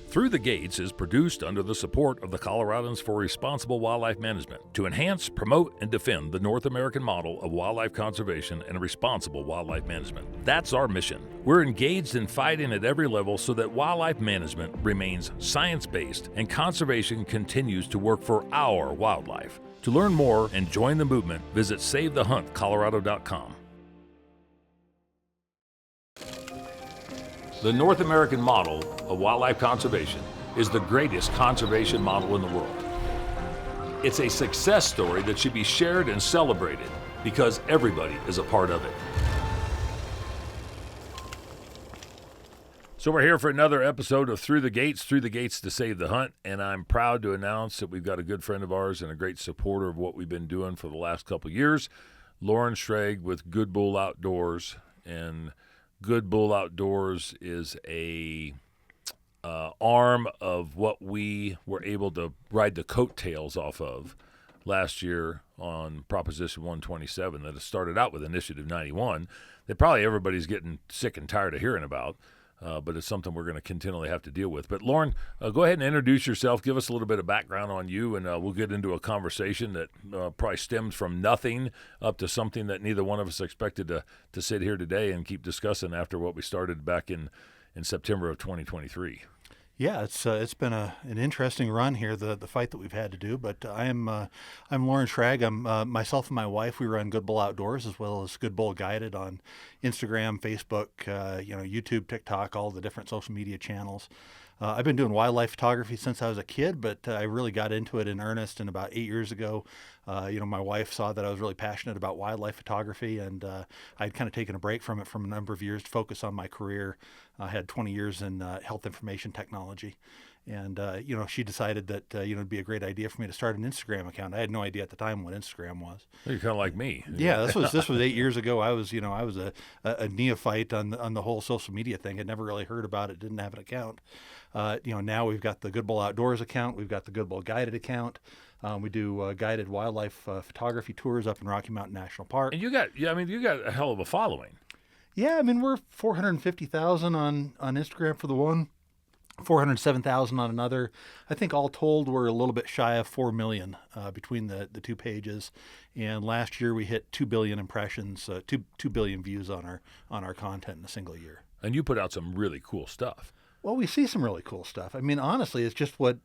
Through the Gates is produced under the support of the Coloradans for Responsible Wildlife Management to enhance, promote, and defend the North American model of wildlife conservation and responsible wildlife management. That's our mission. We're engaged in fighting at every level so that wildlife management remains science-based and conservation continues to work for our wildlife. To learn more and join the movement, visit SaveTheHuntColorado.com. The North American model of wildlife conservation is the greatest conservation model in the world. It's a success story that should be shared and celebrated because everybody is a part of it. So we're here for another episode of Through the Gates to Save the Hunt, and I'm proud to announce that we've got a good friend of ours and a great supporter of what we've been doing for the last couple of years, Loren Shragg with Good Bull Outdoors. And Good Bull Outdoors is a arm of what we were able to ride the coattails off of last year on Proposition 127 that has started out with Initiative 91 that probably everybody's getting sick and tired of hearing about, but it's something we're going to continually have to deal with. But Loren, go ahead and introduce yourself. Give us a little bit of background on you, and we'll get into a conversation that probably stems from nothing up to something that neither one of us expected to sit here today and keep discussing after what we started back in September of 2023. Yeah, it's been an interesting run here, the fight that we've had to do. But I'm Loren Shragg. I'm myself and my wife. We run Good Bull Outdoors as well as Good Bull Guided on Instagram, Facebook, YouTube, TikTok, all the different social media channels. I've been doing wildlife photography since I was a kid, but I really got into it in earnest in about 8 years ago. My wife saw that I was really passionate about wildlife photography, and I'd kind of taken a break from it for a number of years to focus on my career. I had 20 years in health information technology. And, she decided that, it'd be a great idea for me to start an Instagram account. I had no idea at the time what Instagram was. You're kind of like me. Yeah, this was 8 years ago. I was a neophyte on the whole social media thing. I'd never really heard about it, didn't have an account. Now we've got the Good Bull Outdoors account. We've got the Good Bull Guided account. We do guided wildlife photography tours up in Rocky Mountain National Park. And you got a hell of a following. Yeah, we're 450,000 on Instagram for the one. 407,000 on another. I think all told, we're a little bit shy of 4 million between the two pages. And last year we hit 2 billion impressions, 2 billion views on our content in a single year. And you put out some really cool stuff. Well, we see some really cool stuff. Honestly, it's just what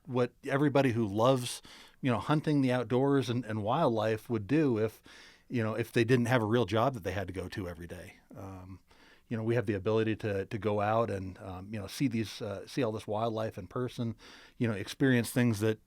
everybody who loves, hunting the outdoors and wildlife would do if they didn't have a real job that they had to go to every day. We have the ability to go out and, see all this wildlife in person, experience things that,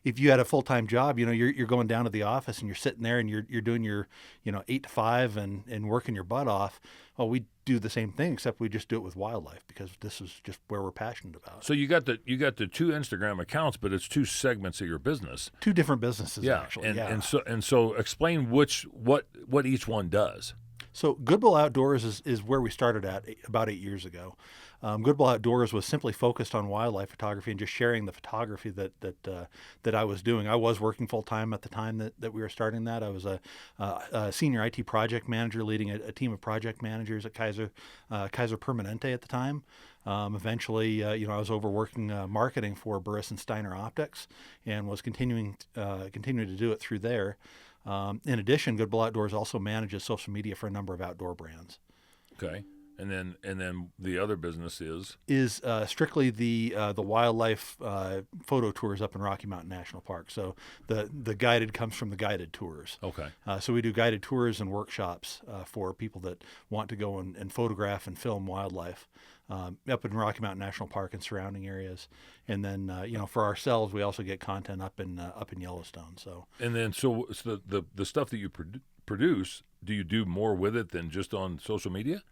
if you had a full-time job, you're going down to the office and you're sitting there and you're doing your, 8 to 5 and working your butt off. Well, we do the same thing, except we just do it with wildlife because this is just where we're passionate about. So you got the two Instagram accounts, but it's two segments of your business. Two different businesses, actually. And so explain what each one does. So Good Bull Outdoors is where we started at about 8 years ago. Good Bull Outdoors was simply focused on wildlife photography and just sharing the photography that I was doing. I was working full time at the time that we were starting that. I was a senior IT project manager leading a team of project managers at Kaiser Permanente at the time. Eventually, I was overworking marketing for Burris and Steiner Optics and was continuing to do it through there. In addition, Good Bull Outdoors also manages social media for a number of outdoor brands. Okay, and then the other business is strictly the wildlife photo tours up in Rocky Mountain National Park. So the guided comes from the guided tours. Okay. So we do guided tours and workshops for people that want to go and photograph and film wildlife up in Rocky Mountain National Park and surrounding areas. And then, for ourselves, we also get content up in Yellowstone. So the stuff that you produce, do you do more with it than just on social media?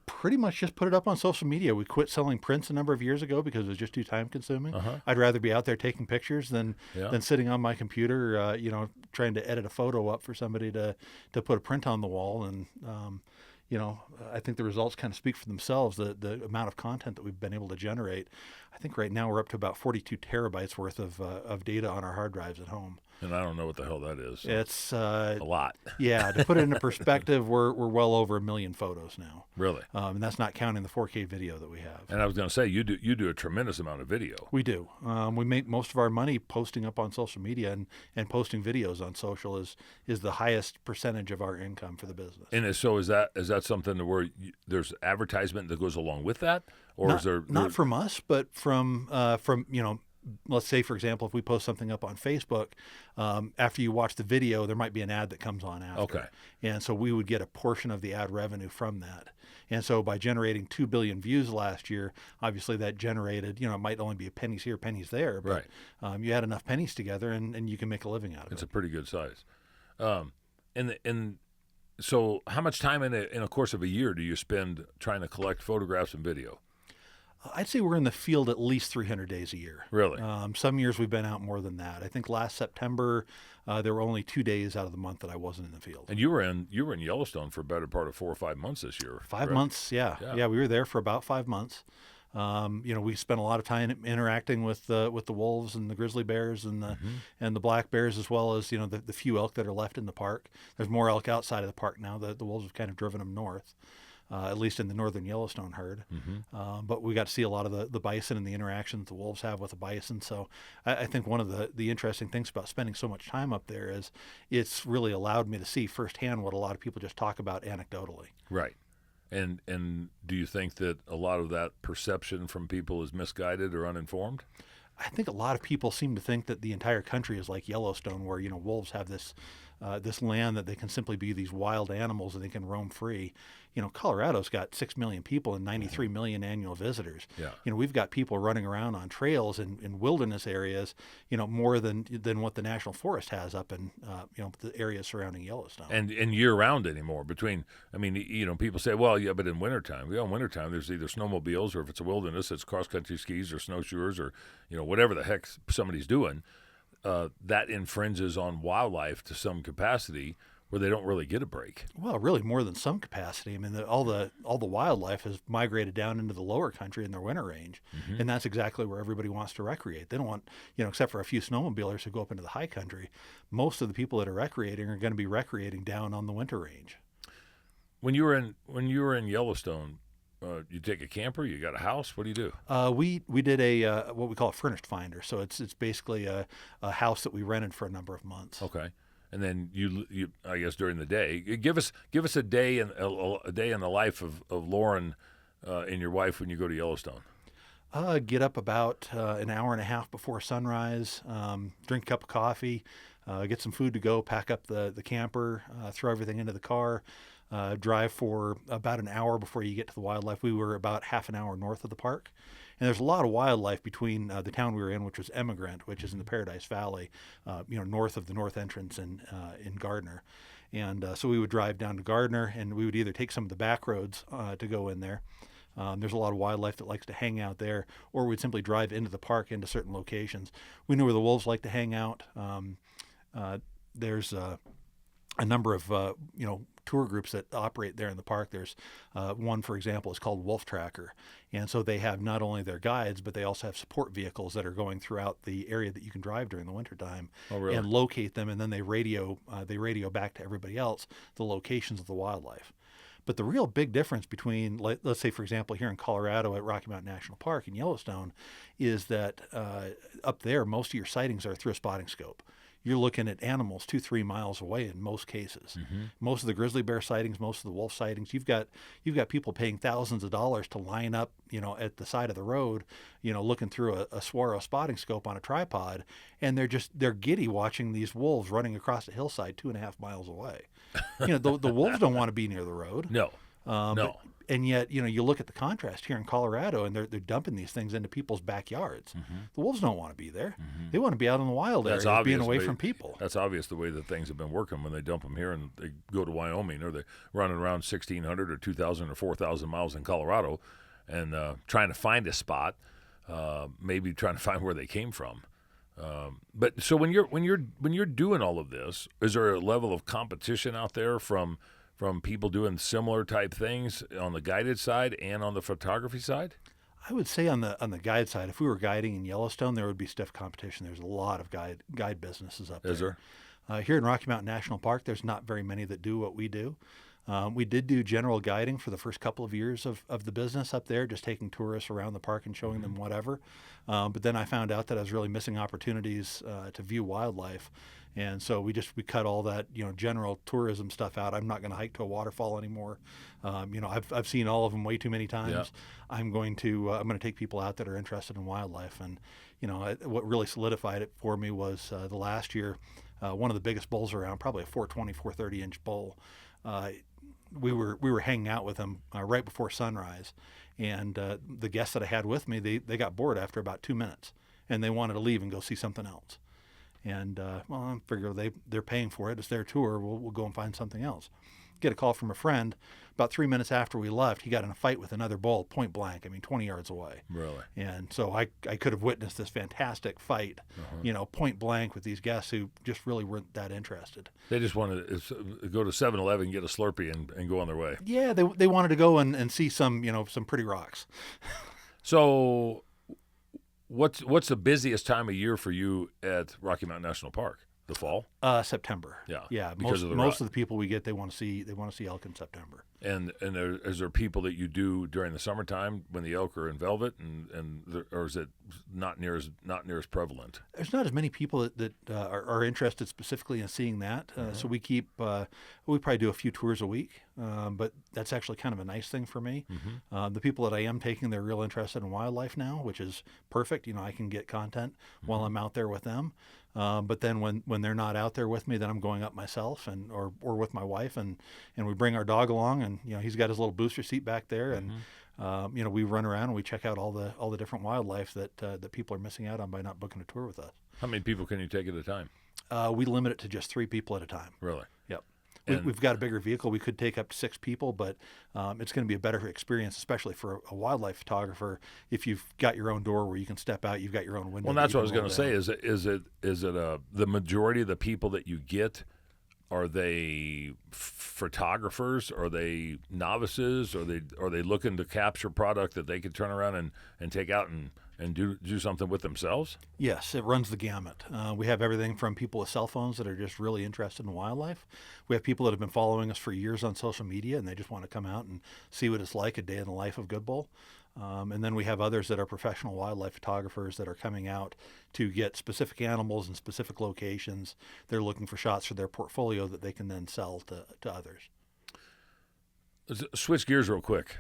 Pretty much just put it up on social media. We quit selling prints a number of years ago because it was just too time consuming. Uh-huh. I'd rather be out there taking pictures than sitting on my computer, trying to edit a photo up for somebody to put a print on the wall. And, I think the results kind of speak for themselves. The amount of content that we've been able to generate. I think right now we're up to about 42 terabytes worth of data on our hard drives at home. And I don't know what the hell that is. So It's a lot. Yeah, to put it into perspective, we're well over 1 million photos now, Really? and that's not counting the 4K video that we have. And I was going to say, you do a tremendous amount of video. We do. We make most of our money posting up on social media, and posting videos on social is the highest percentage of our income for the business. And so is that something where there's advertisement that goes along with that, or Not, is there not from us, but from let's say, for example, if we post something up on Facebook, after you watch the video, there might be an ad that comes on after. Okay. And so we would get a portion of the ad revenue from that. And so by generating 2 billion views last year, obviously that generated, it might only be pennies here, pennies there, but you add enough pennies together and you can make a living out of it. It's a pretty good size. And so how much time in a course of a year do you spend trying to collect photographs and video? I'd say we're in the field at least 300 days a year. Really? Some years we've been out more than that. I think last September there were only 2 days out of the month that I wasn't in the field. And you were in Yellowstone for a better part of 4 or 5 months this year. 5 months, yeah. We were there for about 5 months. We spent a lot of time interacting with the wolves and the grizzly bears and the black bears, as well as the few elk that are left in the park. There's more elk outside of the park now. The wolves have kind of driven them north. At least in the northern Yellowstone herd. But we got to see a lot of the bison and the interactions the wolves have with the bison. So I think one of the interesting things about spending so much time up there is it's really allowed me to see firsthand what a lot of people just talk about anecdotally. Right. And do you think that a lot of that perception from people is misguided or uninformed? I think a lot of people seem to think that the entire country is like Yellowstone, where wolves have this land that they can simply be these wild animals and they can roam free. Colorado's got 6 million people and 93 million annual visitors. Yeah. We've got people running around on trails in wilderness areas, more than what the National Forest has up in the areas surrounding Yellowstone. And year round anymore. People say, well, yeah, but in wintertime. In wintertime there's either snowmobiles, or if it's a wilderness, it's cross country skis or snowshoers, or whatever the heck somebody's doing. That infringes on wildlife to some capacity, where they don't really get a break. Well, really more than some capacity. I mean, all the wildlife has migrated down into the lower country in their winter range, and that's exactly where everybody wants to recreate. They don't want, except for a few snowmobilers who go up into the high country, most of the people that are recreating are going to be recreating down on the winter range. When you were in Yellowstone, you take a camper, you got a house. What do you do? We did a what we call a furnished finder. So it's basically a house that we rented for a number of months. Okay. And then you I guess during the day, give us a day in the life of Loren and your wife when you go to Yellowstone. Get up about an hour and a half before sunrise, drink a cup of coffee, get some food to go, pack up the camper, throw everything into the car, drive for about an hour before you get to the wildlife. We were about half an hour north of the park. And there's a lot of wildlife between the town we were in, which was Emigrant, which is in the Paradise Valley, north of the north entrance in Gardner. And so we would drive down to Gardner, and we would either take some of the back roads to go in there. There's a lot of wildlife that likes to hang out there, or we'd simply drive into the park, into certain locations. We knew where the wolves like to hang out. There's a number of tour groups that operate there in the park. There's one, for example, is called Wolf Tracker, and so they have not only their guides, but they also have support vehicles that are going throughout the area that you can drive during the wintertime. Oh, really? And locate them, and then they radio back to everybody else the locations of the wildlife. But the real big difference between, let's say, for example, here in Colorado at Rocky Mountain National Park in Yellowstone, is that up there, most of your sightings are through a spotting scope. You're looking at animals 2-3 miles away in most cases. Most of the grizzly bear sightings, most of the wolf sightings, you've got people paying thousands of dollars to line up, at the side of the road, looking through a Saguaro spotting scope on a tripod, and they're giddy watching these wolves running across a hillside 2.5 miles away. The wolves don't want to be near the road. No. No. And yet, you look at the contrast here in Colorado, and they're dumping these things into people's backyards. The wolves don't want to be there. They want to be out in the wild area, being away from people. That's obvious the way that things have been working when they dump them here and they go to Wyoming, or they're running around 1,600 or 2,000 or 4,000 miles in Colorado and trying to find a spot, maybe trying to find where they came from. But so when you're doing all of this, is there a level of competition out there from from people doing similar type things on the guided side and on the photography side? I would say on the guide side, if we were guiding in Yellowstone, there would be stiff competition. There's a lot of guide businesses up there. Is there? Here in Rocky Mountain National Park, there's not very many that do what we do. We did do general guiding for the first couple of years of the business up there, just taking tourists around the park and showing them whatever. But then I found out that I was really missing opportunities to view wildlife. And so we cut all that, general tourism stuff out. I'm not going to hike to a waterfall anymore. I've seen all of them way too many times. Yeah. I'm going to take people out that are interested in wildlife. And, what really solidified it for me was the last year, one of the biggest bulls around, probably a 420, 430 inch bull. We were hanging out with him right before sunrise, and the guests that I had with me, they got bored after about 2 minutes, and they wanted to leave and go see something else. And I figure they're paying for it. It's their tour. We'll go and find something else. Get a call from a friend. About 3 minutes after we left, he got in a fight with another bull, point blank. 20 yards away. Really? And so I could have witnessed this fantastic fight, point blank with these guests who just really weren't that interested. They just wanted to go to 7-Eleven, get a Slurpee, and go on their way. Yeah, they wanted to go and see some pretty rocks. So what's the busiest time of year for you at Rocky Mountain National Park? The fall? September. Yeah. Most of the people we get, they want to see elk in September. And is there people that you do during the summertime when the elk are in velvet, or is it not near as prevalent? There's not as many people that are interested specifically in seeing that. So we probably do a few tours a week, but that's actually kind of a nice thing for me. The people that I am taking, they're real interested in wildlife now, which is perfect. I can get content while I'm out there with them. But then when they're not out there with me, then I'm going up myself or with my wife, and we bring our dog along, and he's got his little booster seat back there, and we run around and we check out all the different wildlife that people are missing out on by not booking a tour with us. How many people can you take at a time? We limit it to just 3 people at a time. Really? Yep. We've got a bigger vehicle. We could take up to 6 people, but it's going to be a better experience, especially for a wildlife photographer. If you've got your own door where you can step out, you've got your own window. Well, that's what I was going to say. Is it the majority of the people that you get, are they photographers? Are they novices? Are they looking to capture product that they could turn around and take out and do something with themselves? Yes, it runs the gamut. We have everything from people with cell phones that are just really interested in wildlife. We have people that have been following us for years on social media, and they just want to come out and see what it's like a day in the life of Good Bull. And then we have others that are professional wildlife photographers that are coming out to get specific animals in specific locations. They're looking for shots for their portfolio that they can then sell to others. Let's switch gears real quick.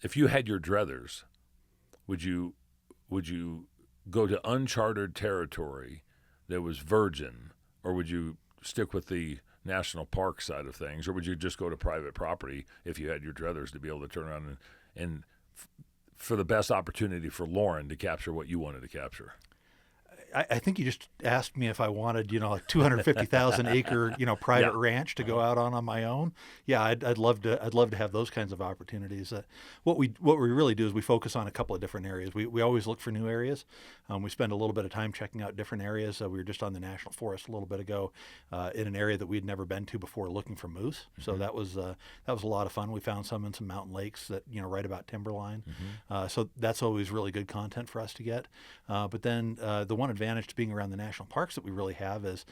If you had your druthers, would you go to uncharted territory that was virgin, or would you stick with the national park side of things, or would you just go to private property if you had your druthers to be able to turn around and for the best opportunity for Loren to capture what you wanted to capture? I think you just asked me if I wanted, a 250,000 acre, private ranch to go out on my own. Yeah, I'd love to have those kinds of opportunities. What we really do is we focus on a couple of different areas. We always look for new areas. We spend a little bit of time checking out different areas. We were just on the National Forest a little bit ago in an area that we'd never been to before, looking for moose. So that was a lot of fun. We found some in some mountain lakes that right about timberline. So that's always really good content for us to get. But then the one advantage to being around the national parks that we really have is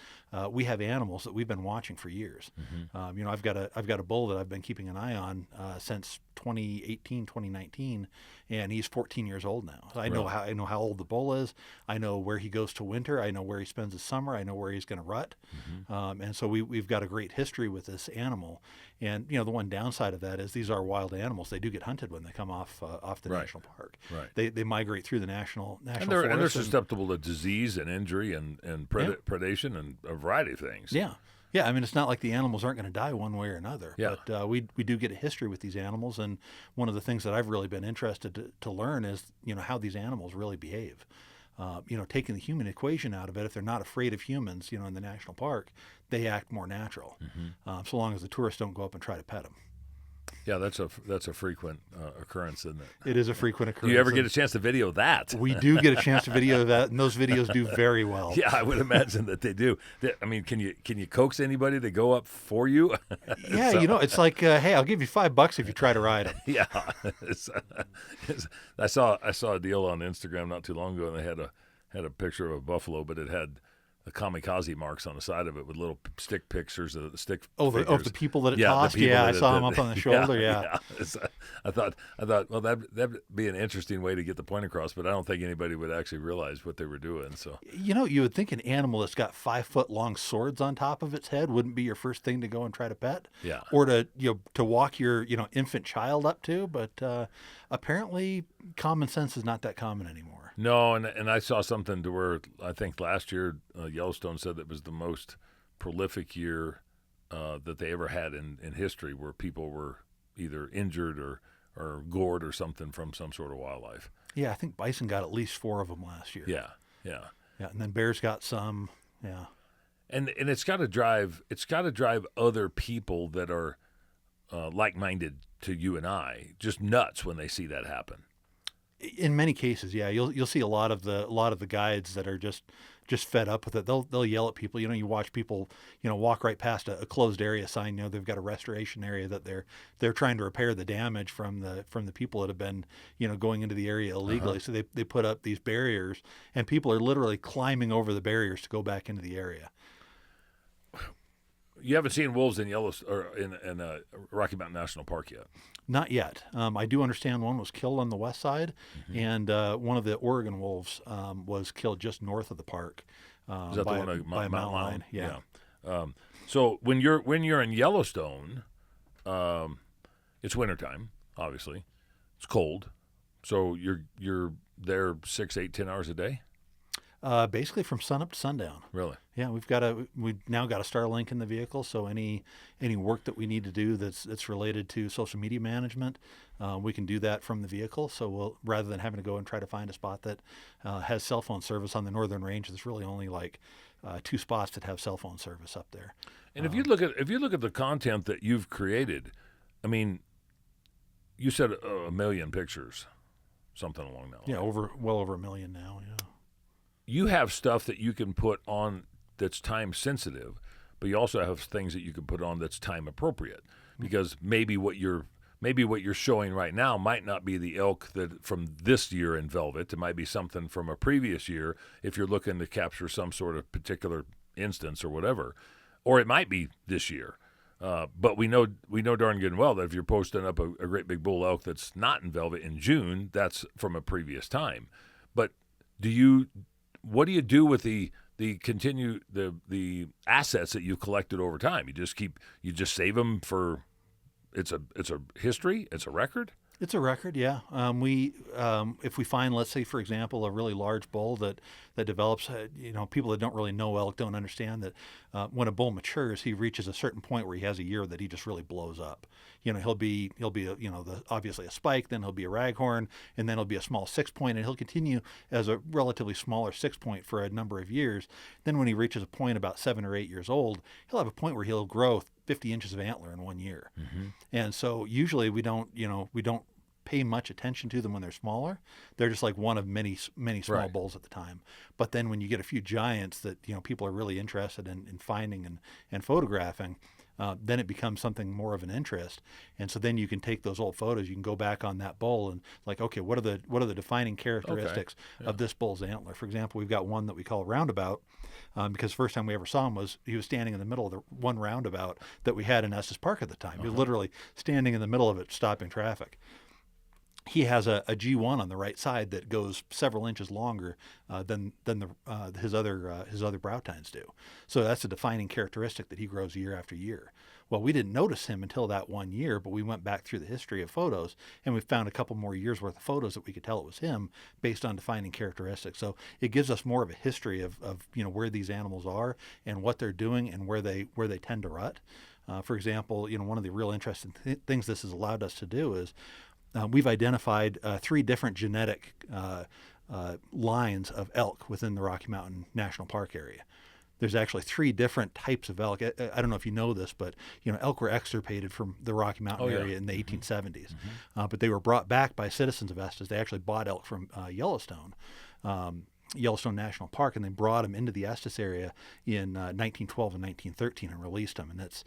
we have animals that we've been watching for years. I've got a bull that I've been keeping an eye on since 2018, 2019, and he's 14 years old now. So I know how old the bull is. I know where he goes to winter. I know where he spends his summer. I know where he's going to rut. And so we've got a great history with this animal. And the one downside of that is these are wild animals. They do get hunted when they come off the national park. Right. They migrate through the national and forest. And they're susceptible to disease and injury and predation and a variety of things. Yeah. Yeah, it's not like the animals aren't going to die one way or another. Yeah. But we do get a history with these animals, and one of the things that I've really been interested to learn is how these animals really behave. Taking the human equation out of it, if they're not afraid of humans, in the national park, they act more natural. So long as the tourists don't go up and try to pet them. Yeah, that's a frequent occurrence, isn't it? It is a frequent occurrence. Do you ever get a chance to video that? We do get a chance to video that, and those videos do very well. Yeah, I would imagine that they do. I mean, can you coax anybody to go up for you? Yeah, it's like, hey, I'll give you $5 if you try to ride them. Yeah, I saw a deal on Instagram not too long ago, and they had a picture of a buffalo, but it had the kamikaze marks on the side of it with little stick pictures of the stick. Of the people that it tossed. Yeah, I saw them up on the shoulder. Yeah. I thought, well, that'd be an interesting way to get the point across, but I don't think anybody would actually realize what they were doing. So you would think an animal that's got 5-foot long swords on top of its head wouldn't be your first thing to go and try to pet. Yeah. Or to walk your infant child up to, but apparently common sense is not that common anymore. No, and I saw something to where I think last year Yellowstone said it was the most prolific year that they ever had in history, where people were either injured or gored or something from some sort of wildlife. Yeah, I think bison got at least 4 of them last year. Yeah, and then bears got some. Yeah, and it's got to drive other people that are like-minded to you and I just nuts when they see that happen. In many cases, yeah, you'll see a lot of the guides that are just fed up with it. They'll yell at people. You watch people walk right past a closed area sign. They've got a restoration area that they're trying to repair the damage from the people that have been going into the area illegally. So they put up these barriers, and people are literally climbing over the barriers to go back into the area. You haven't seen wolves in Yellowstone or in Rocky Mountain National Park yet? Not yet. I do understand one was killed on the west side, and one of the Oregon wolves was killed just north of the park. Is that the one by a mountain lion? Yeah. So when you're in Yellowstone, it's wintertime. Obviously, it's cold. So you're there 6, 8, 10 hours a day. Basically from sunup to sundown. Really? Yeah, we've now got a Starlink in the vehicle, so any work that we need to do that's related to social media management, we can do that from the vehicle. So rather than having to go and try to find a spot that has cell phone service on the northern range, there's really only like 2 spots that have cell phone service up there. And if you look at the content that you've created, I mean, you said 1 million pictures, something along that line. Yeah, well over 1 million now. Yeah. You have stuff that you can put on that's time sensitive, but you also have things that you can put on that's time appropriate, because maybe what you're showing right now might not be the elk that from this year in velvet. It might be something from a previous year if you're looking to capture some sort of particular instance or whatever, or it might be this year. But we know darn good and well that if you're posting up a great big bull elk that's not in velvet in June, that's from a previous time. But what do you do with the assets that you've collected over time? You just save them for it's a history, it's a record. It's a record, yeah. If we find, let's say, for example, a really large bull that develops, people that don't really know elk don't understand that when a bull matures, he reaches a certain point where he has a year that he just really blows up. He'll be obviously a spike, then he'll be a raghorn, and then he'll be a small 6-point, and he'll continue as a relatively smaller 6-point for a number of years. Then when he reaches a point about 7 or 8 years old, he'll have a point where he'll grow 50 inches of antler in 1 year. Mm-hmm. And so usually we don't pay much attention to them when they're smaller. They're just like one of many small bulls at the time. But then when you get a few giants that people are really interested in finding and photographing, then it becomes something more of an interest. And so then you can take those old photos, you can go back on that bull and like, okay, what are the defining characteristics of this bull's antler? For example, we've got one that we call Roundabout, because the first time we ever saw him was he was standing in the middle of the one roundabout that we had in Estes Park at the time. He was literally standing in the middle of it, stopping traffic. He has a G1 on the right side that goes several inches longer than his other brow tines do. So that's a defining characteristic that he grows year after year. Well, we didn't notice him until that 1 year, but we went back through the history of photos and we found a couple more years worth of photos that we could tell it was him based on defining characteristics. So it gives us more of a history of where these animals are and what they're doing and where they tend to rut. For example, one of the real interesting things this has allowed us to do is we've identified 3 different genetic lines of elk within the Rocky Mountain National Park area. there's actually 3 different types of elk. I don't know if you know this, but elk were extirpated from the Rocky Mountain area in the 1870s, but they were brought back by citizens of Estes. They actually bought elk from Yellowstone National Park, and they brought them into the Estes area in 1912 and 1913 and released them. And that's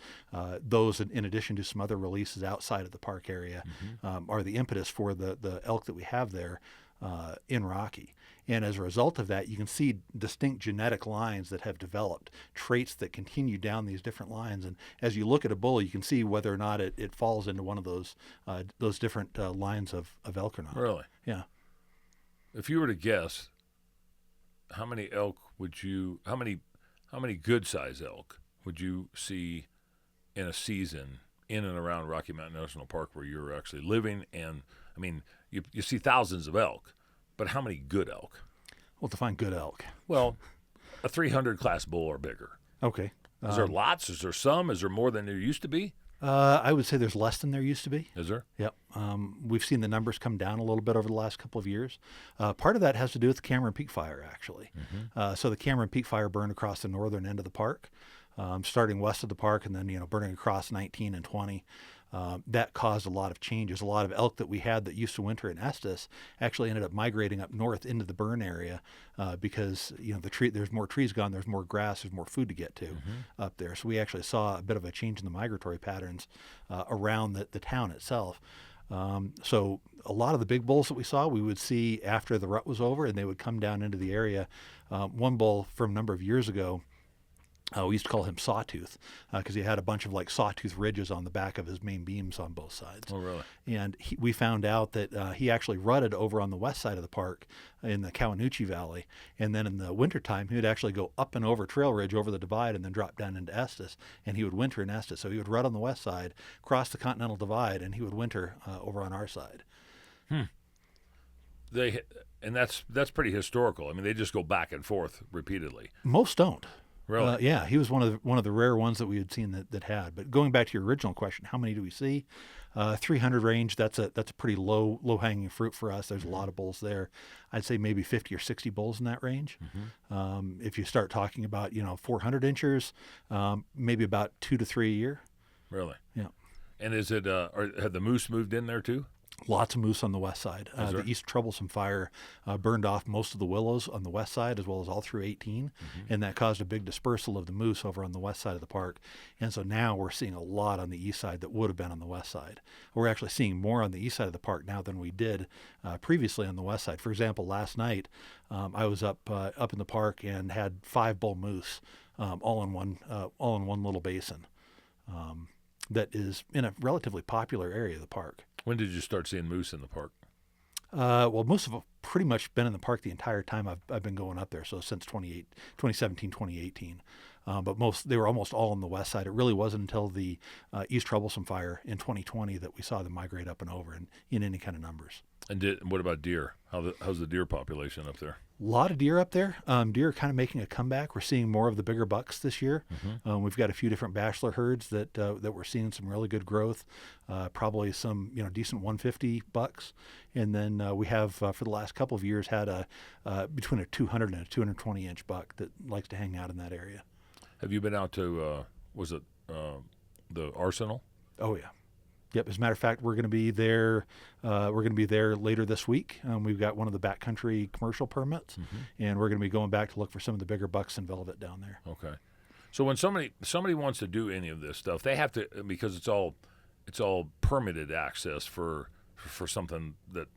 those, in addition to some other releases outside of the park area, are the impetus for the elk that we have there in Rocky. And as a result of that, you can see distinct genetic lines that have developed, traits that continue down these different lines. And as you look at a bull, you can see whether or not it falls into one of those different lines of elk or not. Really? Yeah. If you were to guess, how many elk would you? How many good-sized elk would you see in a season in and around Rocky Mountain National Park where you're actually living? And I mean, you see thousands of elk, but how many good elk? Well, define good elk. Well, a 300 class bull or bigger. Okay. Is there lots? Is there some? Is there more than there used to be? I would say there's less than there used to be. Is there? Yep. We've seen the numbers come down a little bit over the last couple of years. Part of that has to do with the Cameron Peak Fire, actually. So the Cameron Peak Fire burned across the northern end of the park, starting west of the park, and then burning across 19 and 20. That caused a lot of changes. A lot of elk that we had that used to winter in Estes actually ended up migrating up north into the burn area because there's more trees gone, there's more grass, there's more food to get to up there. So we actually saw a bit of a change in the migratory patterns around the town itself. So a lot of the big bulls that we saw, we would see after the rut was over, and they would come down into the area. One bull from a number of years ago, we used to call him Sawtooth because he had a bunch of like sawtooth ridges on the back of his main beams on both sides. Oh, really? And we found out that he actually rutted over on the west side of the park in the Cowanuchi Valley. And then in the wintertime, he would actually go up and over Trail Ridge over the divide and then drop down into Estes. And he would winter in Estes. So he would rut on the west side, cross the Continental Divide, and he would winter over on our side. And that's pretty historical. I mean, they just go back and forth repeatedly. Most don't. Really? Yeah, he was one of the rare ones that we had seen that had. But going back to your original question, how many do we see? 300 range. That's a pretty low hanging fruit for us. There's a lot of bulls there. I'd say maybe 50 or 60 bulls in that range. If you start talking about 400 inchers, maybe about 2 to 3 a year. Really? Yeah. And is it? Have the moose moved in there too? Lots of moose on the west side. The East Troublesome Fire burned off most of the willows on the west side as well as all through 18, and that caused a big dispersal of the moose over on the west side of the park. And so now we're seeing a lot on the east side that would have been on the west side. We're actually seeing more on the east side of the park now than we did previously on the west side. For example, last night I was up in the park and had 5 bull moose all in one little basin. That is in a relatively popular area of the park. When did you start seeing moose in the park? Well, most of them pretty much been in the park the entire time I've been going up there. So since 2017, 2018. But they were almost all on the west side. It really wasn't until the East Troublesome Fire in 2020 that we saw them migrate up and over in any kind of numbers. And what about deer? How's the deer population up there? A lot of deer up there. Deer are kind of making a comeback. We're seeing more of the bigger bucks this year. We've got a few different bachelor herds that we're seeing some really good growth. Probably some decent 150 bucks, and then we have for the last couple of years had between a 200 and a 220 inch buck that likes to hang out in that area. Have you been out to the Arsenal? Oh yeah. Yep. As a matter of fact, we're going to be there. We're going to be there later this week. We've got one of the backcountry commercial permits, and we're going to be going back to look for some of the bigger bucks and velvet down there. Okay. So when somebody wants to do any of this stuff, they have to, because it's all permitted access for something that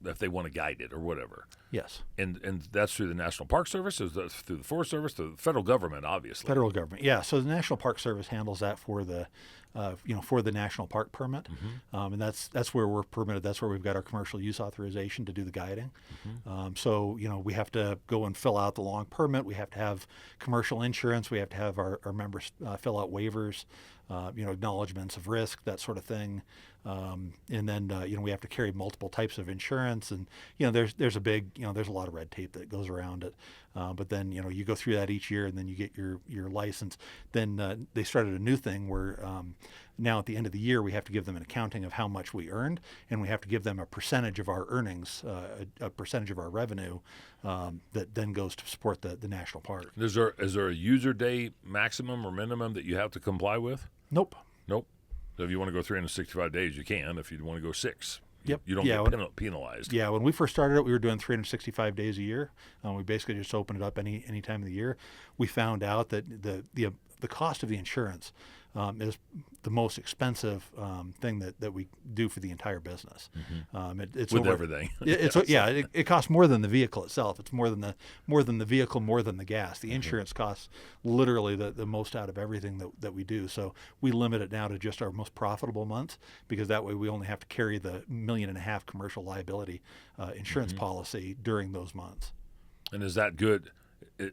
if they want to guide it or whatever. Yes. And that's through the National Park Service, is that through the Forest Service, through the federal government, obviously. Federal government, yeah. So the National Park Service handles that for the national park permit, and that's where we're permitted. That's where we've got our commercial use authorization to do the guiding. So we have to go and fill out the long permit. We have to have commercial insurance. We have to have our members fill out waivers, acknowledgments of risk, that sort of thing. And then we have to carry multiple types of insurance, and there's a big there's a lot of red tape that goes around it. But then you go through that each year, and then you get your license. Then they started a new thing where Now, at the end of the year, we have to give them an accounting of how much we earned, and we have to give them a percentage of our earnings, a percentage of our revenue that then goes to support the national park. Is there a user day maximum or minimum that you have to comply with? Nope. Nope. So if you want to go 365 days, you can. If you want to go 6, Yep. you don't get penalized. Yeah, when we first started it, we were doing 365 days a year. We basically just opened it up any time of the year. We found out that the cost of the insurance is the most expensive thing that we do for the entire business. It's With over, everything. It costs more than the vehicle itself. It's more than the vehicle, more than the gas. The insurance costs literally the most out of everything that we do. So we limit it now to just our most profitable months, because that way we only have to carry the $1.5 million commercial liability insurance policy during those months. And is that good?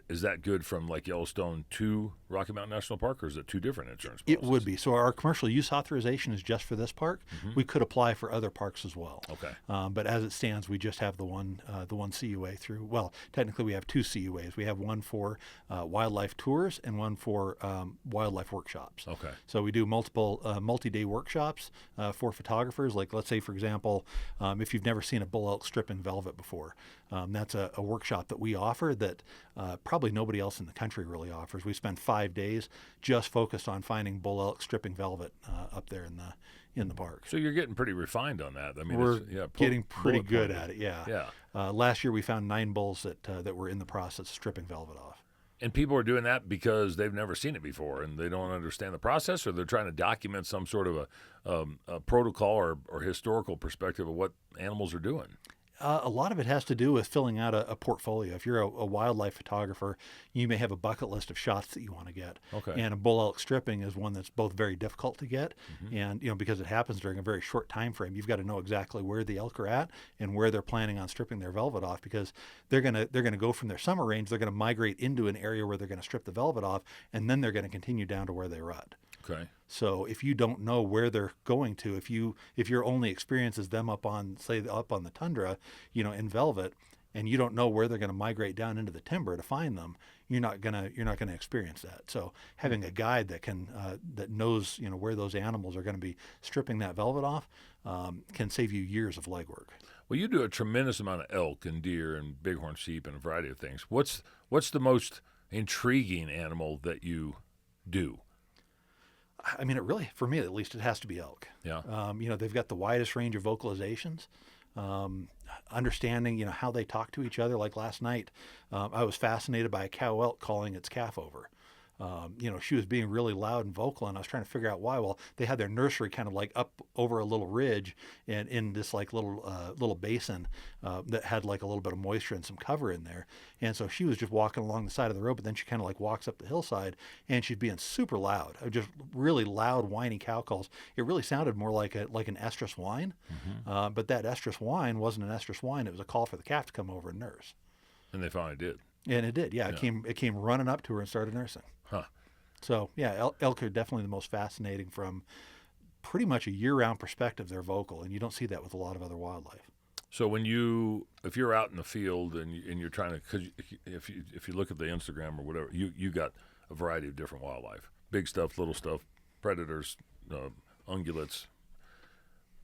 Is that good from like Yellowstone to Rocky Mountain National Park, or is it two different insurance policies? It would be. So our commercial use authorization is just for this park. We could apply for other parks as well. Okay. But as it stands, we just have the one CUA through. Well, technically we have two CUAs. We have one for wildlife tours and one for wildlife workshops. Okay. So we do multiple multi-day workshops for photographers. Like, let's say, for example, if you've never seen a bull elk strip in velvet before, that's a workshop that we offer that probably nobody else in the country really offers. We spend 5 days just focused on finding bull elk stripping velvet up there in the park. So you're getting pretty refined on that. I mean, We're getting pretty good at it. Yeah. Yeah. Last year we found 9 bulls that were in the process of stripping velvet off. And people are doing that because they've never seen it before and they don't understand the process, or they're trying to document some sort of a protocol or historical perspective of what animals are doing. A lot of it has to do with filling out a portfolio. If you're a wildlife photographer, you may have a bucket list of shots that you want to get. Okay. And a bull elk stripping is one that's both very difficult to get, and because it happens during a very short time frame, you've got to know exactly where the elk are at and where they're planning on stripping their velvet off, because they're gonna go from their summer range, they're gonna migrate into an area where they're gonna strip the velvet off, and then they're gonna continue down to where they rut. Okay. So if you don't know where they're going to, if your only experience is them up on the tundra, in velvet, and you don't know where they're going to migrate down into the timber to find them, you're not gonna experience that. So having a guide that knows where those animals are going to be stripping that velvet off can save you years of legwork. Well, you do a tremendous amount of elk and deer and bighorn sheep and a variety of things. What's the most intriguing animal that you do? I mean, it really, for me at least, it has to be elk. Yeah. They've got the widest range of vocalizations. Understanding, how they talk to each other. Like last night, I was fascinated by a cow elk calling its calf over. She was being really loud and vocal, and I was trying to figure out why. Well, they had their nursery kind of like up over a little ridge and in this like little basin that had like a little bit of moisture and some cover in there. And so she was just walking along the side of the road, but then she kind of like walks up the hillside and she's being super loud, just really loud, whiny cow calls. It really sounded more like an estrus whine, but that estrus whine wasn't an estrus whine. It was a call for the calf to come over and nurse. And they finally did. And it did, yeah. It came running up to her and started nursing. Huh. So, yeah, elk are definitely the most fascinating from pretty much a year-round perspective. They're vocal, and you don't see that with a lot of other wildlife. So if you're out in the field and you're trying to, cause if you look at the Instagram or whatever, you got a variety of different wildlife, big stuff, little stuff, predators, ungulates.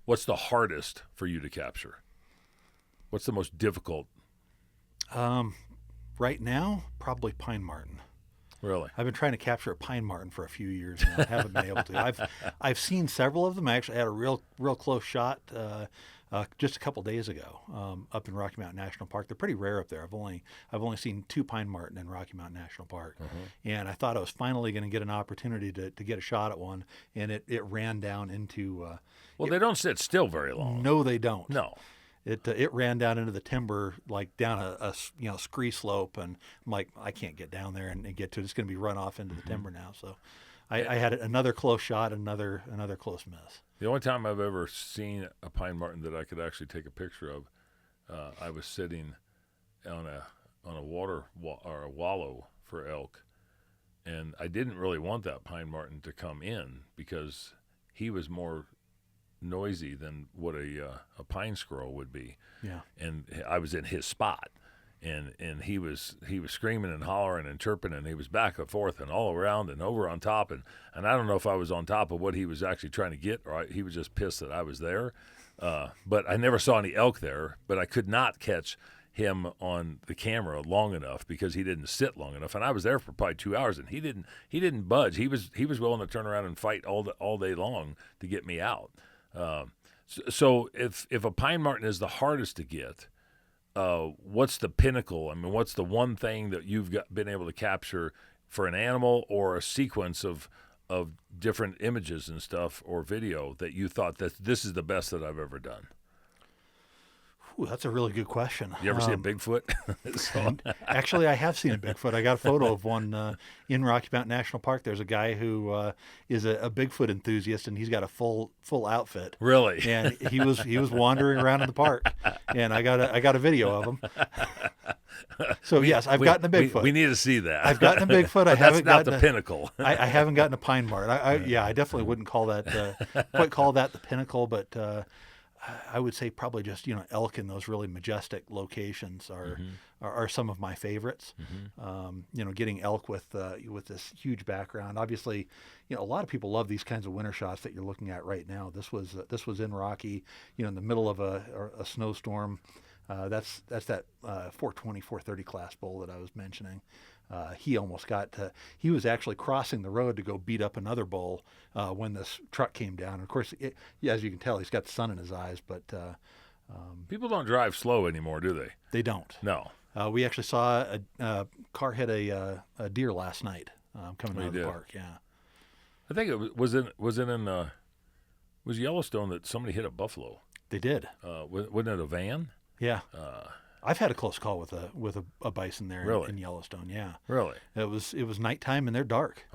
What's the hardest for you to capture? What's the most difficult? Right now, probably pine marten. Really? I've been trying to capture a pine marten for a few years now. I haven't been able to. I've seen several of them. I actually had a real close shot just a couple days ago up in Rocky Mountain National Park. They're pretty rare up there. I've only seen 2 pine marten in Rocky Mountain National Park, and I thought I was finally going to get an opportunity to get a shot at one, and it ran down into. They don't sit still very long. No, they don't. No. It ran down into the timber, like down a scree slope, and I'm like, I can't get down there and get to it. It's going to be run off into the timber now. So I had another close shot, another close miss. The only time I've ever seen a pine marten that I could actually take a picture of, I was sitting on a water or a wallow for elk, and I didn't really want that pine marten to come in because he was more noisy than what a pine squirrel would be. Yeah. And I was in his spot, and he was screaming and hollering and chirping, and he was back and forth and all around and over on top, and I don't know if I was on top of what he was actually trying to get, or he was just pissed that I was there. But I never saw any elk there, but I could not catch him on the camera long enough because he didn't sit long enough, and I was there for probably 2 hours, and he didn't budge. He was willing to turn around and fight all day long to get me out. So if a pine marten is the hardest to get, what's the pinnacle? I mean, what's the one thing that you've been able to capture for an animal or a sequence of different images and stuff or video that you thought that this is the best that I've ever done? Ooh, that's a really good question. You ever see a Bigfoot? Actually, I have seen a Bigfoot. I got a photo of one in Rocky Mountain National Park. There's a guy who is a Bigfoot enthusiast, and he's got a full outfit. Really? And he was wandering around in the park, and I got a video of him. So yes, I've gotten a Bigfoot. We need to see that. I've gotten a Bigfoot. That's not the pinnacle. I haven't gotten a pine marten. I definitely wouldn't call that quite call that the pinnacle, but I would say probably just elk in those really majestic locations are some of my favorites. Getting elk with this huge background. Obviously, a lot of people love these kinds of winter shots that you're looking at right now. This was in Rocky, in the middle of a snowstorm. That's that 420, 430 class bull that I was mentioning. He almost he was actually crossing the road to go beat up another bull when this truck came down. And of course, as you can tell, he's got the sun in his eyes. But people don't drive slow anymore, do they? They don't. No. We actually saw a car hit a deer last night coming out of the park. Yeah. I think it was Yellowstone that somebody hit a buffalo. They did. Wasn't it a van? Yeah. I've had a close call with a bison there in Yellowstone. Yeah. Really? It was nighttime and they're dark.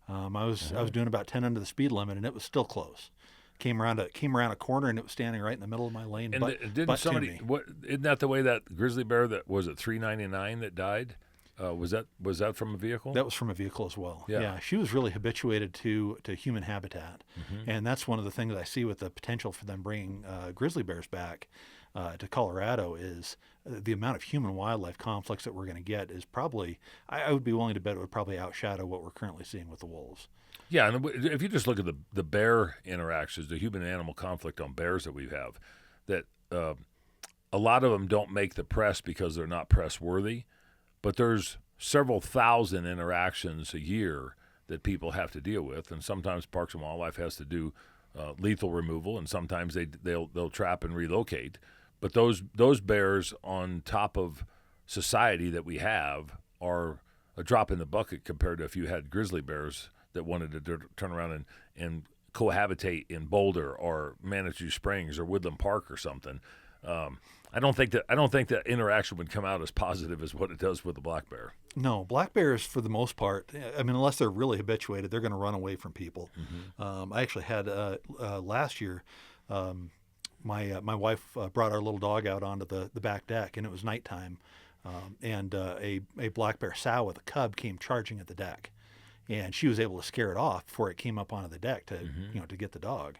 I was doing about 10 under the speed limit and it was still close. Came around a corner and it was standing right in the middle of my lane. And didn't somebody? Isn't that the way that grizzly bear that was at 399 that died? Was that from a vehicle? That was from a vehicle as well. Yeah. She was really habituated to human habitat, and that's one of the things I see with the potential for them bringing grizzly bears back to Colorado is the amount of human wildlife conflicts that we're going to get is probably, I would be willing to bet it would probably outshadow what we're currently seeing with the wolves. Yeah, and if you just look at the bear interactions, the human animal conflict on bears that we have, that a lot of them don't make the press because they're not press worthy. But there's several thousand interactions a year that people have to deal with, and sometimes Parks and Wildlife has to do lethal removal, and sometimes they'll trap and relocate. But those bears on top of society that we have are a drop in the bucket compared to if you had grizzly bears that wanted to turn around and cohabitate in Boulder or Manitou Springs or Woodland Park or something. I don't think that interaction would come out as positive as what it does with the black bear. No, black bears for the most part, I mean, unless they're really habituated, they're going to run away from people. I actually had last year, my wife brought our little dog out onto the back deck, and it was nighttime, and a black bear sow with a cub came charging at the deck, and she was able to scare it off before it came up onto the deck to to get the dog.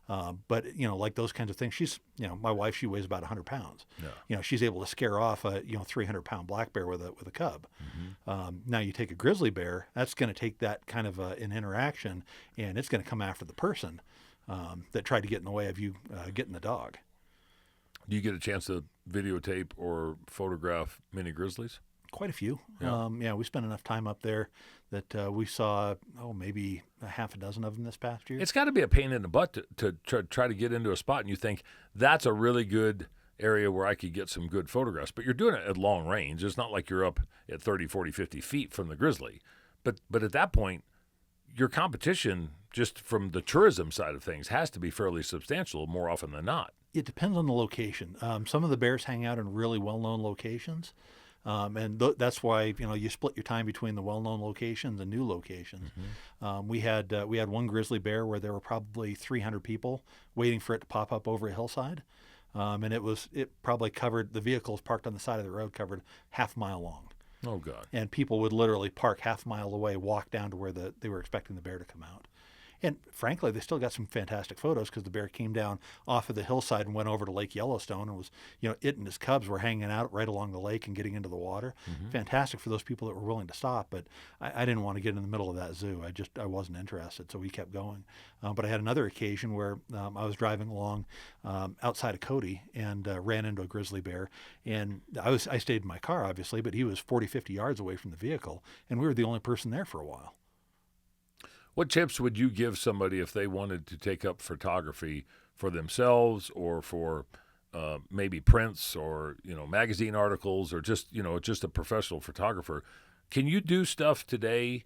But like those kinds of things, she's, my wife, she weighs about 100 pounds. Yeah. She's able to scare off a 300-pound black bear with a cub. Now you take a grizzly bear, that's going to take that kind of an interaction, and it's going to come after the person that tried to get in the way of you getting the dog. Do you get a chance to videotape or photograph mini grizzlies? Quite a few. Yeah. We spent enough time up there that we saw, maybe a half a dozen of them this past year. It's got to be a pain in the butt to try to get into a spot, and you think, that's a really good area where I could get some good photographs. But you're doing it at long range. It's not like you're up at 30, 40, 50 feet from the grizzly. But at that point, your competition, just from the tourism side of things, has to be fairly substantial more often than not. It depends on the location. Some of the bears hang out in really well-known locations. And that's why you split your time between the well-known locations and new locations. We had one grizzly bear where there were probably 300 people waiting for it to pop up over a hillside, and it probably covered, the vehicles parked on the side of the road covered half a mile long. Oh God! And people would literally park half a mile away, walk down to where they were expecting the bear to come out. And frankly, they still got some fantastic photos because the bear came down off of the hillside and went over to Lake Yellowstone and was, it and his cubs were hanging out right along the lake and getting into the water. Fantastic for those people that were willing to stop. But I didn't want to get in the middle of that zoo. I wasn't interested, so we kept going. But I had another occasion where I was driving along outside of Cody and ran into a grizzly bear. And I stayed in my car, obviously, but he was 40, 50 yards away from the vehicle, and we were the only person there for a while. What tips would you give somebody if they wanted to take up photography for themselves or for maybe prints or magazine articles or just a professional photographer? Can you do stuff today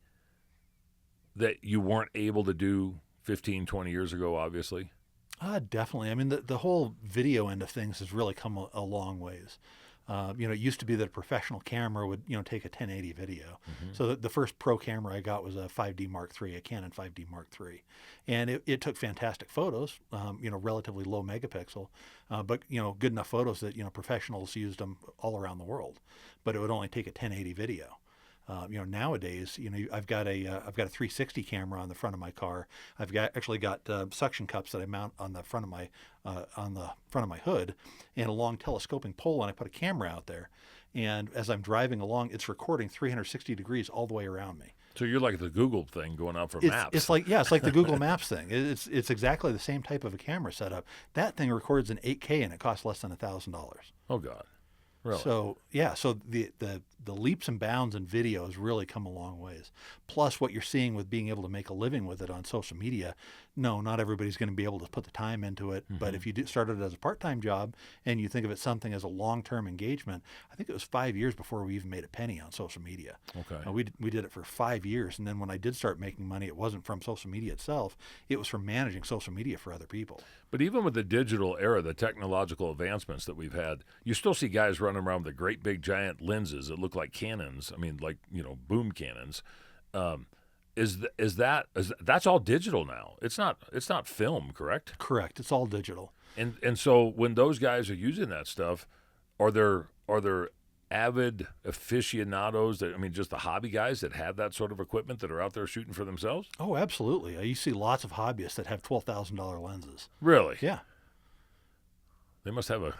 that you weren't able to do 15, 20 years ago, obviously? Definitely. I mean, the whole video end of things has really come a long ways. It used to be that a professional camera would, take a 1080 video. So the first pro camera I got was a 5D Mark III, a Canon 5D Mark III. And it took fantastic photos, relatively low megapixel, but, good enough photos that, professionals used them all around the world. But it would only take a 1080 video. Nowadays, I've got a 360 camera on the front of my car. I've actually got suction cups that I mount on the front of my hood, and a long telescoping pole, and I put a camera out there. And as I'm driving along, it's recording 360 degrees all the way around me. So you're like the Google thing going out for maps. It's like the Google Maps thing. It's exactly the same type of a camera setup. That thing records in 8K, and it costs less than $1,000. Oh God. Really? So the leaps and bounds in video has really come a long ways. Plus what you're seeing with being able to make a living with it on social media, no, not everybody's going to be able to put the time into it. But if you started it as a part-time job and you think of it something as a long-term engagement, I think it was 5 years before we even made a penny on social media. Okay. We did it for 5 years. And then when I did start making money, it wasn't from social media itself. It was from managing social media for other people. But even with the digital era, the technological advancements that we've had, you still see guys running around with the great big giant lenses that look like cannons. I mean, like, boom cannons. That's all digital now? It's not film, correct? Correct. It's all digital. And so when those guys are using that stuff, are there avid aficionados just the hobby guys that have that sort of equipment that are out there shooting for themselves? Oh, absolutely. You see lots of hobbyists that have $12,000 lenses. Really? Yeah. They must have a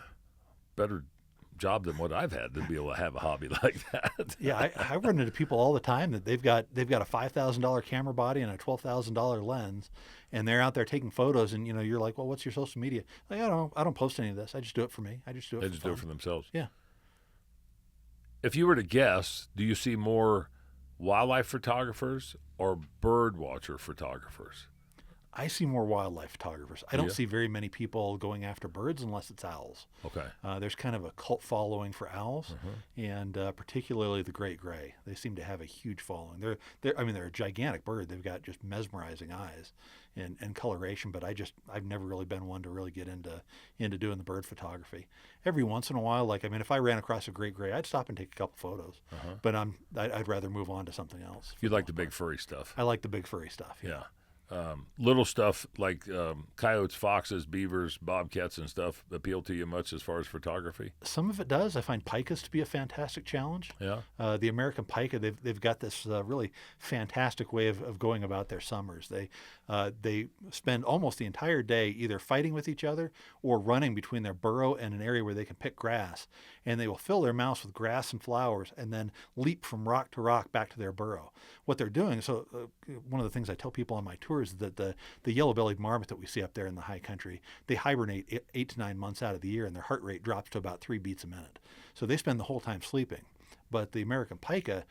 better job than what I've had to be able to have a hobby like that. Yeah, I run into people all the time that they've got a $5,000 camera body and a $12,000 lens, and they're out there taking photos. And you're like, well, what's your social media? Like, I don't post any of this. I just do it for me. I just do it. They just do it for themselves. Yeah. If you were to guess, do you see more wildlife photographers or bird watcher photographers? I see more wildlife photographers. I don't see very many people going after birds unless it's owls. Okay. There's kind of a cult following for owls, and particularly the great gray. They seem to have a huge following. They're a gigantic bird. They've got just mesmerizing eyes and coloration. But I've never really been one to really get into doing the bird photography. Every once in a while, if I ran across a great gray, I'd stop and take a couple photos. But I'd rather move on to something else. You like the big furry stuff? I like the big furry stuff. Yeah. Little stuff like coyotes, foxes, beavers, bobcats, and stuff appeal to you much as far as photography? Some of it does. I find pikas to be a fantastic challenge. Yeah. The American pika, they've got this really fantastic way of going about their summers. They spend almost the entire day either fighting with each other or running between their burrow and an area where they can pick grass. And they will fill their mouths with grass and flowers and then leap from rock to rock back to their burrow. What they're doing, one of the things I tell people on my tours is that the yellow-bellied marmot that we see up there in the high country, they hibernate 8 to 9 months out of the year, and their heart rate drops to about 3 beats a minute. So they spend the whole time sleeping. But the American pika,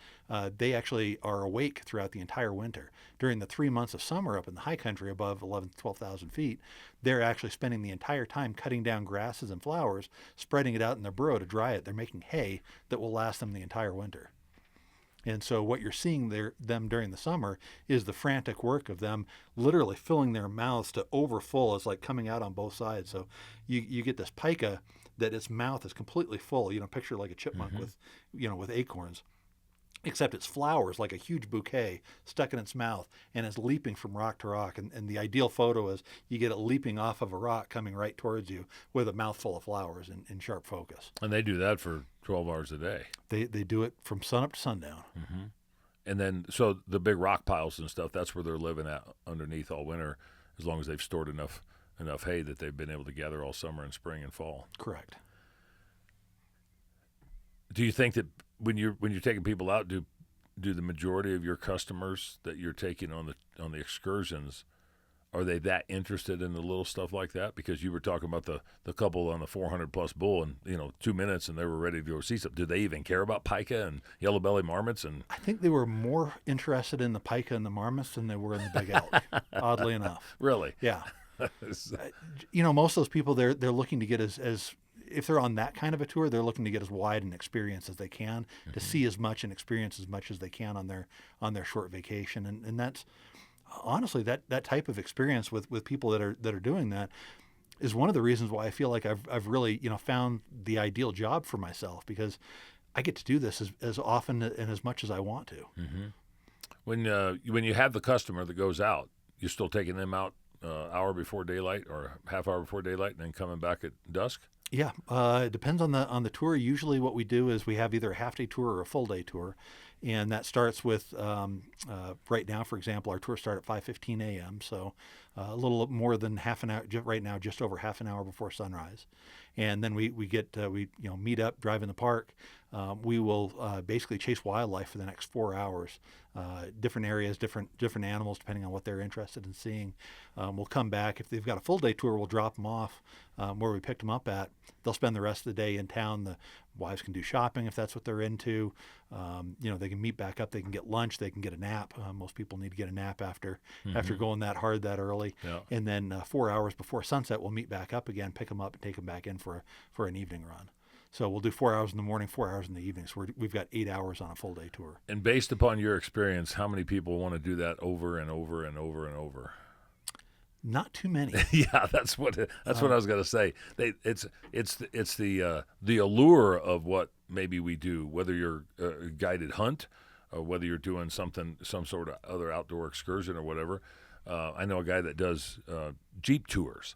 they actually are awake throughout the entire winter. During the 3 months of summer up in the high country above 11,000 to 12,000 feet, they're actually spending the entire time cutting down grasses and flowers, spreading it out in their burrow to dry it. They're making hay that will last them the entire winter. And so what you're seeing them during the summer is the frantic work of them literally filling their mouths to overfull. It's like coming out on both sides. So you get this pika that its mouth is completely full. Picture like a chipmunk with acorns. Except it's flowers, like a huge bouquet stuck in its mouth, and it's leaping from rock to rock. And the ideal photo is you get it leaping off of a rock coming right towards you with a mouthful of flowers in sharp focus. And they do that for 12 hours a day. They do it from sun up to sundown. And then, so the big rock piles and stuff, that's where they're living at underneath all winter, as long as they've stored enough hay that they've been able to gather all summer and spring and fall. Correct. Do you think that when you're taking people out, do the majority of your customers that you're taking on the excursions, are they that interested in the little stuff like that? Because you were talking about the couple on the 400-plus bull, and 2 minutes, and they were ready to go see something. Do they even care about pika and yellow belly marmots? And I think they were more interested in the pika and the marmots than they were in the big elk. Oddly enough. Really? Yeah. Most of those people they're looking to get as if they're on that kind of a tour, they're looking to get as wide an experience as they can, to see as much and experience as much as they can on their short vacation, and that's. Honestly, that type of experience with people that are doing that is one of the reasons why I feel like I've really found the ideal job for myself, because I get to do this as often and as much as I want to. Mm-hmm. When you have the customer that goes out, you're still taking them out hour before daylight or half hour before daylight, and then coming back at dusk. Yeah, it depends on the tour. Usually, what we do is we have either a half-day tour or a full-day tour, and that starts with right now, for example, our tour start at 5:15 a.m. So a little more than half an hour. Right now, just over half an hour before sunrise, and then we meet up, drive in the park. We will basically chase wildlife for the next 4 hours, different areas, different animals, depending on what they're interested in seeing. We'll come back. If they've got a full day tour, we'll drop them off where we picked them up at. They'll spend the rest of the day in town. The wives can do shopping if that's what they're into. They can meet back up. They can get lunch. They can get a nap. Most people need to get a nap after going that hard that early. Yeah. And then 4 hours before sunset, we'll meet back up again, pick them up, and take them back in for an evening run. So we'll do 4 hours in the morning, 4 hours in the evening. So we've got 8 hours on a full day tour. And based upon your experience, how many people want to do that over and over and over and over? Not too many. Yeah, that's what I was going to say. It's the allure of what maybe we do, whether you're a guided hunt or whether you're doing some sort of other outdoor excursion or whatever. I know a guy that does Jeep tours.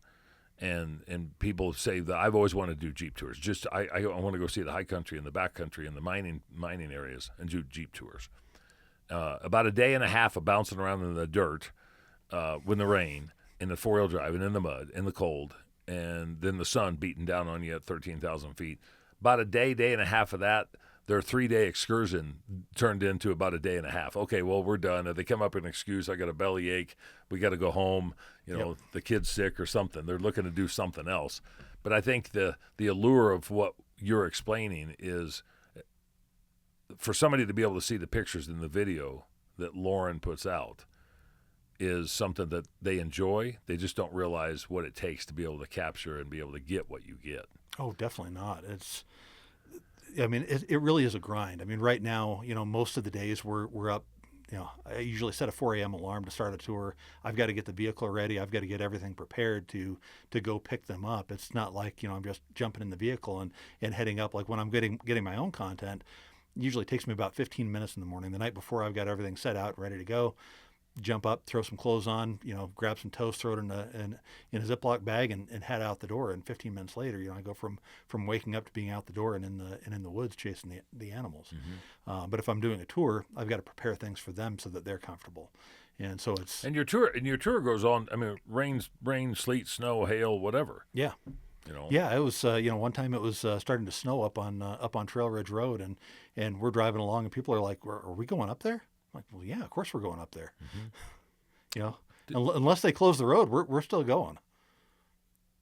And people say that I've always wanted to do Jeep tours. Just I want to go see the high country and the back country and the mining areas and do Jeep tours. About a day and a half of bouncing around in the dirt with the rain, in the 4-wheel drive, and in the mud, in the cold, and then the sun beating down on you at 13,000 feet. About a day and a half of that, their 3-day excursion turned into about a day and a half. Okay, well, we're done. If they come up with an excuse, I got a belly ache, we got to go home, Yep. The kid's sick or something. They're looking to do something else. But I think the allure of what you're explaining is for somebody to be able to see the pictures in the video that Loren puts out is something that they enjoy. They just don't realize what it takes to be able to capture and be able to get what you get. Oh, definitely not. It really is a grind. I mean, right now, most of the days we're up. I usually set a 4 a.m. alarm to start a tour. I've got to get the vehicle ready. I've got to get everything prepared to go pick them up. It's not like, I'm just jumping in the vehicle and heading up. Like when I'm getting my own content, it usually takes me about 15 minutes in the morning. The night before, I've got everything set out, ready to go. Jump up, throw some clothes on, grab some toast, throw it in a Ziploc bag, and head out the door. And 15 minutes later, I go from waking up to being out the door and in the woods chasing the animals. Mm-hmm. But if I'm doing a tour, I've got to prepare things for them so that they're comfortable. And so it's and your tour goes on. I mean, rain, sleet, snow, hail, whatever. Yeah. Yeah, it was. One time it was starting to snow up on Trail Ridge Road, and we're driving along, and people are like, "Are we going up there?" I'm like, well, yeah, of course we're going up there. Mm-hmm. Unless they close the road, we're still going.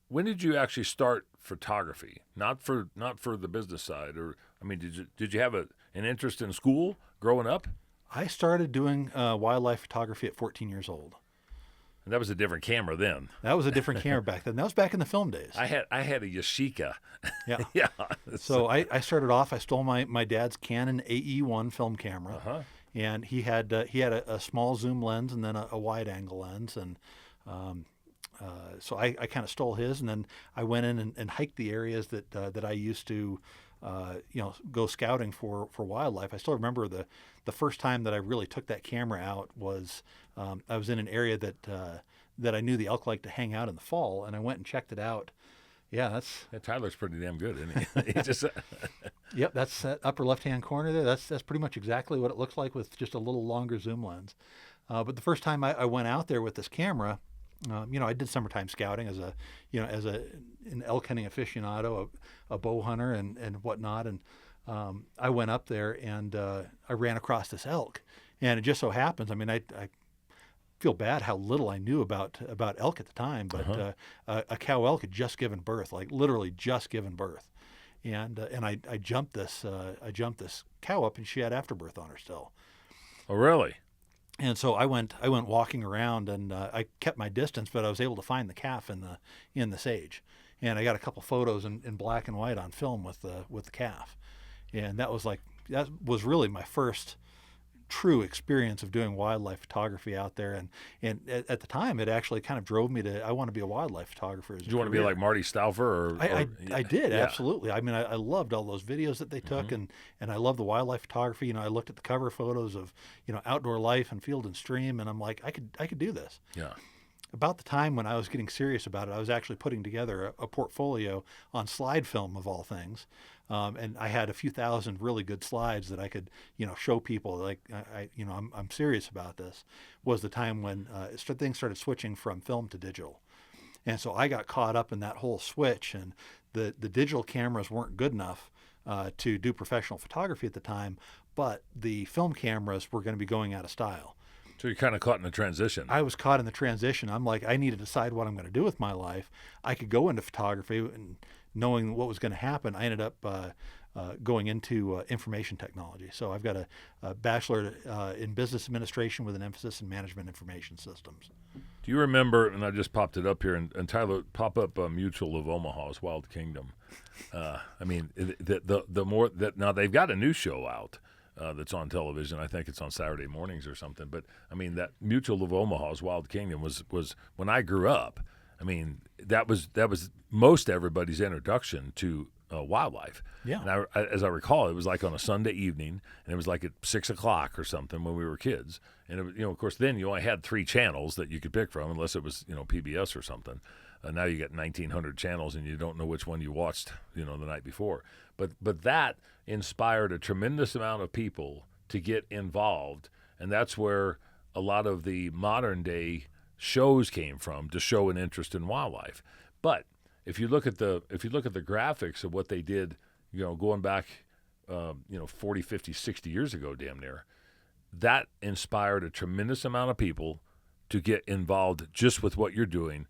When did you actually start photography? Not for the business side, or did you have an interest in school growing up? I started doing wildlife photography at 14 years old. And that was a different camera then. That was a different camera back then. That was back in the film days. I had a Yashica. Yeah. Yeah. So I started off. I stole my dad's Canon AE1 film camera. Uh-huh. And he had a small zoom lens and then a wide angle lens, and so I kind of stole his, and then I went in and hiked the areas that I used to go scouting for wildlife. I still remember the first time that I really took that camera out was I was in an area that I knew the elk liked to hang out in the fall, and I went and checked it out. Yeah, that's Yeah, Tyler's pretty damn good, isn't he? He just yep. That's that upper left-hand corner there. That's pretty much exactly what it looks like with just a little longer zoom lens. But the first time I went out there with this camera, I did summertime scouting as an elk hunting aficionado, a bow hunter, and whatnot. And I went up there and I ran across this elk, and it just so happens. I mean, I feel bad how little I knew about elk at the time, but a cow elk had just given birth, like literally just given birth, and I jumped this cow up, and she had afterbirth on her still. Oh, really? And so I went walking around, and I kept my distance, but I was able to find the calf in the sage, and I got a couple photos in black and white on film with the calf, and that was really my first true experience of doing wildlife photography out there, and at the time it actually kind of drove me to I want to be a wildlife photographer. Did you want to be like Marty Stauffer? I did, yeah. absolutely. I mean, I loved all those videos that they took, and I love the wildlife photography. I looked at the cover photos of outdoor life and field and stream, and I'm like, I could do this. Yeah. About the time when I was getting serious about it, I was actually putting together a portfolio on slide film of all things. And I had a few thousand really good slides that I could, show people like, I'm serious about this. Was the time when things started switching from film to digital. And so I got caught up in that whole switch, and the digital cameras weren't good enough to do professional photography at the time, but the film cameras were going to be going out of style. So you're kind of caught in the transition. I was caught in the transition. I'm like, I need to decide what I'm going to do with my life. I could go into photography, and knowing what was going to happen, I ended up going into information technology. So I've got a bachelor in business administration with an emphasis in management information systems. Do you remember, and I just popped it up here, and Tyler, pop up Mutual of Omaha's Wild Kingdom. I mean, the more that now they've got a new show out. That's on television. I think it's on Saturday mornings or something. But I mean, that Mutual of Omaha's Wild Kingdom was when I grew up. I mean, that was most everybody's introduction to wildlife. Yeah. And as I recall, it was like on a Sunday evening, and it was like at 6 o'clock or something when we were kids. And it was, of course, then you only had 3 channels that you could pick from, unless it was PBS or something. Now you got 1,900 channels, and you don't know which one you watched the night before. But that inspired a tremendous amount of people to get involved, and that's where a lot of the modern day shows came from, to show an interest in wildlife. But if you look at the graphics of what they did, going back 40, 50, 60 years ago, damn near, that inspired a tremendous amount of people to get involved just with what you're doing,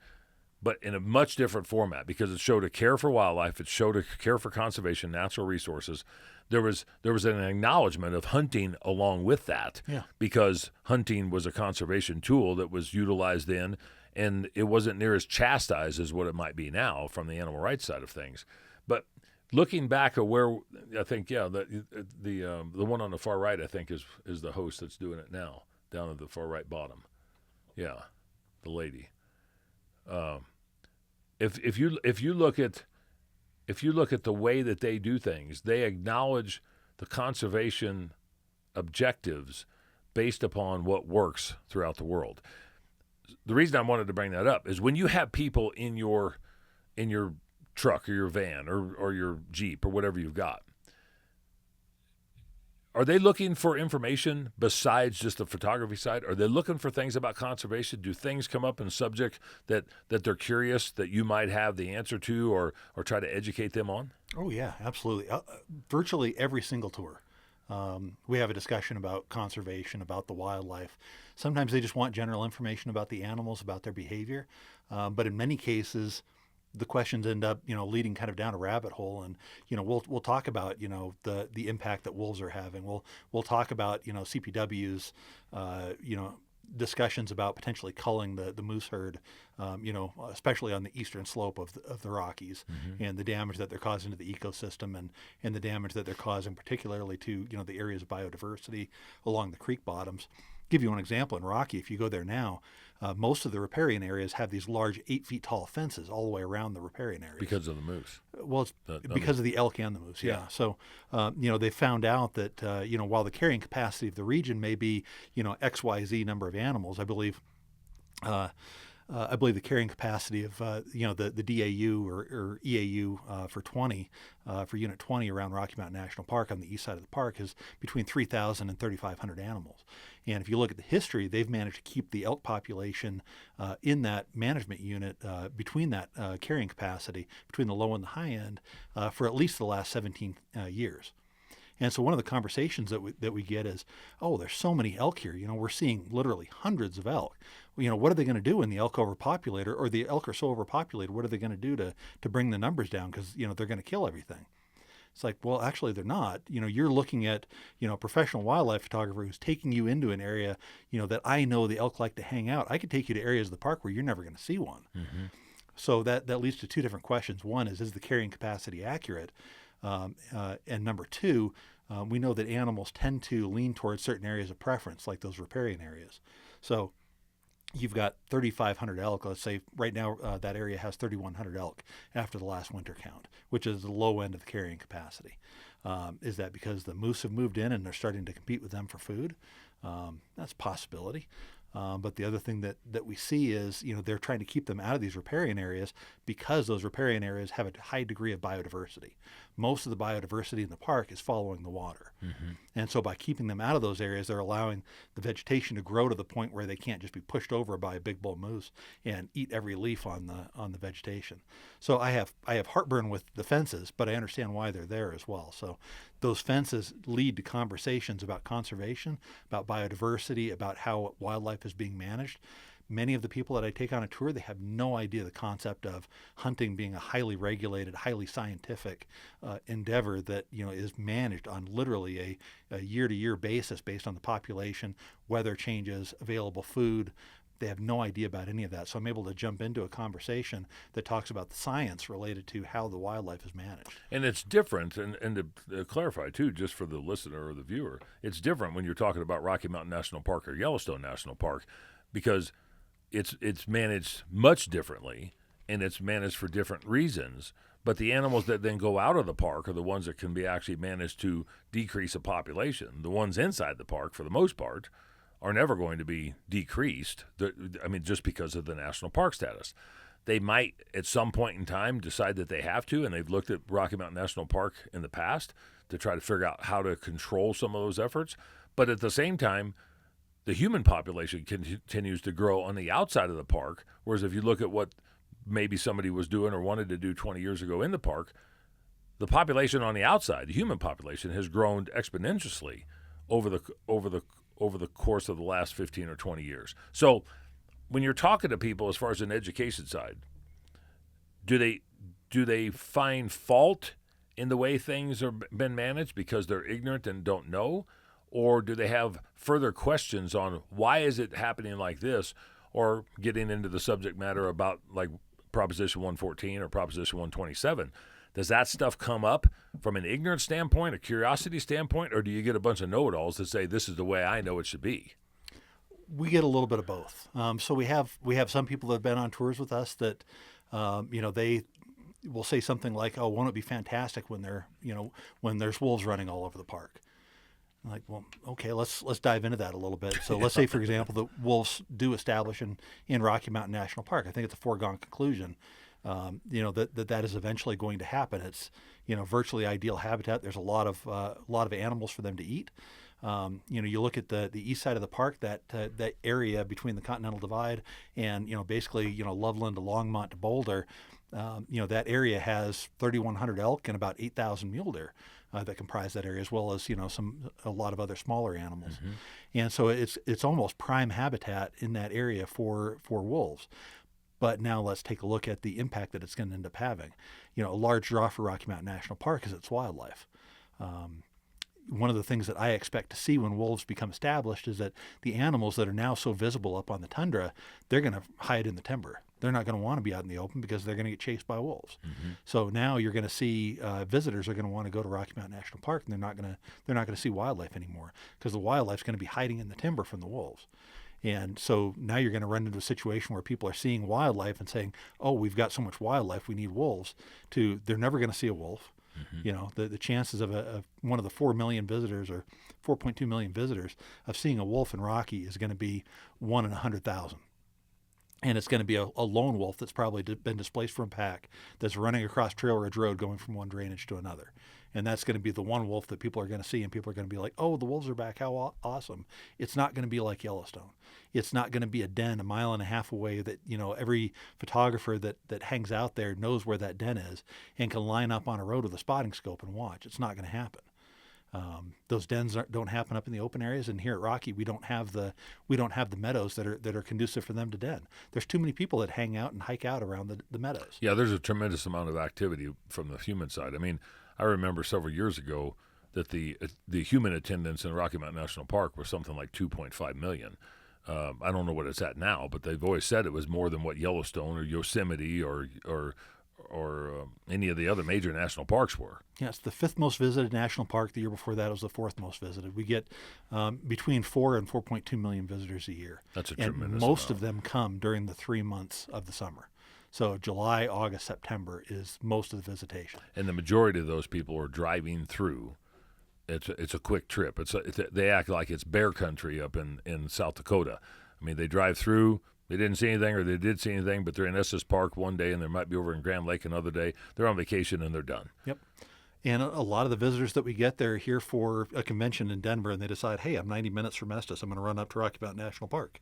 but in a much different format, because it showed a care for wildlife, it showed a care for conservation, natural resources. There was an acknowledgement of hunting along with that, because hunting was a conservation tool that was utilized then, and it wasn't near as chastised as what it might be now from the animal rights side of things. But looking back at where I think, the one on the far right, I think is the host that's doing it now, down at the far right bottom. Yeah, the lady. If you look at the way that they do things, they acknowledge the conservation objectives based upon what works throughout the world. The reason I wanted to bring that up is when you have people in your truck or your van or your Jeep or whatever you've got, are they looking for information besides just the photography side? Are they looking for things about conservation? Do things come up in subject that they're curious that you might have the answer to or try to educate them on? Oh, yeah, absolutely. Virtually every single tour. We have a discussion about conservation, about the wildlife. Sometimes they just want general information about the animals, about their behavior. But in many cases, the questions end up, leading kind of down a rabbit hole, and we'll talk about the impact that wolves are having. We'll talk about CPW's discussions about potentially culling the moose herd, especially on the eastern slope of the Rockies, and the damage that they're causing to the ecosystem, and the damage that they're causing particularly to the areas of biodiversity along the creek bottoms. Give you one example. In Rocky, if you go there now, most of the riparian areas have these large 8 feet tall fences all the way around the riparian areas. Because of the moose. Well, it's because of the elk and the moose, yeah. So, they found out that, while the carrying capacity of the region may be, XYZ number of animals, I believe I believe the carrying capacity of the DAU or EAU for Unit 20 around Rocky Mountain National Park on the east side of the park is between 3,000 and 3,500 animals. And if you look at the history, they've managed to keep the elk population in that management unit between that carrying capacity between the low and the high end for at least the last 17 years. And so one of the conversations that we get is, oh, there's so many elk here. We're seeing literally hundreds of elk. What are they going to do when the elk overpopulate or the elk are so overpopulated? What are they going to do to bring the numbers down? Because, they're going to kill everything. It's like, well, actually, they're not. You're looking at, a professional wildlife photographer who's taking you into an area, that I know the elk like to hang out. I could take you to areas of the park where you're never going to see one. Mm-hmm. So that leads to two different questions. One is the carrying capacity accurate? And number two, we know that animals tend to lean towards certain areas of preference, like those riparian areas. So you've got 3,500 elk. Let's say right now that area has 3,100 elk after the last winter count, which is the low end of the carrying capacity. Is that because the moose have moved in and they're starting to compete with them for food? That's a possibility. But the other thing that we see is, they're trying to keep them out of these riparian areas because those riparian areas have a high degree of biodiversity. Most of the biodiversity in the park is following the water. Mm-hmm. And so by keeping them out of those areas, they're allowing the vegetation to grow to the point where they can't just be pushed over by a big bull moose and eat every leaf on the vegetation. So I have heartburn with the fences, but I understand why they're there as well. So those fences lead to conversations about conservation, about biodiversity, about how wildlife is being managed. Many of the people that I take on a tour, they have no idea the concept of hunting being a highly regulated, highly scientific endeavor that is managed on literally a year-to-year basis based on the population, weather changes, available food. They have no idea about any of that. So I'm able to jump into a conversation that talks about the science related to how the wildlife is managed. And it's different, and to clarify, too, just for the listener or the viewer, it's different when you're talking about Rocky Mountain National Park or Yellowstone National Park because it's managed much differently, and it's managed for different reasons. But the animals that then go out of the park are the ones that can be actually managed to decrease a population. The ones inside the park, for the most part, are never going to be decreased, just because of the national park status. They might, at some point in time, decide that they have to, and they've looked at Rocky Mountain National Park in the past to try to figure out how to control some of those efforts. But at the same time, the human population continues to grow on the outside of the park, whereas if you look at what maybe somebody was doing or wanted to do 20 years ago in the park, the population on the outside, the human population, has grown exponentially over the course of the last 15 or 20 years. So when you're talking to people as far as an education side, do they find fault in the way things are been managed because they're ignorant and don't know? Or do they have further questions on why is it happening like this, or getting into the subject matter about like Proposition 114 or Proposition 127? Does that stuff come up from an ignorant standpoint, a curiosity standpoint, or do you get a bunch of know-it-alls that say this is the way I know it should be? We get a little bit of both. So we have some people that have been on tours with us that they will say something like, "Oh, won't it be fantastic when there's wolves running all over the park?" I'm like, well, okay, let's dive into that a little bit. So let's say, for example, that wolves do establish in Rocky Mountain National Park. I think it's a foregone conclusion, that is eventually going to happen. It's, virtually ideal habitat. There's a lot of animals for them to eat. You look at the east side of the park, that area between the Continental Divide and, basically, Loveland to Longmont to Boulder, that area has 3,100 elk and about 8,000 mule deer that comprise that area, as well as, a lot of other smaller animals. Mm-hmm. And so it's almost prime habitat in that area for wolves. But now let's take a look at the impact that it's going to end up having. A large draw for Rocky Mountain National Park is its wildlife. One of the things that I expect to see when wolves become established is that the animals that are now so visible up on the tundra, they're going to hide in the timber. They're not going to want to be out in the open because they're going to get chased by wolves. Mm-hmm. So now you're going to see visitors are going to want to go to Rocky Mountain National Park, and they're not going to see wildlife anymore because the wildlife's going to be hiding in the timber from the wolves. And so now you're going to run into a situation where people are seeing wildlife and saying, "Oh, we've got so much wildlife, we need wolves." They're never going to see a wolf. Mm-hmm. The chances of one of the 4 million visitors or 4.2 million visitors of seeing a wolf in Rocky is going to be 1 in 100,000. And it's going to be a lone wolf that's probably been displaced from pack, that's running across Trail Ridge Road going from one drainage to another. And that's going to be the one wolf that people are going to see, and people are going to be like, oh, the wolves are back. How awesome. It's not going to be like Yellowstone. It's not going to be a den a mile and a half away that, every photographer that hangs out there knows where that den is and can line up on a road with a spotting scope and watch. It's not going to happen. Those dens don't happen up in the open areas, and here at Rocky we don't have the meadows that are conducive for them to den. There's too many people that hang out and hike out around the meadows. Yeah, there's a tremendous amount of activity from the human side. I mean, I remember several years ago that the human attendance in Rocky Mountain National Park was something like 2.5 million. I don't know what it's at now, but they've always said it was more than what Yellowstone or Yosemite or any of the other major national parks were. Yeah, it's the 5th most visited national park. The year before that, it was the 4th most visited. We get between 4 and 4.2 million visitors a year. That's a tremendous amount. Most of them come during the 3 months of the summer. So July, August, September is most of the visitation. And the majority of those people are driving through. It's a quick trip. They act like it's bear country up in South Dakota. I mean, they drive through. They didn't see anything, or they did see anything, but they're in Estes Park one day, and they might be over in Grand Lake another day. They're on vacation, and they're done. Yep. And a lot of the visitors that we get, they're here for a convention in Denver, and they decide, hey, I'm 90 minutes from Estes. I'm going to run up to Rocky Mountain National Park.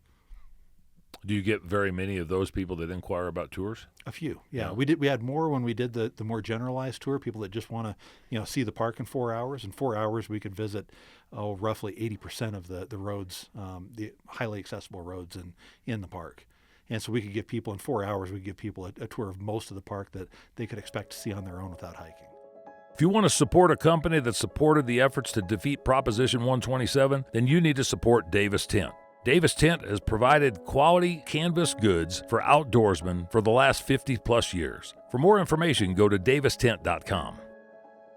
Do you get very many of those people that inquire about tours? A few, yeah. Yeah. We had more when we did the more generalized tour. People that just want to, see the park in 4 hours. In 4 hours, we could visit roughly 80% of the roads, the highly accessible roads in the park. And so we could give people in 4 hours, we could give people a tour of most of the park that they could expect to see on their own without hiking. If you want to support a company that supported the efforts to defeat Proposition 127, then you need to support Davis Tent. Davis Tent has provided quality canvas goods for outdoorsmen for the last 50-plus years. For more information, go to davistent.com.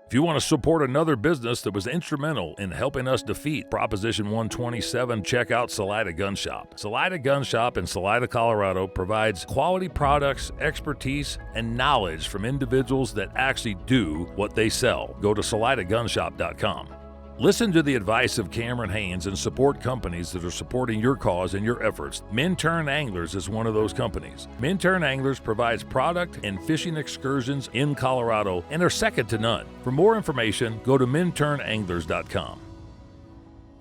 If you want to support another business that was instrumental in helping us defeat Proposition 127, check out Salida Gun Shop. Salida Gun Shop in Salida, Colorado provides quality products, expertise, and knowledge from individuals that actually do what they sell. Go to salidagunshop.com. Listen to the advice of Cameron Haynes and support companies that are supporting your cause and your efforts. Minturn Anglers is one of those companies. Minturn Anglers provides product and fishing excursions in Colorado and are second to none. For more information, go to minturnanglers.com.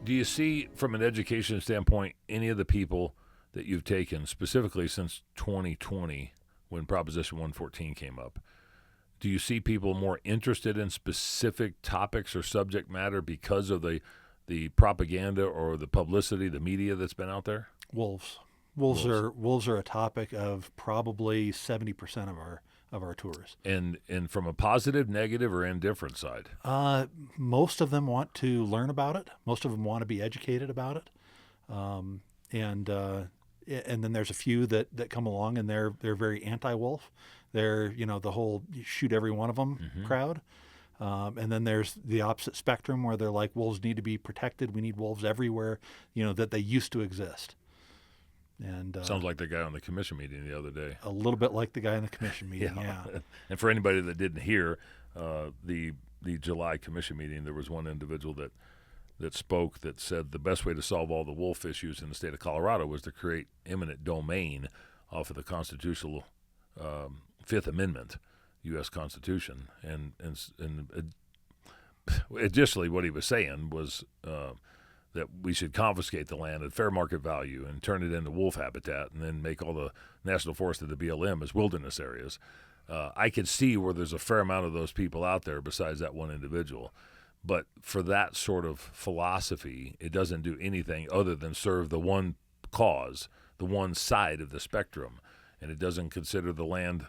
Do you see, from an education standpoint, any of the people that you've taken, specifically since 2020 when Proposition 114 came up, do you see people more interested in specific topics or subject matter because of the propaganda or the publicity, the media that's been out there? Wolves are a topic of probably 70% of our tours. And from a positive, negative, or indifferent side? Most of them want to learn about it. Most of them want to be educated about it. And then there's a few that come along and they're very anti-wolf. They're, the whole shoot every one of them crowd. And then there's the opposite spectrum where they're like, wolves need to be protected. We need wolves everywhere, that they used to exist. And sounds like the guy on the commission meeting the other day. A little bit like the guy in the commission meeting, yeah. And for anybody that didn't hear, the July commission meeting, there was one individual that spoke that said the best way to solve all the wolf issues in the state of Colorado was to create eminent domain off of the constitutional Fifth Amendment, U.S. Constitution, and additionally, what he was saying was that we should confiscate the land at fair market value and turn it into wolf habitat, and then make all the national forests of the BLM as wilderness areas. I could see where there's a fair amount of those people out there besides that one individual. But for that sort of philosophy, it doesn't do anything other than serve the one cause, the one side of the spectrum, and it doesn't consider the land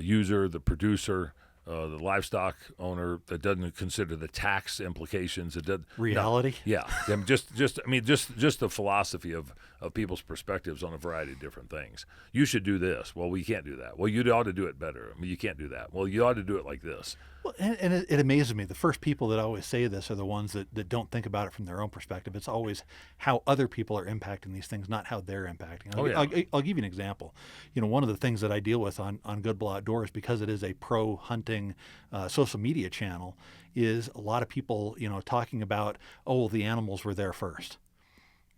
user, the producer, the livestock owner. That doesn't consider the tax implications. It does reality. No, yeah, just the philosophy of people's perspectives on a variety of different things. You should do this. Well, we can't do that. Well, you ought to do it better. I mean, you can't do that. Well, you ought to do it like this. Well, and it amazes me. The first people that always say this are the ones that don't think about it from their own perspective. It's always how other people are impacting these things, not how they're impacting. I'll give you an example. One of the things that I deal with on Good Bull Outdoors, because it is a pro-hunting social media channel, is a lot of people, talking about, the animals were there first.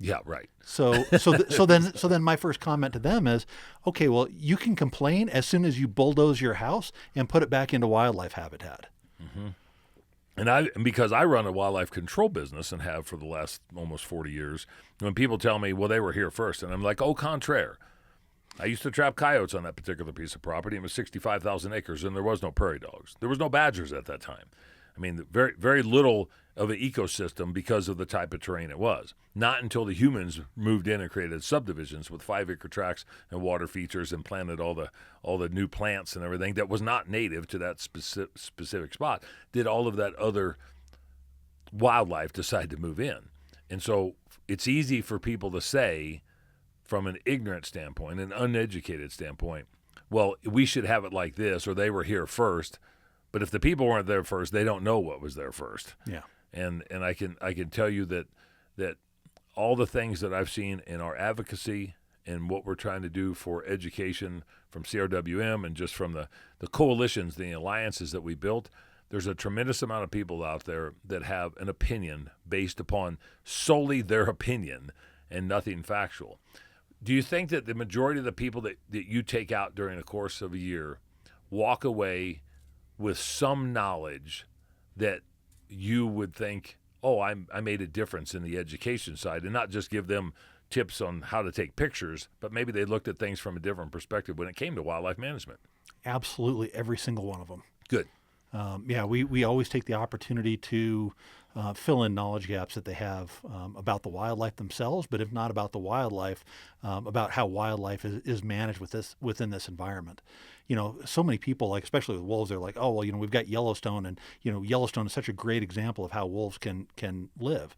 Yeah, right. So then my first comment to them is, okay, well, you can complain as soon as you bulldoze your house and put it back into wildlife habitat. And because I run a wildlife control business and have for the last almost 40 years, when people tell me, well, they were here first, and I'm like, au contraire. I used to trap coyotes on that particular piece of property. It was 65,000 acres, and there was no prairie dogs. There was no badgers at that time. I mean, very, very little of an ecosystem because of the type of terrain it was. Not until the humans moved in and created subdivisions with 5-acre tracts and water features and planted all the new plants and everything that was not native to that specific spot did all of that other wildlife decide to move in. And so it's easy for people to say, from an ignorant standpoint, an uneducated standpoint, well, we should have it like this, or they were here first. But if the people weren't there first, they don't know what was there first. Yeah. And I can tell you that all the things that I've seen in our advocacy and what we're trying to do for education from CRWM and just from the coalitions, the alliances that we built, there's a tremendous amount of people out there that have an opinion based upon solely their opinion and nothing factual. Do you think that the majority of the people that you take out during the course of a year walk away with some knowledge that you would think, oh, I made a difference in the education side, and not just give them tips on how to take pictures, but maybe they looked at things from a different perspective when it came to wildlife management? Absolutely, every single one of them. Good. We always take the opportunity to fill in knowledge gaps that they have about the wildlife themselves, but if not about the wildlife, about how wildlife is managed within this environment. You know, so many people, like especially with wolves, they're like, oh, well, you know, we've got Yellowstone, and you know, Yellowstone is such a great example of how wolves can live.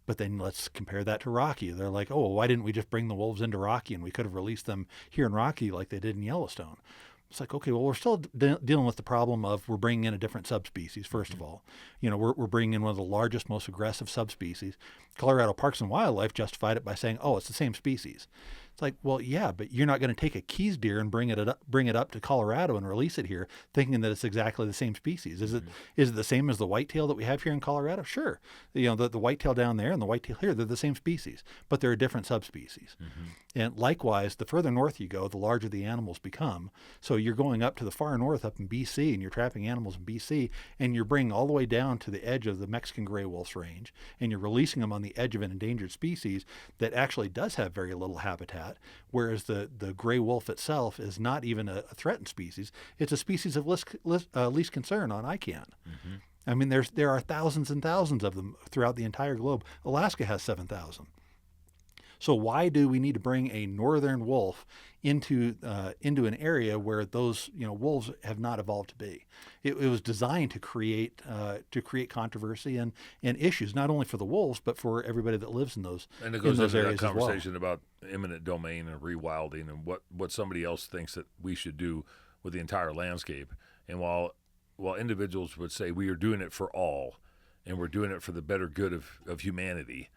But then let's compare that to Rocky. They're like, oh, well, why didn't we just bring the wolves into Rocky and we could have released them here in Rocky like they did in Yellowstone? It's like, okay, well, we're still dealing with the problem of we're bringing in a different subspecies, first of all. You know, we're bringing in one of the largest, most aggressive subspecies. Colorado Parks and Wildlife justified it by saying, oh, it's the same species. It's like, well, yeah, but you're not going to take a Keys deer and bring it up to Colorado and release it here thinking that it's exactly the same species. Is it the same as the whitetail that we have here in Colorado? Sure. You know, the whitetail down there and the whitetail here, they're the same species, but they're a different subspecies. And likewise, the further north you go, the larger the animals become. So you're going up to the far north up in BC, and you're trapping animals in BC, and you're bringing all the way down to the edge of the Mexican gray wolf's range, and you're releasing them on the edge of an endangered species that actually does have very little habitat, whereas the gray wolf itself is not even a threatened species. It's a species of least concern on ICANN. I mean, there are thousands and thousands of them throughout the entire globe. Alaska has 7,000. So why do we need to bring a northern wolf into an area where those wolves have not evolved to be? It was designed to create controversy and issues, not only for the wolves but for everybody that lives in those areas. And it goes into that as well. conversation about eminent domain and rewilding and what somebody else thinks that we should do with the entire landscape. And while individuals would say we are doing it for all and we're doing it for the better good of humanity,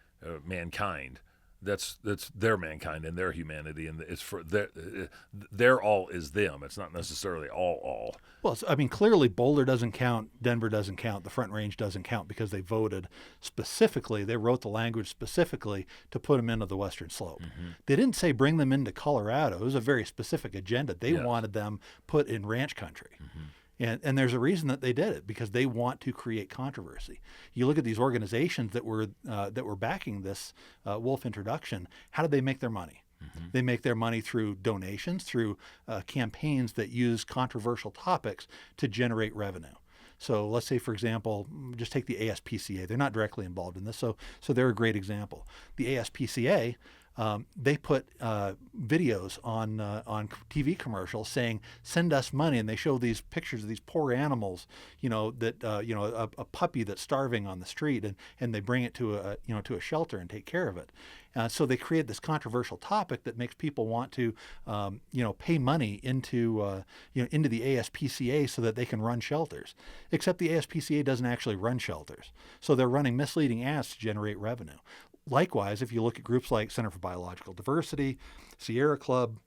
mankind. That's their mankind and their humanity, and it's for their all is them. It's not necessarily all. Well, I mean, clearly Boulder doesn't count, Denver doesn't count, the Front Range doesn't count because they voted specifically. They wrote the language specifically to put them into the Western Slope. They didn't say bring them into Colorado. It was a very specific agenda. They wanted them put in ranch country. And there's a reason that they did it, because they want to create controversy. You look at these organizations that were backing this wolf introduction. How did they make their money? They make their money through donations, through campaigns that use controversial topics to generate revenue. So let's say, for example, just take the ASPCA. They're not directly involved in this, so they're a great example. The ASPCA, they put videos on TV commercials saying, "Send us money," and they show these pictures of these poor animals, a puppy that's starving on the street, and they bring it to a shelter and take care of it. So they create this controversial topic that makes people want to, pay money into the ASPCA so that they can run shelters. Except the ASPCA doesn't actually run shelters, so they're running misleading ads to generate revenue. Likewise, if you look at groups like Center for Biological Diversity, Sierra Club,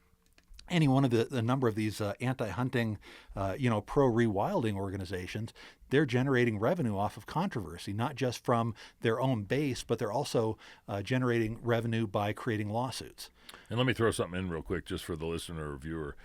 any one of the number of these anti-hunting, pro-rewilding organizations, they're generating revenue off of controversy, not just from their own base, but they're also generating revenue by creating lawsuits. And let me throw something in real quick just for the listener or viewer.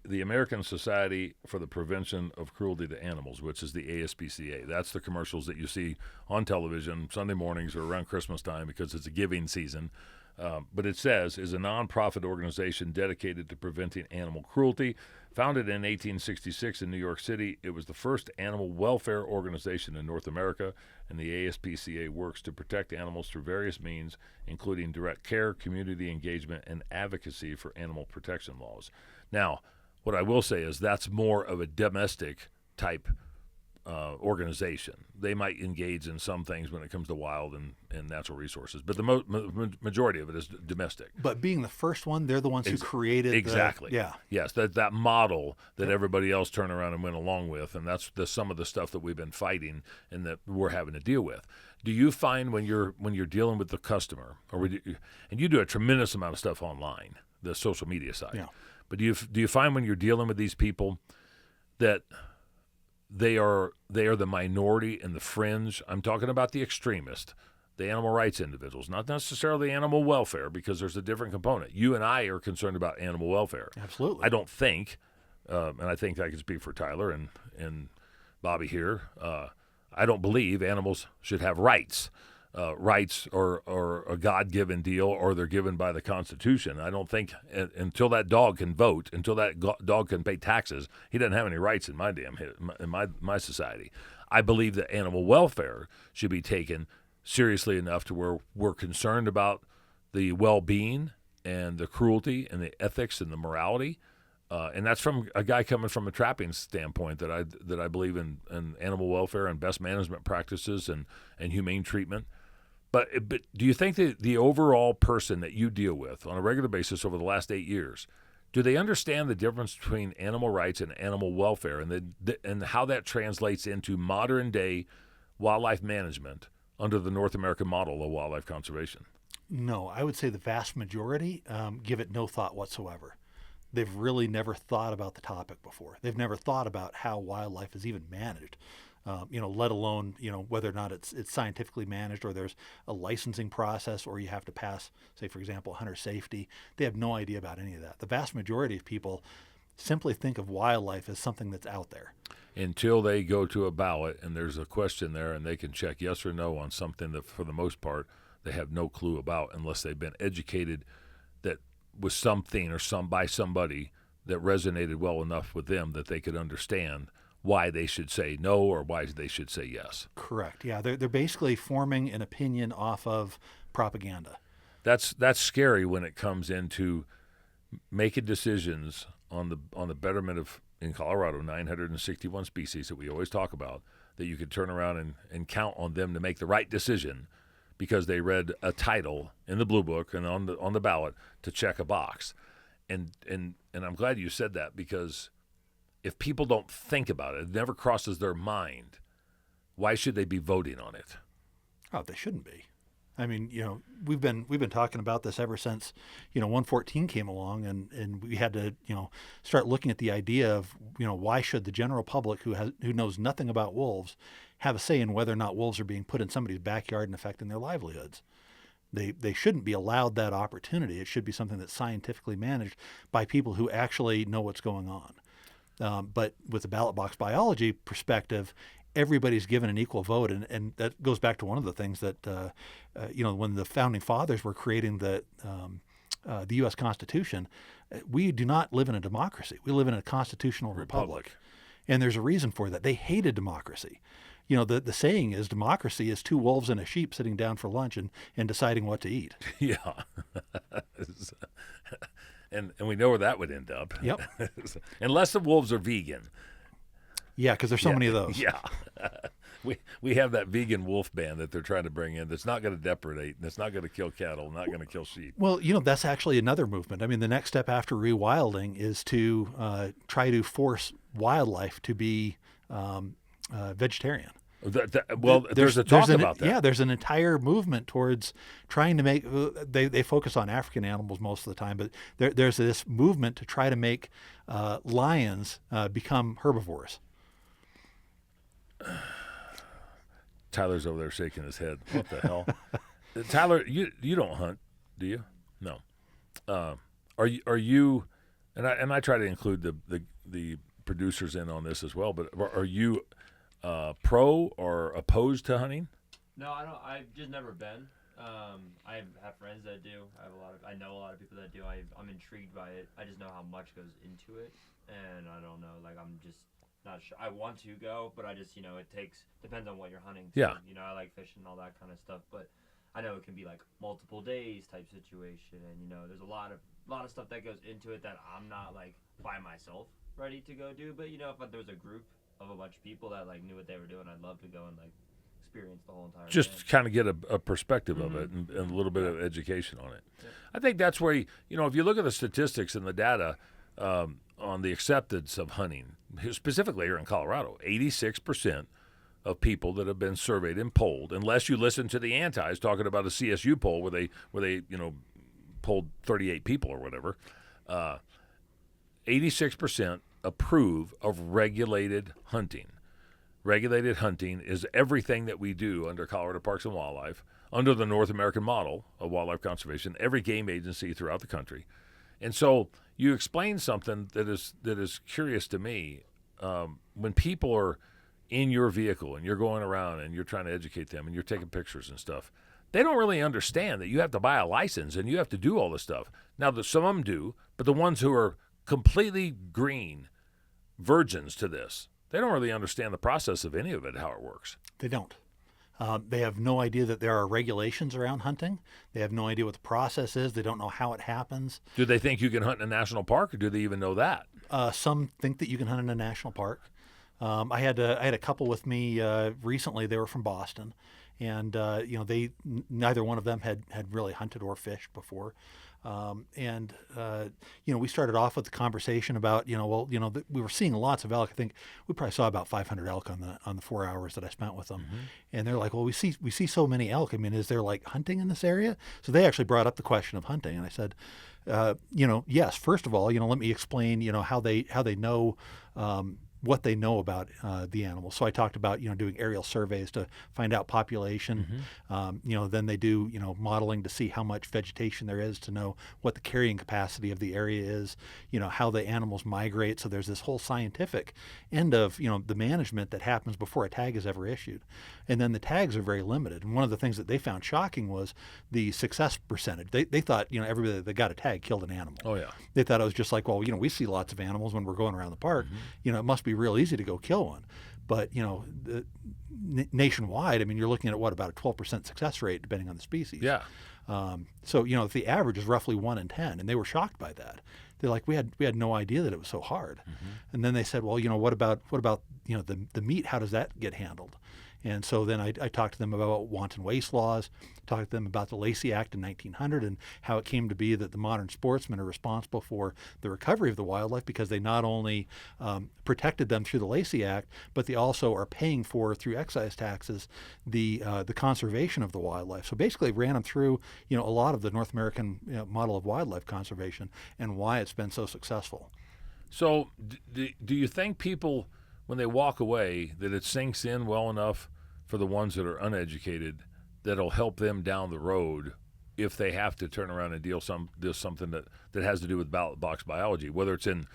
The American Society for the Prevention of Cruelty to Animals, which is the ASPCA. That's the commercials that you see on television Sunday mornings or around Christmas time because it's a giving season. But it says, is a nonprofit organization dedicated to preventing animal cruelty. Founded in 1866 in New York City, it was the first animal welfare organization in North America, and the ASPCA works to protect animals through various means, including direct care, community engagement, and advocacy for animal protection laws. Now, what I will say is that's more of a domestic type organization. They might engage in some things when it comes to wild and natural resources, but the majority of it is domestic. But being the first one, they're the ones who created exactly. Yeah. Yes, that model that everybody else turned around and went along with, and that's some of the stuff that we've been fighting and that we're having to deal with. Do you find when you're dealing with the customer, and you do a tremendous amount of stuff online, the social media side, Yeah. but do you find when you're dealing with these people that they are the minority and the fringe? I'm talking about the extremist, the animal rights individuals, not necessarily animal welfare, because there's a different component. You and I are concerned about animal welfare. Absolutely. I don't think, and I think I can speak for Tyler and Bobby here, I don't believe animals should have rights. Rights are a God-given deal, or they're given by the Constitution. I don't think until that dog can vote, until that dog can pay taxes, he doesn't have any rights in my society. I believe that animal welfare should be taken seriously enough to where we're concerned about the well-being and the cruelty and the ethics and the morality. And that's from a guy coming from a trapping standpoint that I believe in animal welfare and best management practices and humane treatment. But do you think that the overall person that you deal with on a regular basis over the last 8 years, do they understand the difference between animal rights and animal welfare and how that translates into modern day wildlife management under the North American model of wildlife conservation? No, I would say the vast majority give it no thought whatsoever. They've really never thought about the topic before. They've never thought about how wildlife is even managed. Let alone, whether or not it's scientifically managed, or there's a licensing process, or you have to pass, say, for example, hunter safety. They have no idea about any of that. The vast majority of people simply think of wildlife as something that's out there. Until they go to a ballot and there's a question there and they can check yes or no on something that, for the most part, they have no clue about unless they've been educated that with something or by somebody that resonated well enough with them that they could understand why they should say no or why they should say yes. Correct. Yeah, they're basically forming an opinion off of propaganda. That's scary when it comes into making decisions on the betterment of, in Colorado, 961 species that we always talk about, that you could turn around and count on them to make the right decision because they read a title in the Blue Book and on the ballot to check a box. And I'm glad you said that, because if people don't think about it, it never crosses their mind, why should they be voting on it? Oh, they shouldn't be. I mean, we've been talking about this ever since, 114 came along, and we had to, start looking at the idea of, why should the general public who knows nothing about wolves have a say in whether or not wolves are being put in somebody's backyard and affecting their livelihoods? They shouldn't be allowed that opportunity. It should be something that's scientifically managed by people who actually know what's going on. But with the ballot box biology perspective, everybody's given an equal vote, and that goes back to one of the things that when the founding fathers were creating the U.S. Constitution, we do not live in a democracy. We live in a constitutional republic, and there's a reason for that. They hated democracy. The saying is, democracy is two wolves and a sheep sitting down for lunch and deciding what to eat. Yeah. And we know where that would end up. Yep. Unless the wolves are vegan. Yeah, because there's so many of those. Yeah. We have that vegan wolf band that they're trying to bring in that's not going to depredate, and it's not going to kill cattle, not going to kill sheep. Well, that's actually another movement. I mean, the next step after rewilding is to try to force wildlife to be vegetarian. There's a talk about that. Yeah, there's an entire movement towards trying to make. They focus on African animals most of the time, but there's this movement to try to make lions become herbivores. Tyler's over there shaking his head. What the hell? Tyler, you don't hunt, do you? No. Are you? And I try to include the producers in on this as well. But are you pro or opposed to hunting? No, I don't. I've just never been. I have friends that do. I know a lot of people that do. I'm intrigued by it. I just know how much goes into it, and I don't know. Like, I'm just not sure. I want to go, but I just, it depends on what you're hunting. Too. Yeah. I like fishing and all that kind of stuff, but I know it can be like multiple days type situation, and there's a lot of stuff that goes into it that I'm not like by myself ready to go do. But if there was a group of a bunch of people that like knew what they were doing, I'd love to go and like experience the whole entire. Just kind of get a perspective of it and a little bit of education on it. Yeah. I think that's where if you look at the statistics and the data on the acceptance of hunting, specifically here in Colorado, 86% of people that have been surveyed and polled, unless you listen to the antis talking about a CSU poll where they polled 38 people or whatever, 86% approve of regulated hunting. Regulated hunting is everything that we do under Colorado Parks and Wildlife, under the North American model of wildlife conservation, every game agency throughout the country. And so you explain something that is curious to me. When people are in your vehicle and you're going around and you're trying to educate them and you're taking pictures and stuff, they don't really understand that you have to buy a license and you have to do all this stuff. Now, some of them do, but the ones who are completely green, virgins to this, they don't really understand the process of any of it, how it works. They don't. They have no idea that there are regulations around hunting. They have no idea what the process is. They don't know how it happens. Do they think you can hunt in a national park, or do they even know that? Some think that you can hunt in a national park. I had a couple with me recently. They were from Boston, and neither one of them had really hunted or fished before. We started off with the conversation about, we were seeing lots of elk. I think we probably saw about 500 elk on the 4 hours that I spent with them. Mm-hmm. And they're like, well, we see so many elk. I mean, is there like hunting in this area? So they actually brought up the question of hunting. And I said, yes, first of all, let me explain, how they know, what they know about the animals. So I talked about, doing aerial surveys to find out population. Mm-hmm. Then they do, modeling to see how much vegetation there is to know what the carrying capacity of the area is, how the animals migrate. So there's this whole scientific end of, the management that happens before a tag is ever issued. And then the tags are very limited. And one of the things that they found shocking was the success percentage. They thought, everybody that got a tag killed an animal. Oh, yeah. They thought it was just like, well, we see lots of animals when we're going around the park. Mm-hmm. It must be real easy to go kill one. But, nationwide, I mean, you're looking at about a 12% success rate depending on the species. Yeah. So, if the average is roughly 1 in 10, and they were shocked by that. They're like, we had no idea that it was so hard. Mm-hmm. And then they said, well, what about the meat? How does that get handled? And so then I talked to them about wanton waste laws, talked to them about the Lacey Act in 1900 and how it came to be that the modern sportsmen are responsible for the recovery of the wildlife because they not only protected them through the Lacey Act, but they also are paying for, through excise taxes, the conservation of the wildlife. So basically ran them through, a lot of the North American model of wildlife conservation and why it's been so successful. So do you think people, when they walk away, that it sinks in well enough for the ones that are uneducated that'll help them down the road if they have to turn around and do something that has to do with ballot box biology, whether it's in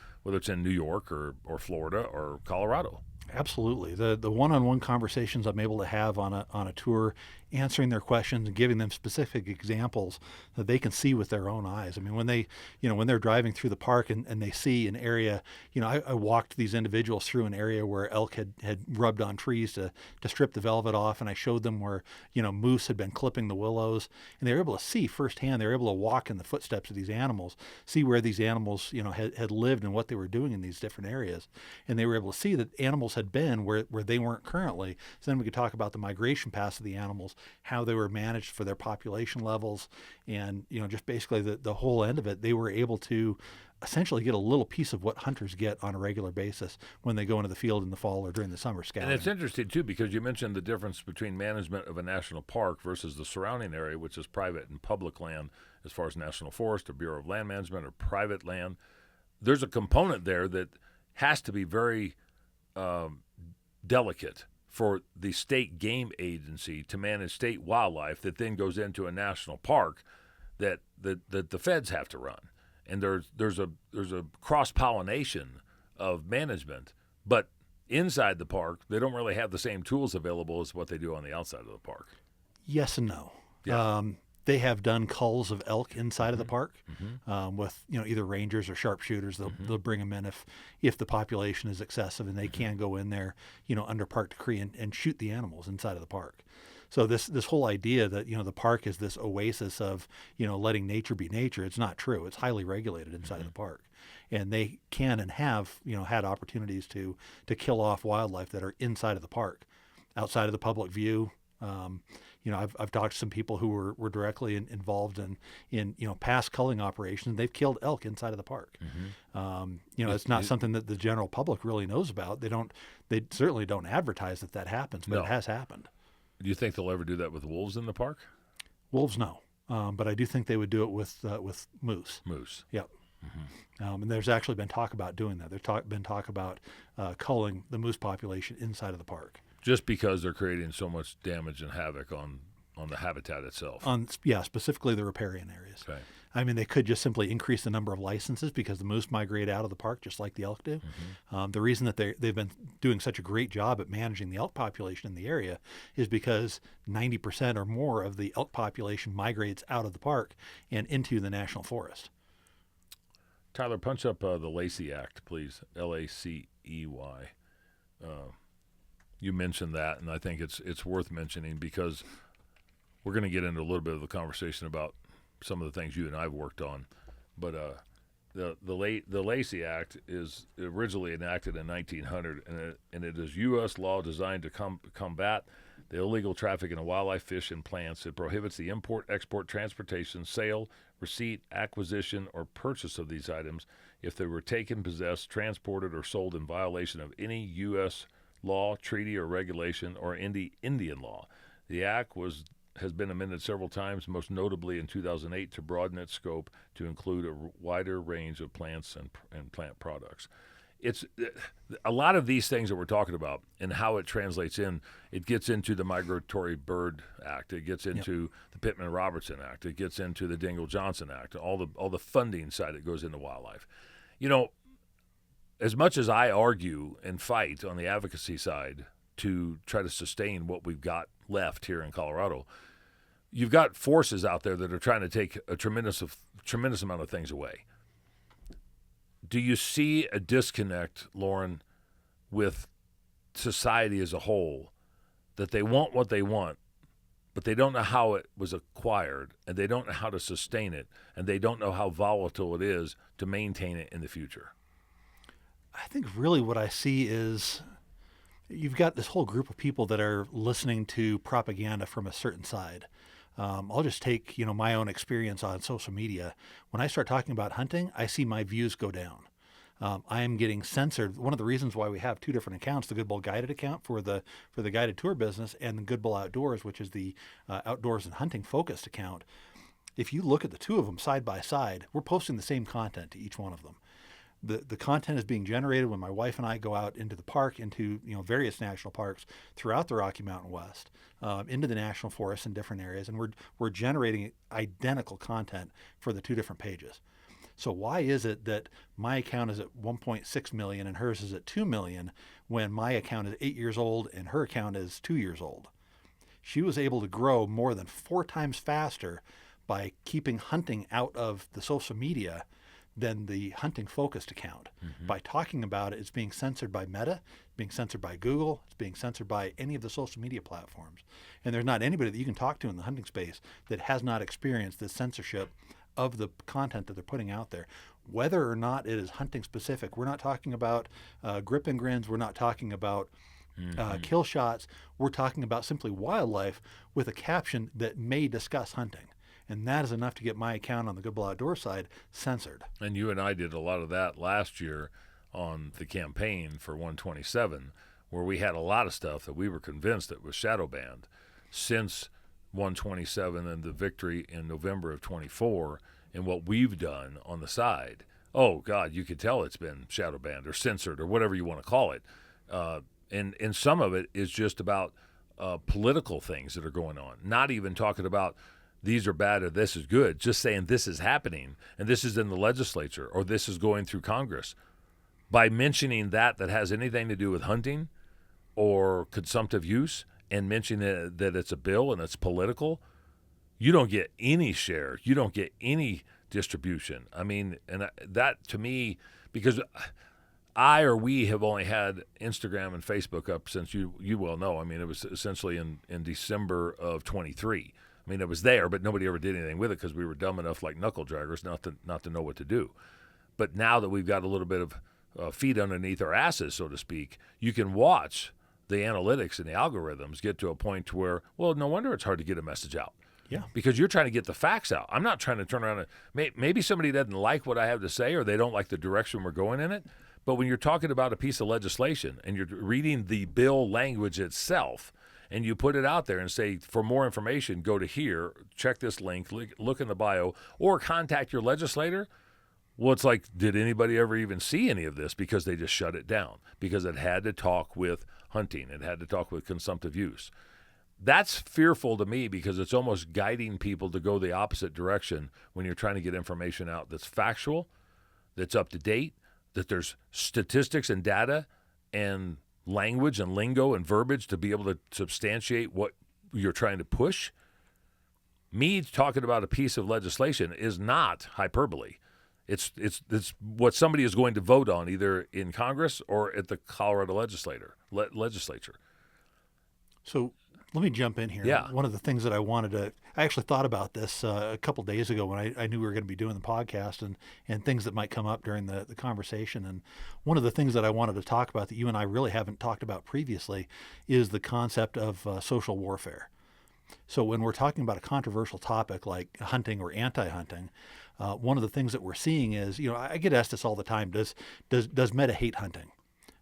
New York or Florida or Colorado? Absolutely. The one-on-one conversations I'm able to have on a tour, answering their questions and giving them specific examples that they can see with their own eyes. I mean, when they're driving through the park and they see an area, I walked these individuals through an area where elk had rubbed on trees to strip the velvet off, and I showed them where, moose had been clipping the willows, and they were able to see firsthand. They were able to walk in the footsteps of these animals, see where these animals, had lived and what they were doing in these different areas. And they were able to see that animals had been where they weren't currently. So then we could talk about the migration paths of the animals, how they were managed for their population levels, and just basically the whole end of it. They were able to essentially get a little piece of what hunters get on a regular basis when they go into the field in the fall or during the summer scouting. And it's interesting, too, because you mentioned the difference between management of a national park versus the surrounding area, which is private and public land, as far as national forest or Bureau of Land Management or private land. There's a component there that has to be very delicate for the state game agency to manage state wildlife that then goes into a national park that the feds have to run. And there's a cross-pollination of management, but inside the park, they don't really have the same tools available as what they do on the outside of the park. Yes and no. Yeah. They have done culls of elk inside of the park with either rangers or sharpshooters. They'll bring them in if the population is excessive, and they can go in there under park decree and shoot the animals inside of the park. So this whole idea that the park is this oasis of letting nature be nature, it's not true. It's highly regulated inside of the park, and they can and have had opportunities to kill off wildlife that are inside of the park, outside of the public view. I've talked to some people who were directly involved in past culling operations. They've killed elk inside of the park. It's not something that the general public really knows about. They certainly don't advertise that happens, but No. it has happened. Do you think they'll ever do that with wolves in the park? Wolves, no, but I do think they would do it with moose. Moose. Yep. And there's actually been talk about doing that. There's been talk about culling the moose population inside of the park. Just because they're creating so much damage and havoc on the habitat itself. Specifically the riparian areas. Okay. I mean, they could just simply increase the number of licenses because the moose migrate out of the park just like the elk do. The reason that they've been doing such a great job at managing the elk population in the area is because 90% or more of the elk population migrates out of the park and into the national forest. Tyler, punch up the Lacey Act, please. Lacey. You mentioned that, and I think it's worth mentioning because we're going to get into a little bit of the conversation about some of the things you and I've worked on. But the Lacey Act is originally enacted in 1900, and it is U.S. law designed to combat the illegal trafficking of wildlife, fish, and plants. It prohibits the import, export, transportation, sale, receipt, acquisition, or purchase of these items if they were taken, possessed, transported, or sold in violation of any U.S. law, treaty, or regulation, or Indian law. The Act has been amended several times, most notably in 2008 to broaden its scope to include a wider range of plants and plant products. It's a lot of these things that we're talking about and how it translates in. It gets into the Migratory Bird Act. It gets into the Pittman-Robertson Act. It gets into the Dingell-Johnson Act. All the funding side that goes into wildlife. As much as I argue and fight on the advocacy side to try to sustain what we've got left here in Colorado, you've got forces out there that are trying to take a tremendous amount of things away. Do you see a disconnect, Loren, with society as a whole, that they want what they want, but they don't know how it was acquired, and they don't know how to sustain it, and they don't know how volatile it is to maintain it in the future? I think really what I see is you've got this whole group of people that are listening to propaganda from a certain side. I'll just take, my own experience on social media. When I start talking about hunting, I see my views go down. I am getting censored. One of the reasons why we have two different accounts, the Good Bull Guided account for the guided tour business, and the Good Bull Outdoors, which is the outdoors and hunting focused account. If you look at the two of them side by side, we're posting the same content to each one of them. The content is being generated when my wife and I go out into the park, into various national parks throughout the Rocky Mountain West, into the national forests in different areas, and we're generating identical content for the two different pages. So why is it that my account is at 1.6 million and hers is at 2 million when my account is 8 years old and her account is 2 years old? She was able to grow more than 4 times faster by keeping hunting out of the social media than the hunting focused account. By talking about it, it's being censored by Meta, being censored by Google, it's being censored by any of the social media platforms. And there's not anybody that you can talk to in the hunting space that has not experienced this censorship of the content that they're putting out there. Whether or not it is hunting specific, we're not talking about grip and grins, we're not talking about Kill shots, we're talking about simply wildlife with a caption that may discuss hunting. And that is enough to get my account on the Good Bull Outdoor side censored. And you and I did a lot of that last year on the campaign for 127, where we had a lot of stuff that we were convinced that was shadow banned. Since 127 and the victory in November of 24 and what we've done on the side, oh, God, you could tell it's been shadow banned or censored or whatever you want to call it. And some of it is just about political things that are going on, not even talking about these are bad or this is good, just saying this is happening and this is in the legislature or this is going through Congress. By mentioning that has anything to do with hunting or consumptive use and mentioning that it's a bill and it's political, you don't get any share. You don't get any distribution. I mean, and that to me, because we have only had Instagram and Facebook up since you well know. I mean, it was essentially in December of 23. I mean, it was there, but nobody ever did anything with it because we were dumb enough, like knuckle draggers, not to know what to do. But now that we've got a little bit of feet underneath our asses, so to speak, you can watch the analytics and the algorithms get to a point to where, well, no wonder it's hard to get a message out. Yeah. Because you're trying to get the facts out. I'm not trying to turn around and maybe somebody doesn't like what I have to say or they don't like the direction we're going in it. But when you're talking about a piece of legislation and you're reading the bill language itself, and you put it out there and say, for more information, go to here, check this link, look in the bio, or contact your legislator. Well, it's like, did anybody ever even see any of this? Because they just shut it down because it had to talk with hunting. It had to talk with consumptive use. That's fearful to me because it's almost guiding people to go the opposite direction when you're trying to get information out that's factual, that's up to date, that there's statistics and data and language and lingo and verbiage to be able to substantiate what you're trying to push. Me talking about a piece of legislation is not hyperbole. It's what somebody is going to vote on either in Congress or at the Colorado legislature. So let me jump in here. Yeah. One of the things that I actually thought about this a couple days ago when I knew we were going to be doing the podcast and things that might come up during the conversation. And one of the things that I wanted to talk about that you and I really haven't talked about previously is the concept of social warfare. So when we're talking about a controversial topic like hunting or anti-hunting, one of the things that we're seeing is, I get asked this all the time, does Meta hate hunting?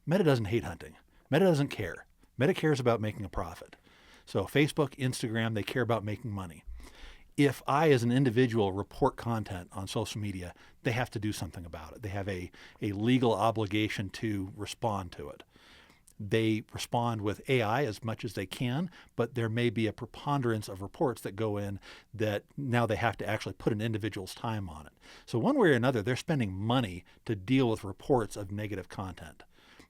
Meta doesn't hate hunting. Meta doesn't care. Meta cares about making a profit. So Facebook, Instagram, they care about making money. If I, as an individual, report content on social media, they have to do something about it. They have a legal obligation to respond to it. They respond with AI as much as they can, but there may be a preponderance of reports that go in that now they have to actually put an individual's time on it. So one way or another, they're spending money to deal with reports of negative content.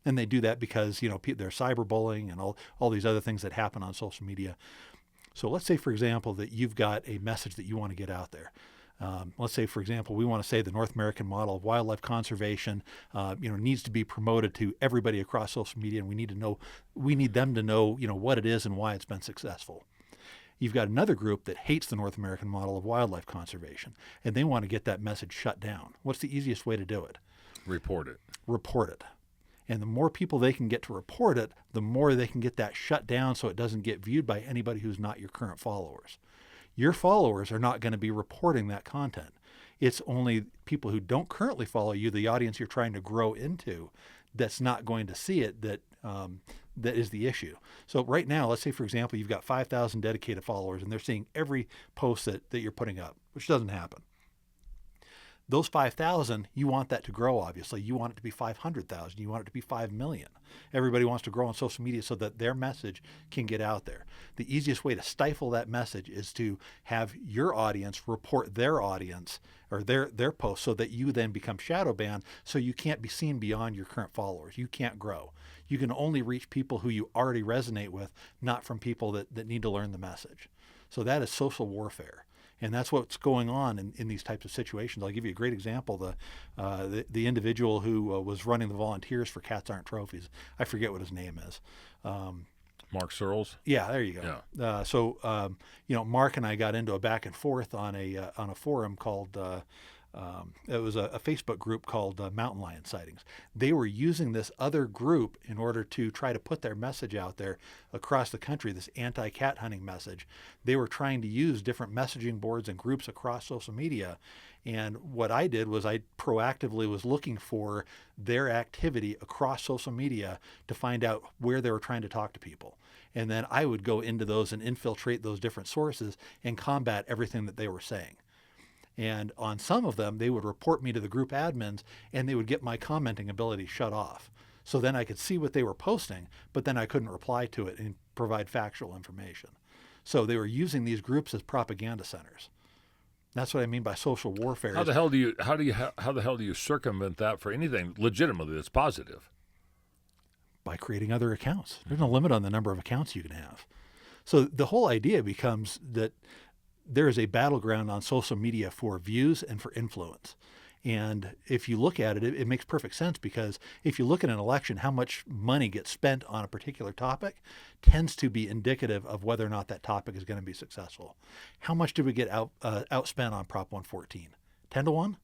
And they do that because, they're cyberbullying and all these other things that happen on social media. So let's say, for example, that you've got a message that you want to get out there. Let's say, for example, we want to say the North American model of wildlife conservation, needs to be promoted to everybody across social media, and we need them to know, what it is and why it's been successful. You've got another group that hates the North American model of wildlife conservation, and they want to get that message shut down. What's the easiest way to do it? Report it. Report it. And the more people they can get to report it, the more they can get that shut down so it doesn't get viewed by anybody who's not your current followers. Your followers are not going to be reporting that content. It's only people who don't currently follow you, the audience you're trying to grow into, that's not going to see it, that is the issue. So right now, let's say, for example, you've got 5,000 dedicated followers and they're seeing every post that you're putting up, which doesn't happen. Those 5,000, you want that to grow, obviously. You want it to be 500,000. You want it to be 5 million. Everybody wants to grow on social media so that their message can get out there. The easiest way to stifle that message is to have your audience report their audience or their posts so that you then become shadow banned so you can't be seen beyond your current followers. You can't grow. You can only reach people who you already resonate with, not from people that need to learn the message. So that is social warfare. And that's what's going on in these types of situations. I'll give you a great example. The individual who was running the volunteers for Cats Aren't Trophies, I forget what his name is. Mark Searles? Yeah, there you go. Yeah. Mark and I got into a back and forth on a forum called it was a Facebook group called Mountain Lion Sightings. They were using this other group in order to try to put their message out there across the country, this anti-cat hunting message. They were trying to use different messaging boards and groups across social media. And what I did was I proactively was looking for their activity across social media to find out where they were trying to talk to people. And then I would go into those and infiltrate those different sources and combat everything that they were saying. And on some of them, they would report me to the group admins and they would get my commenting ability shut off. So then I could see what they were posting, but then I couldn't reply to it and provide factual information. So they were using these groups as propaganda centers. That's what I mean by social warfare. How the hell do you circumvent that for anything legitimately that's positive? By creating other accounts. There's no limit on the number of accounts you can have. So the whole idea becomes that there is a battleground on social media for views and for influence. And if you look at it, it makes perfect sense, because if you look at an election, how much money gets spent on a particular topic tends to be indicative of whether or not that topic is going to be successful. How much did we get outspent on Prop 114? 10 to 1?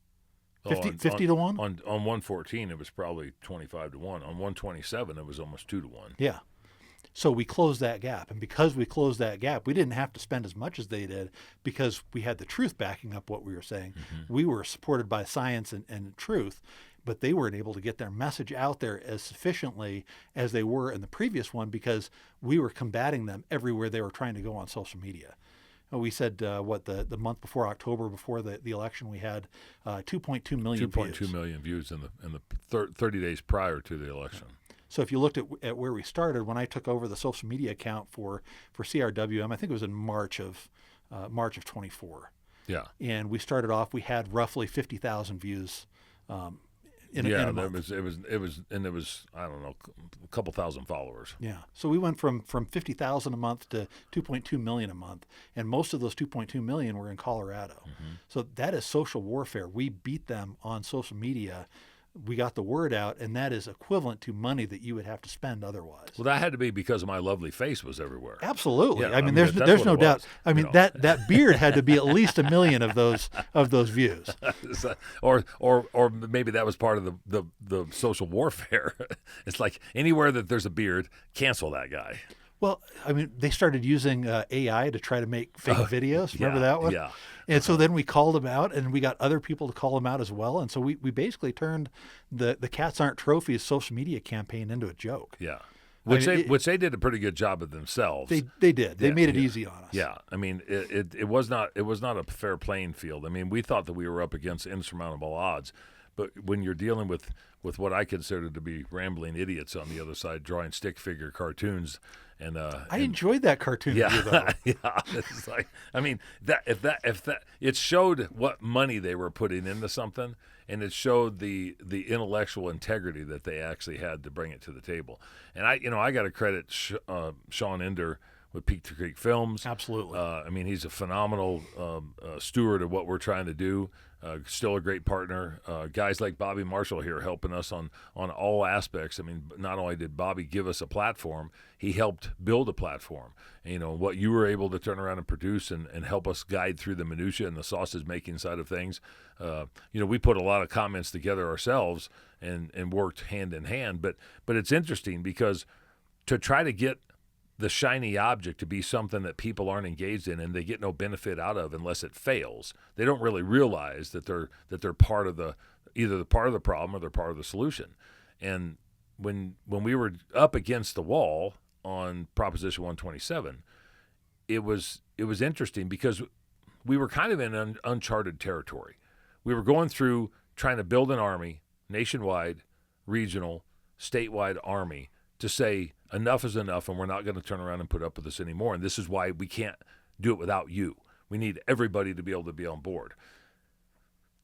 50 to 1? On 114, it was probably 25 to 1. On 127, it was almost 2 to 1. Yeah. So we closed that gap. And because we closed that gap, we didn't have to spend as much as they did because we had the truth backing up what we were saying. Mm-hmm. We were supported by science and truth, but they weren't able to get their message out there as sufficiently as they were in the previous one because we were combating them everywhere they were trying to go on social media. We said, the month before October, before the election, we had 2.2 million views. 2.2 million views in the 30 days prior to the election. So if you looked at where we started, when I took over the social media account for CRWM, I think it was in March of 24. Yeah. And we started off, we had roughly 50,000 views in a month. It was I don't know, a couple thousand followers. Yeah. So we went from 50,000 a month to 2.2 million a month, and most of those 2.2 million were in Colorado. Mm-hmm. So that is social warfare. We beat them on social media. We got the word out, and that is equivalent to money that you would have to spend otherwise. Well, that had to be because my lovely face was everywhere. Absolutely. Yeah, I mean, there's no doubt. I mean, that beard had to be at least 1 million of those views. or maybe that was part of the social warfare. It's like anywhere that there's a beard, cancel that guy. Well, I mean, they started using AI to try to make fake videos. Remember that one? Yeah. And so then we called them out, and we got other people to call them out as well. And so we basically turned the Cats Aren't Trophies social media campaign into a joke. Yeah. Which they did a pretty good job of themselves. They did. They made it easy on us. Yeah. I mean, it was not a fair playing field. I mean, we thought that we were up against insurmountable odds. But when you're dealing with what I consider to be rambling idiots on the other side, drawing stick figure cartoons, I enjoyed that cartoon. Yeah, view, though. yeah. It's like, I mean, if that it showed what money they were putting into something, and it showed the intellectual integrity that they actually had to bring it to the table. And I got to credit Sean Ender with Peak to Creek Films. Absolutely. I mean, he's a phenomenal steward of what we're trying to do. Still a great partner. Guys like Bobby Marshall here helping us on all aspects. I mean, not only did Bobby give us a platform, he helped build a platform. And, what you were able to turn around and produce and help us guide through the minutia and the sausage making side of things. We put a lot of comments together ourselves and worked hand in hand. But it's interesting because to try to get the shiny object to be something that people aren't engaged in and they get no benefit out of unless it fails. They don't really realize that they're part of either the part of the problem or they're part of the solution. And when we were up against the wall on Proposition 127, it was interesting because we were kind of in uncharted territory. We were going through trying to build an army, nationwide, regional, statewide army, to say enough is enough and we're not going to turn around and put up with this anymore. And this is why we can't do it without you. We need everybody to be able to be on board.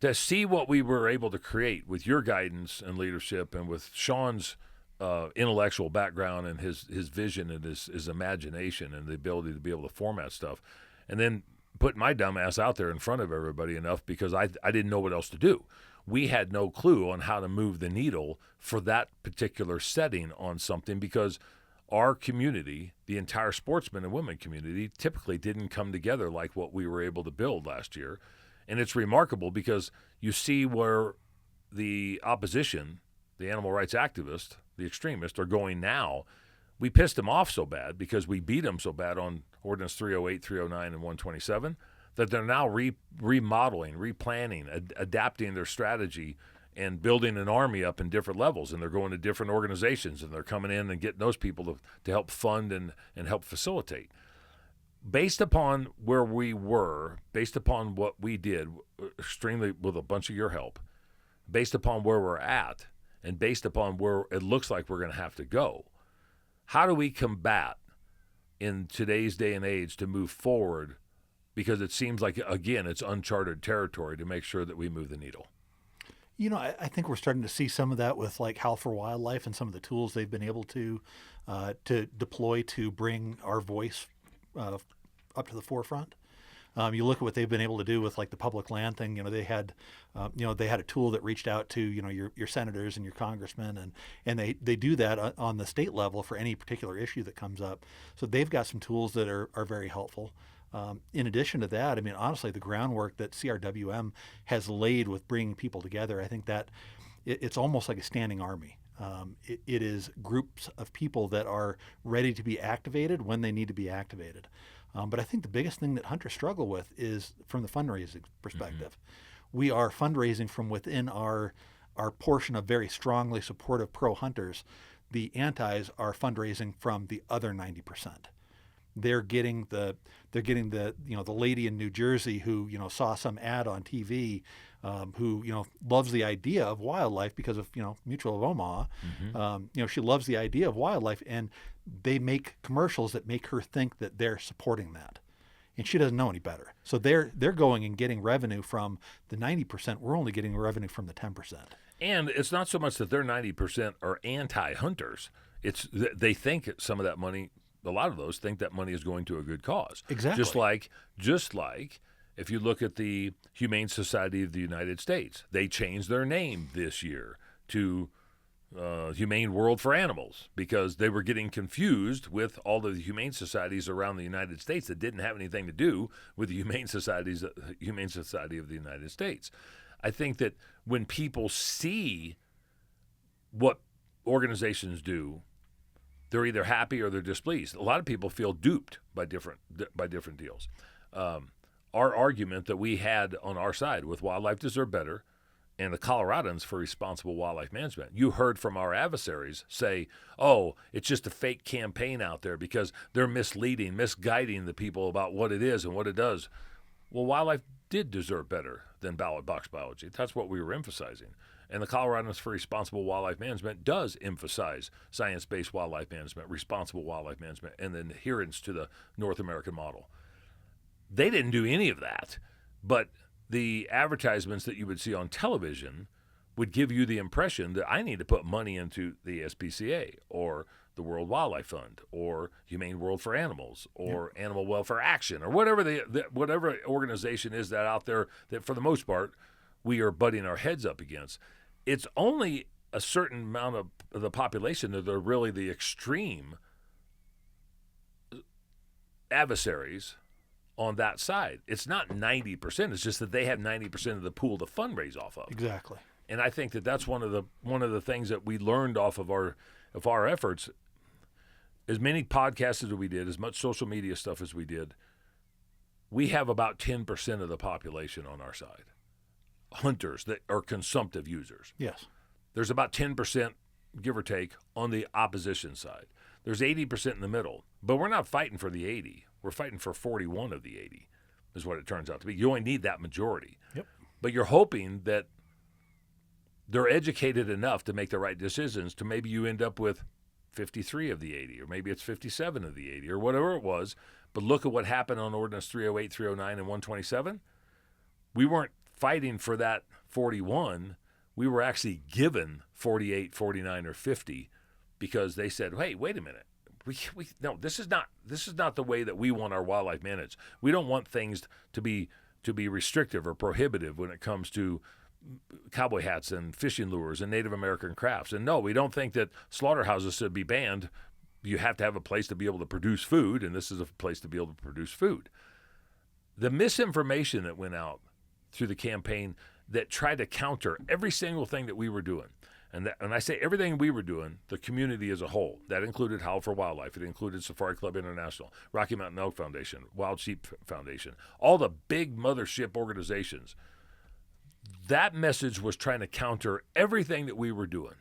To see what we were able to create with your guidance and leadership and with Sean's intellectual background and his vision and his imagination and the ability to be able to format stuff, and then put my dumb ass out there in front of everybody enough because I didn't know what else to do. We had no clue on how to move the needle for that particular setting on something because our community, the entire sportsmen and women community, typically didn't come together like what we were able to build last year. And it's remarkable because you see where the opposition, the animal rights activists, the extremists, are going now. We pissed them off so bad because we beat them so bad on Ordinance 308, 309, and 127 that they're now remodeling, replanning, adapting their strategy and building an army up in different levels. And they're going to different organizations, and they're coming in and getting those people to help fund and help facilitate. Based upon where we were, based upon what we did, extremely with a bunch of your help, based upon where we're at, and based upon where it looks like we're going to have to go, how do we combat in today's day and age to move forward? Because it seems like, again, it's uncharted territory to make sure that we move the needle. I think we're starting to see some of that with like Howl for Wildlife and some of the tools they've been able to deploy to bring our voice up to the forefront. You look at what they've been able to do with like the public land thing. They had a tool that reached out to your senators and your congressmen, and they do that on the state level for any particular issue that comes up. So they've got some tools that are very helpful. In addition to that, I mean, honestly, the groundwork that CRWM has laid with bringing people together, I think that it's almost like a standing army. It is groups of people that are ready to be activated when they need to be activated. But I think the biggest thing that hunters struggle with is from the fundraising perspective. Mm-hmm. We are fundraising from within our portion of very strongly supportive pro-hunters. The antis are fundraising from the other 90%. They're getting the lady in New Jersey who saw some ad on TV, who loves the idea of wildlife because of Mutual of Omaha. Mm-hmm. She loves the idea of wildlife, and they make commercials that make her think that they're supporting that, and she doesn't know any better. So they're going and getting revenue from the 90%. We're only getting revenue from the 10%. And it's not so much that they're 90% are anti-hunters. It's they think some of that money. A lot of those think that money is going to a good cause. Exactly. Just like if you look at the Humane Society of the United States, they changed their name this year to Humane World for Animals because they were getting confused with all of the humane societies around the United States that didn't have anything to do with the Humane Society of the United States. I think that when people see what organizations do, they're either happy or they're displeased. A lot of people feel duped by different deals. Our argument that we had on our side with Wildlife Deserve Better and the Coloradans for Responsible Wildlife Management, you heard from our adversaries say, oh, it's just a fake campaign out there because they're misguiding the people about what it is and what it does. Well, wildlife did deserve better than ballot box biology. That's what we were emphasizing. And the Coloradans for Responsible Wildlife Management does emphasize science-based wildlife management, responsible wildlife management, and the adherence to the North American model. They didn't do any of that, but the advertisements that you would see on television would give you the impression that I need to put money into the SPCA or the World Wildlife Fund or Humane World for Animals or Animal Welfare Action or whatever whatever organization is that out there that for the most part we are butting our heads up against. It's only a certain amount of the population that are really the extreme adversaries on that side. It's not 90%. It's just that they have 90% of the pool to fundraise off of. Exactly. And I think that that's one of the things that we learned off of our efforts. As many podcasts as we did, as much social media stuff as we did, we have about 10% of the population on our side. Hunters that are consumptive users. Yes. There's about 10%, give or take, on the opposition side. There's 80% in the middle. But we're not fighting for the 80. We're fighting for 41 of the 80 is what it turns out to be. You only need that majority. Yep. But you're hoping that they're educated enough to make the right decisions to maybe you end up with 53 of the 80, or maybe it's 57 of the 80, or whatever it was. But look at what happened on Ordinance 308, 309, and 127. We weren't fighting for that 41. We were actually given 48, 49, or 50 because they said, hey, wait a minute. No, this is not the way that we want our wildlife managed. We don't want things to be restrictive or prohibitive when it comes to cowboy hats and fishing lures and Native American crafts. And no, we don't think that slaughterhouses should be banned. You have to have a place to be able to produce food, and this is a place to be able to produce food. The misinformation that went out through the campaign that tried to counter every single thing that we were doing. And when I say everything we were doing, the community as a whole, that included Howl for Wildlife. It included Safari Club International, Rocky Mountain Elk Foundation, Wild Sheep Foundation, all the big mothership organizations. That message was trying to counter everything that we were doing.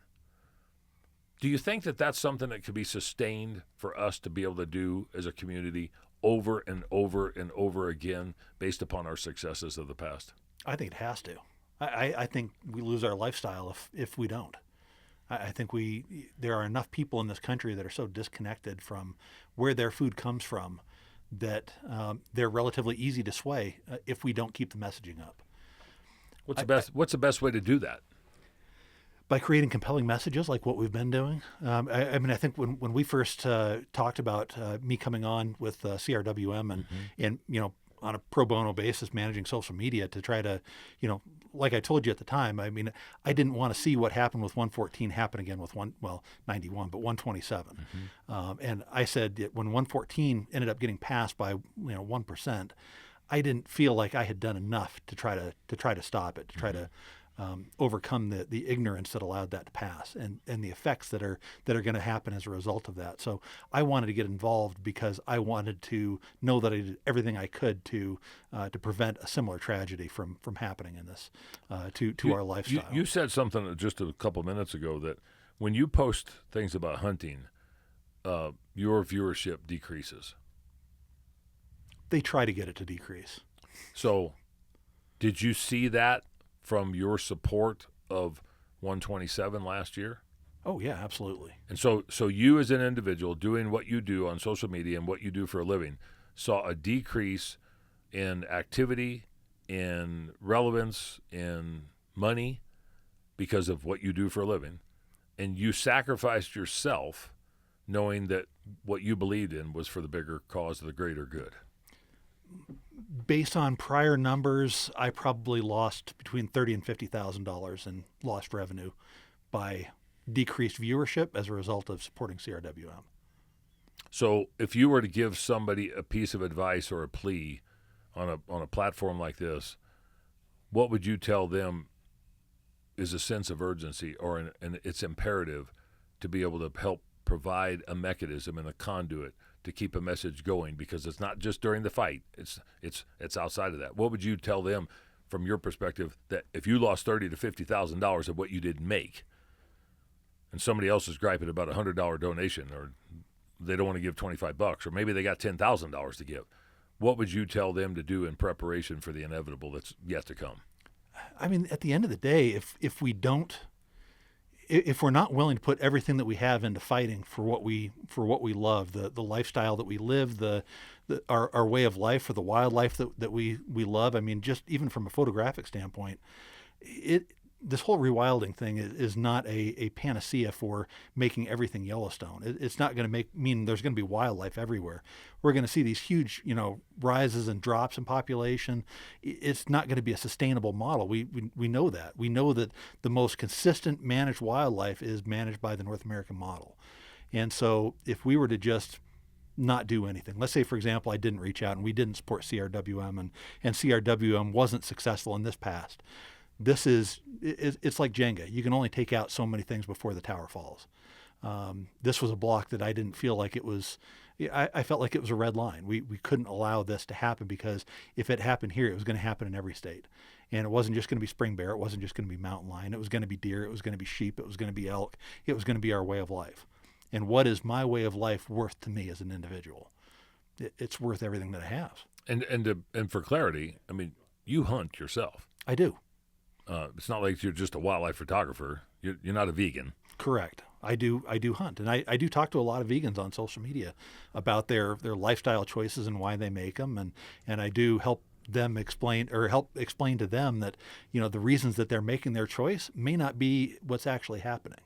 Do you think that that's something that could be sustained for us to be able to do as a community over and over and over again based upon our successes of the past? I think it has to. I think we lose our lifestyle if we don't. I think there are enough people in this country that are so disconnected from where their food comes from that they're relatively easy to sway if we don't keep the messaging up. What's the best way to do that? By creating compelling messages like what we've been doing. I think when we first talked about me coming on with CRWM and on a pro bono basis managing social media to try to, like I told you at the time, I didn't want to see what happened with 114 happen again with 91, but 127. And I said that when 114 ended up getting passed by 1%, I didn't feel like I had done enough to try to stop it, to try to overcome the ignorance that allowed that to pass and the effects that are going to happen as a result of that. So I wanted to get involved because I wanted to know that I did everything I could to prevent a similar tragedy from happening in this to our lifestyle. You said something just a couple minutes ago that when you post things about hunting, your viewership decreases. They try to get it to decrease. So did you see that from your support of 127 last year? Oh, yeah, absolutely. And so you as an individual doing what you do on social media and what you do for a living saw a decrease in activity, in relevance, in money because of what you do for a living. And you sacrificed yourself knowing that what you believed in was for the bigger cause of the greater good. Based on prior numbers, I probably lost between $30,000 and $50,000 in lost revenue by decreased viewership as a result of supporting CRWM. So if you were to give somebody a piece of advice or a plea on a platform like this, what would you tell them is a sense of urgency or and it's imperative to be able to help provide a mechanism and a conduit to keep a message going, because it's not just during the fight, it's outside of that? What would you tell them from your perspective that if you lost $30,000 to $50,000 of what you didn't make and somebody else is griping about a $100 donation or they don't want to give $25 or maybe they got $10,000 to give, what would you tell them to do in preparation for the inevitable that's yet to come? At the end of the day, if we're not willing to put everything that we have into fighting for what we love, the lifestyle that we live, our way of life, for the wildlife that we love. Just even from a photographic standpoint, this whole rewilding thing is not a panacea for making everything Yellowstone. It's not going to mean there's going to be wildlife everywhere. We're going to see these huge, rises and drops in population. It's not going to be a sustainable model. We know that. We know that the most consistent managed wildlife is managed by the North American model. And so if we were to just not do anything, let's say, for example, I didn't reach out and we didn't support CRWM and CRWM wasn't successful in this past. It's like Jenga. You can only take out so many things before the tower falls. This was a block that I didn't feel like it was. I felt like it was a red line. We couldn't allow this to happen, because if it happened here, it was going to happen in every state. And it wasn't just going to be spring bear. It wasn't just going to be mountain lion. It was going to be deer. It was going to be sheep. It was going to be elk. It was going to be our way of life. And what is my way of life worth to me as an individual? It's worth everything that I have. And for clarity, you hunt yourself. I do. It's not like you're just a wildlife photographer. You're not a vegan. Correct. I do hunt, and I do talk to a lot of vegans on social media about their lifestyle choices and why they make them, and I do help explain to them that the reasons that they're making their choice may not be what's actually happening.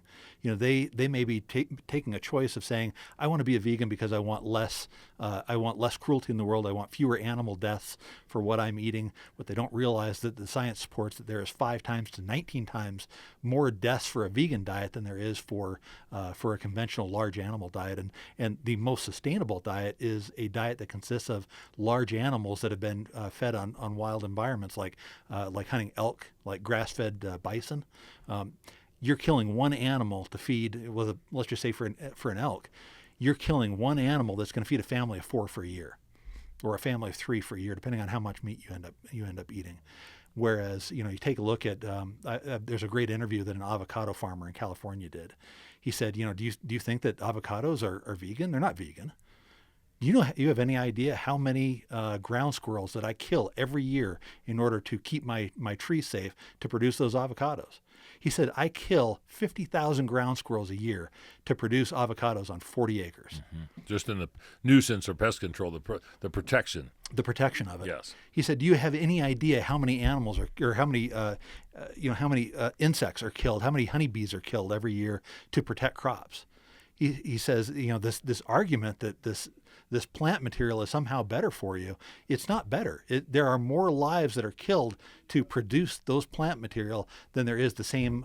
They may be taking a choice of saying, I want to be a vegan because I want less cruelty in the world. I want fewer animal deaths for what I'm eating. But they don't realize that the science supports that there is 5 times to 19 times more deaths for a vegan diet than there is for a conventional large animal diet. And the most sustainable diet is a diet that consists of large animals that have been fed on wild environments, like hunting elk, like grass-fed bison. You're killing one animal to feed, let's just say for an elk, you're killing one animal that's going to feed a family of 4 for a year, or a family of 3 for a year, depending on how much meat you end up eating. Whereas, you take a look at, there's a great interview that an avocado farmer in California did. He said, do you think that avocados are vegan? They're not vegan. You have any idea how many ground squirrels that I kill every year in order to keep my tree safe to produce those avocados? He said, I kill 50,000 ground squirrels a year to produce avocados on 40 acres. Mm-hmm. Just in the nuisance or pest control, the protection. The protection of it. Yes. He said, do you have any idea how many animals or how many insects are killed, how many honeybees are killed every year to protect crops? He says, this argument that this plant material is somehow better for you. It's not better. There are more lives that are killed to produce those plant material than there is the same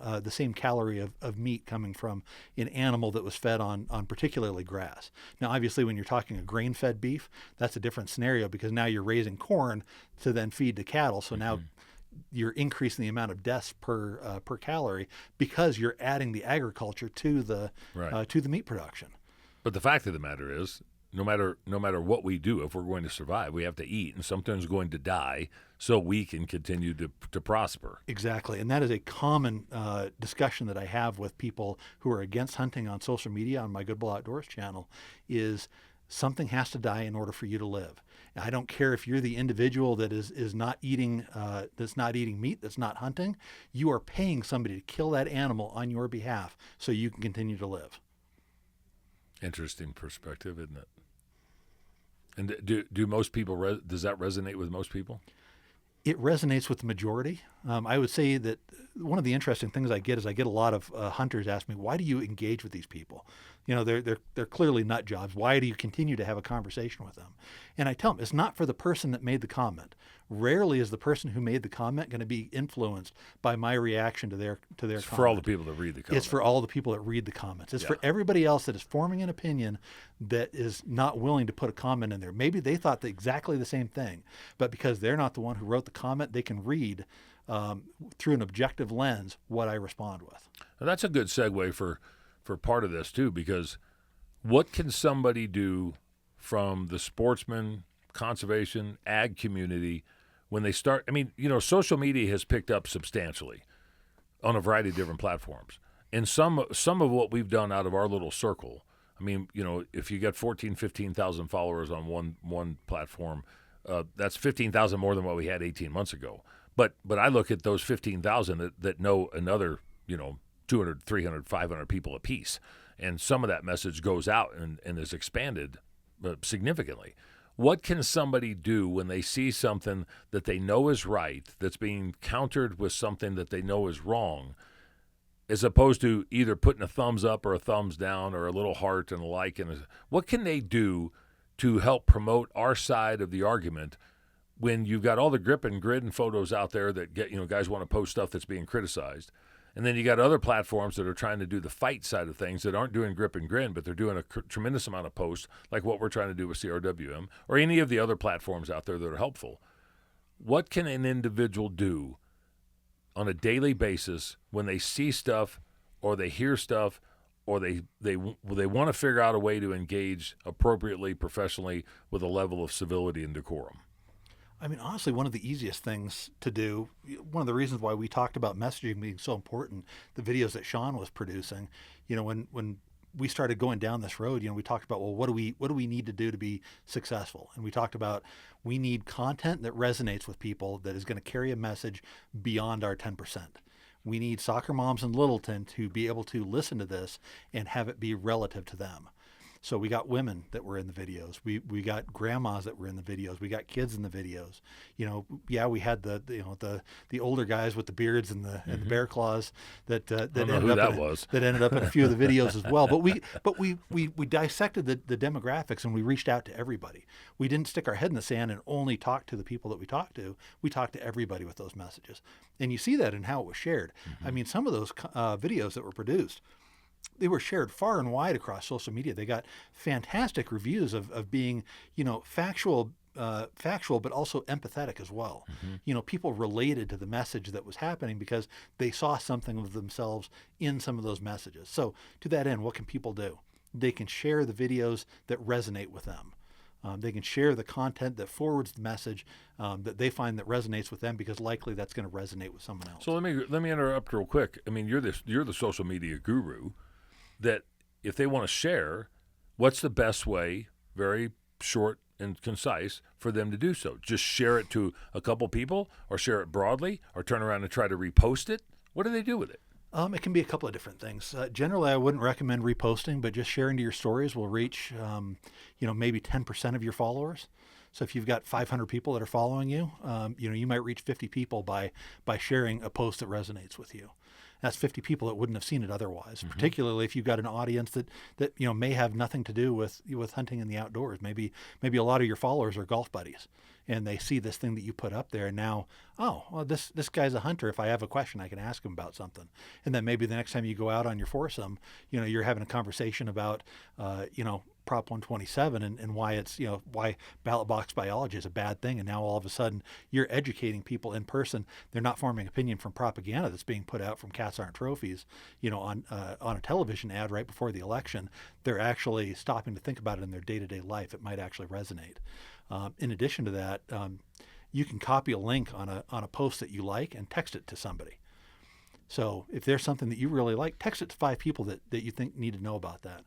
calorie of meat coming from an animal that was fed on particularly grass. Now, obviously, when you're talking a grain-fed beef, that's a different scenario because now you're raising corn to then feed to cattle. So now you're increasing the amount of deaths per calorie because you're adding the agriculture to the meat production. But the fact of the matter is, no matter what we do, if we're going to survive, we have to eat, and sometimes going to die so we can continue to prosper. Exactly, and that is a common discussion that I have with people who are against hunting on social media on my Good Bull Outdoors channel. Is something has to die in order for you to live. I don't care if you're the individual that is not eating that's not eating meat, that's not hunting. You are paying somebody to kill that animal on your behalf so you can continue to live. Interesting perspective, isn't it? And do most people does that resonate with most people? It resonates with the majority. I would say that one of the interesting things I get is I get a lot of hunters ask me, why do you engage with these people? They're clearly nut jobs. Why do you continue to have a conversation with them? And I tell them, it's not for the person that made the comment. Rarely is the person who made the comment going to be influenced by my reaction to their comment. For all the people that read the comments. It's for all the people that read the comments. It's for everybody else that is forming an opinion that is not willing to put a comment in there. Maybe they thought exactly the same thing, but because they're not the one who wrote the comment, they can read through an objective lens what I respond with. Now that's a good segue for part of this too, because what can somebody do from the sportsman, conservation, ag community when they start? I mean, social media has picked up substantially on a variety of different platforms. And some of what we've done out of our little circle, I mean, if you got 15,000 followers on one platform, that's 15,000 more than what we had 18 months ago. But I look at those 15,000 that know another, 200, 300, 500 people apiece. And some of that message goes out and is expanded significantly. What can somebody do when they see something that they know is right that's being countered with something that they know is wrong, as opposed to either putting a thumbs up or a thumbs down or a little heart and a like? And what can they do to help promote our side of the argument when you've got all the grip and grid and photos out there that get, guys want to post stuff that's being criticized? And then you got other platforms that are trying to do the fight side of things that aren't doing grip and grin, but they're doing a tremendous amount of posts, like what we're trying to do with CRWM or any of the other platforms out there that are helpful. What can an individual do on a daily basis when they see stuff or they hear stuff or they want to figure out a way to engage appropriately, professionally, with a level of civility and decorum? I mean, honestly, one of the easiest things to do, one of the reasons why we talked about messaging being so important, the videos that Sean was producing, when we started going down this road, we talked about, well, what do we need to do to be successful? And we talked about we need content that resonates with people, that is going to carry a message beyond our 10%. We need soccer moms in Littleton to be able to listen to this and have it be relative to them. So we got women that were in the videos. We got grandmas that were in the videos. We got kids in the videos. We had the older guys with the beards and the bear claws that ended up in a few of the videos as well. But we dissected the demographics, and we reached out to everybody. We didn't stick our head in the sand and only talk to the people that we talked to. We talked to everybody with those messages, and you see that in how it was shared. I mean, some of those videos that were produced, they were shared far and wide across social media. They got fantastic reviews of being, factual, but also empathetic as well. People related to the message that was happening because they saw something of themselves in some of those messages. So to that end, what can people do? They can share the videos that resonate with them. They can share the content that forwards the message that they find that resonates with them, because likely that's going to resonate with someone else. So let me interrupt real quick. I mean, you're the social media guru. That if they want to share, what's the best way, very short and concise, for them to do so? Just share it to a couple people, or share it broadly, or turn around and try to repost it? What do they do with it? It can be a couple of different things. Generally, I wouldn't recommend reposting, but just sharing to your stories will reach, maybe 10% of your followers. So if you've got 500 people that are following you, you might reach 50 people by sharing a post that resonates with you. That's 50 people that wouldn't have seen it otherwise, particularly if you've got an audience that may have nothing to do with hunting in the outdoors. Maybe a lot of your followers are golf buddies, and they see this thing that you put up there, and now, this guy's a hunter. If I have a question, I can ask him about something. And then maybe the next time you go out on your foursome, you're having a conversation about, Prop 127 and why it's, why ballot box biology is a bad thing. And now all of a sudden you're educating people in person. They're not forming opinion from propaganda that's being put out from Cats Aren't Trophies, on a television ad right before the election. They're actually stopping to think about it in their day-to-day life. It might actually resonate. In addition to that, you can copy a link on a post that you like and text it to somebody. So if there's something that you really like, text it to 5 people that you think need to know about that.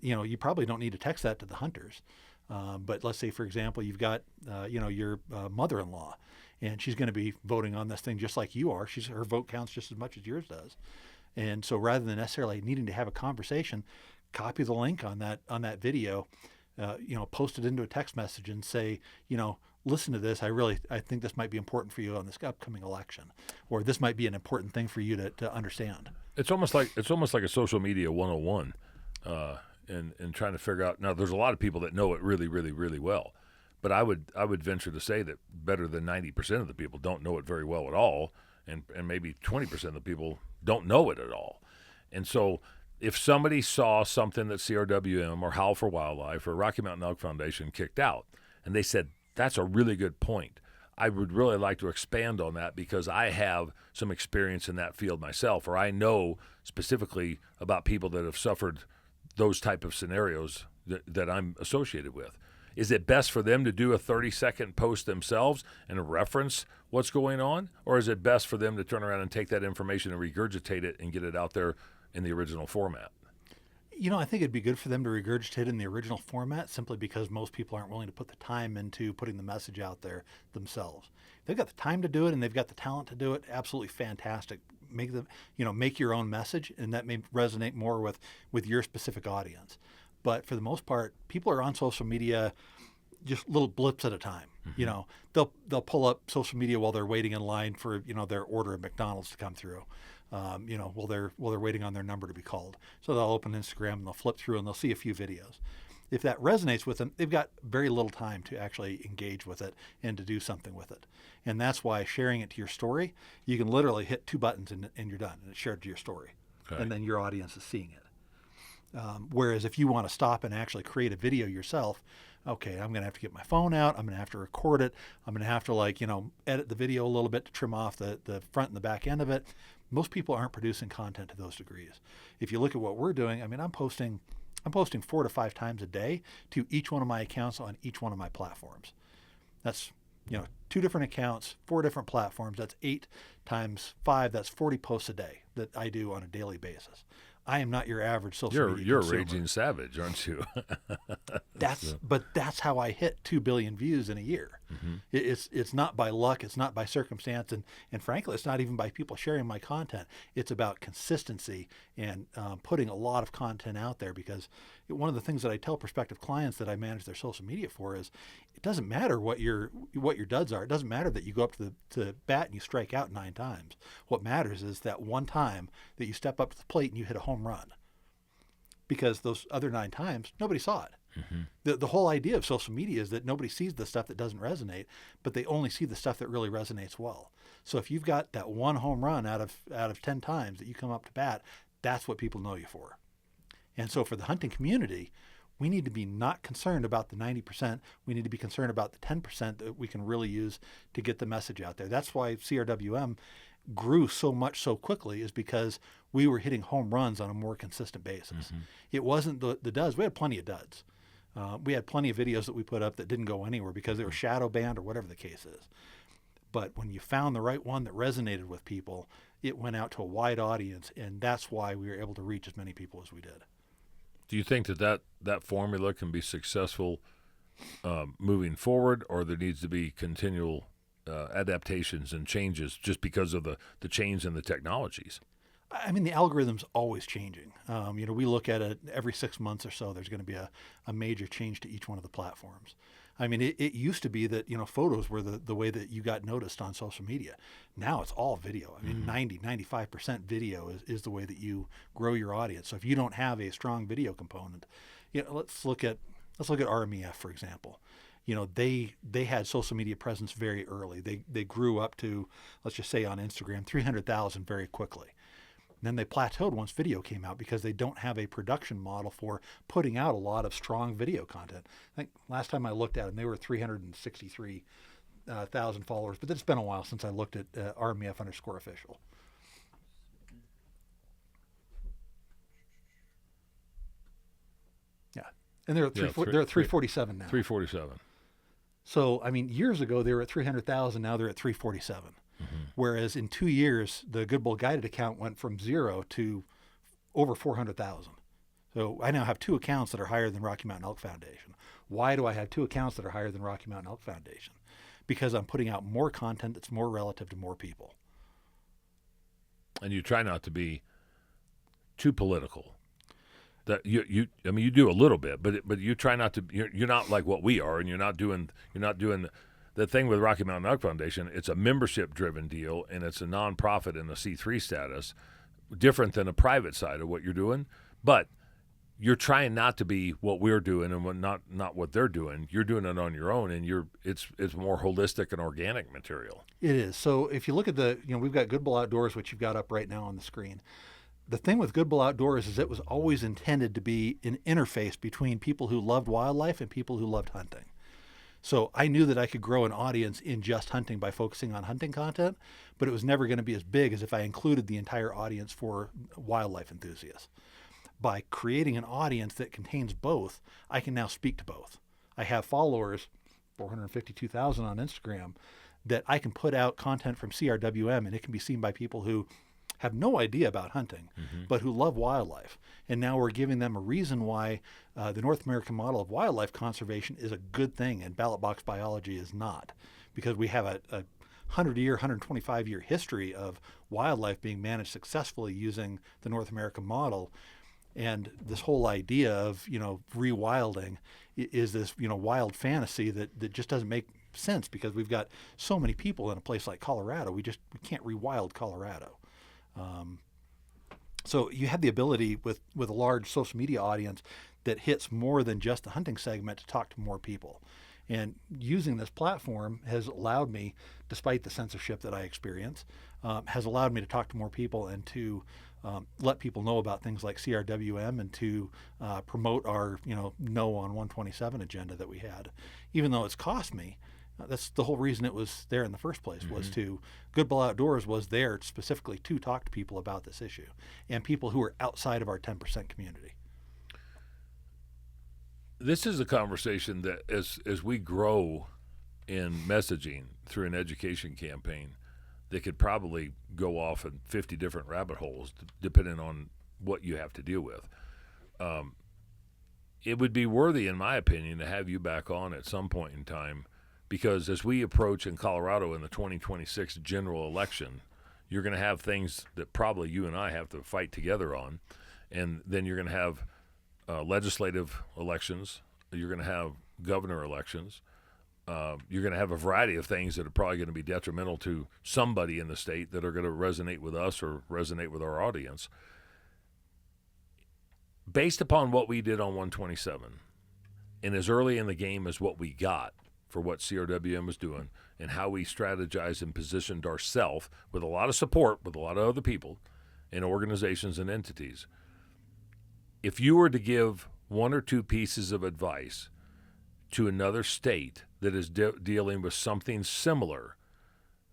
You probably don't need to text that to the hunters. But let's say, for example, you've got, your mother-in-law, and she's going to be voting on this thing just like you are. Her vote counts just as much as yours does. And so rather than necessarily needing to have a conversation, copy the link on that video, post it into a text message and say, listen to this. I think this might be important for you on this upcoming election, or this might be an important thing for you to understand. It's almost like a social media 101, and trying to figure out. Now, there's a lot of people that know it really, really, really well, but I would venture to say that better than 90% of the people don't know it very well at all, and maybe 20% of the people don't know it at all. And so, if somebody saw something that CRWM or Howl for Wildlife or Rocky Mountain Elk Foundation kicked out, and they said, that's a really good point, I would really like to expand on that because I have some experience in that field myself, or I know specifically about people that have suffered those type of scenarios that I'm associated with. Is it best for them to do a 30-second post themselves and reference what's going on, or is it best for them to turn around and take that information and regurgitate it and get it out there in the original format? I think it'd be good for them to regurgitate in the original format, simply because most people aren't willing to put the time into putting the message out there themselves. If they've got the time to do it and they've got the talent to do it, absolutely fantastic. Make your own message, and that may resonate more with your specific audience. But for the most part, people are on social media just little blips at a time. They'll pull up social media while they're waiting in line for their order at McDonald's to come through. While they're waiting on their number to be called. So they'll open Instagram and they'll flip through and they'll see a few videos. If that resonates with them, they've got very little time to actually engage with it and to do something with it. And that's why sharing it to your story, you can literally hit 2 buttons and you're done, and it's shared to your story. Okay. And then your audience is seeing it. Whereas if you want to stop and actually create a video yourself, okay, I'm going to have to get my phone out. I'm going to have to record it. I'm going to have to edit the video a little bit to trim off the front and the back end of it. Most people aren't producing content to those degrees. If you look at what we're doing, I'm posting 4 to 5 times a day to each one of my accounts on each one of my platforms. That's 2 different accounts, 4 different platforms. That's 8 times 5. That's 40 posts a day that I do on a daily basis. I am not your average social media You're consumer. a raging savage, aren't you? But that's how I hit 2 billion views in a year. It's not by luck. It's not by circumstance. And frankly, it's not even by people sharing my content. It's about consistency and putting a lot of content out there, because one of the things that I tell prospective clients that I manage their social media for is it doesn't matter what your duds are. It doesn't matter that you go up to bat and you strike out 9 times. What matters is that one time that you step up to the plate and you hit a home run, because those other 9 times, nobody saw it. The whole idea of social media is that nobody sees the stuff that doesn't resonate, but they only see the stuff that really resonates well. So if you've got that one home run out of 10 times that you come up to bat, that's what people know you for. And so for the hunting community, we need to be not concerned about the 90%. We need to be concerned about the 10% that we can really use to get the message out there. That's why CRWM grew so much so quickly, is because we were hitting home runs on a more consistent basis. It wasn't the duds. We had plenty of duds. We had plenty of videos that we put up that didn't go anywhere because they were shadow banned or whatever the case is. But when you found the right one that resonated with people, it went out to a wide audience, and that's why we were able to reach as many people as we did. Do you think that formula can be successful moving forward, or there needs to be continual adaptations and changes just because of the change in the technologies? I mean, the algorithm's always changing. We look at it every 6 months or so. There's going to be a major change to each one of the platforms. I mean, it used to be that, photos were the way that you got noticed on social media. Now it's all video. I mean, 95% video is the way that you grow your audience. So if you don't have a strong video component, let's look at RMEF, for example. They had social media presence very early. They grew up to, let's just say on Instagram, 300,000 very quickly. Then they plateaued once video came out because they don't have a production model for putting out a lot of strong video content. I think last time I looked at them, they were 363,000 followers, but it's been a while since I looked at RMEF_official. Yeah, and they're at 347 now. 347. So, I mean, years ago they were at 300,000. Now they're at 347. Whereas in 2 years, the Good Bull Guided account went from 0 to over 400,000. So I now have 2 accounts that are higher than Rocky Mountain Elk Foundation. Why do I have 2 accounts that are higher than Rocky Mountain Elk Foundation? Because I'm putting out more content that's more relative to more people. And you try not to be too political. That you do a little bit, but you try not to. You're not like what we are, and you're not doing. The thing with Rocky Mountain Elk Foundation, it's a membership-driven deal, and it's a nonprofit in a C3 status, different than a private side of what you're doing. But you're trying not to be what we're doing and not what they're doing. You're doing it on your own, and it's more holistic and organic material. It is. So if you look at we've got Good Bull Outdoors, which you've got up right now on the screen. The thing with Good Bull Outdoors is it was always intended to be an interface between people who loved wildlife and people who loved hunting. So I knew that I could grow an audience in just hunting by focusing on hunting content, but it was never going to be as big as if I included the entire audience for wildlife enthusiasts. By creating an audience that contains both, I can now speak to both. I have followers, 452,000 on Instagram, that I can put out content from CRWM, and it can be seen by people who have no idea about hunting, but who love wildlife. And now we're giving them a reason why the North American model of wildlife conservation is a good thing and ballot box biology is not. Because we have a 100-year, 125-year history of wildlife being managed successfully using the North American model. And this whole idea of, rewilding is this, wild fantasy that just doesn't make sense, because we've got so many people in a place like Colorado. We can't rewild Colorado. So you have the ability with a large social media audience that hits more than just the hunting segment to talk to more people. And using this platform has allowed me, despite the censorship that I experience, has allowed me to talk to more people and to let people know about things like CRWM and to promote our no on 127 agenda that we had. Even though it's cost me, that's the whole reason it was there in the first place, was to Good Bull Outdoors was there specifically to talk to people about this issue and people who are outside of our 10% community. This is a conversation that as we grow in messaging through an education campaign, they could probably go off in 50 different rabbit holes depending on what you have to deal with. It would be worthy, in my opinion, to have you back on at some point in time because as we approach in Colorado in the 2026 general election, you're going to have things that probably you and I have to fight together on, and then you're going to have legislative elections, you're going to have governor elections, you're going to have a variety of things that are probably going to be detrimental to somebody in the state that are going to resonate with us or resonate with our audience. Based upon what we did on 127, and as early in the game as what we got for what CRWM was doing and how we strategized and positioned ourselves with a lot of support with a lot of other people and organizations and entities, if you were to give one or two pieces of advice to another state that is dealing with something similar,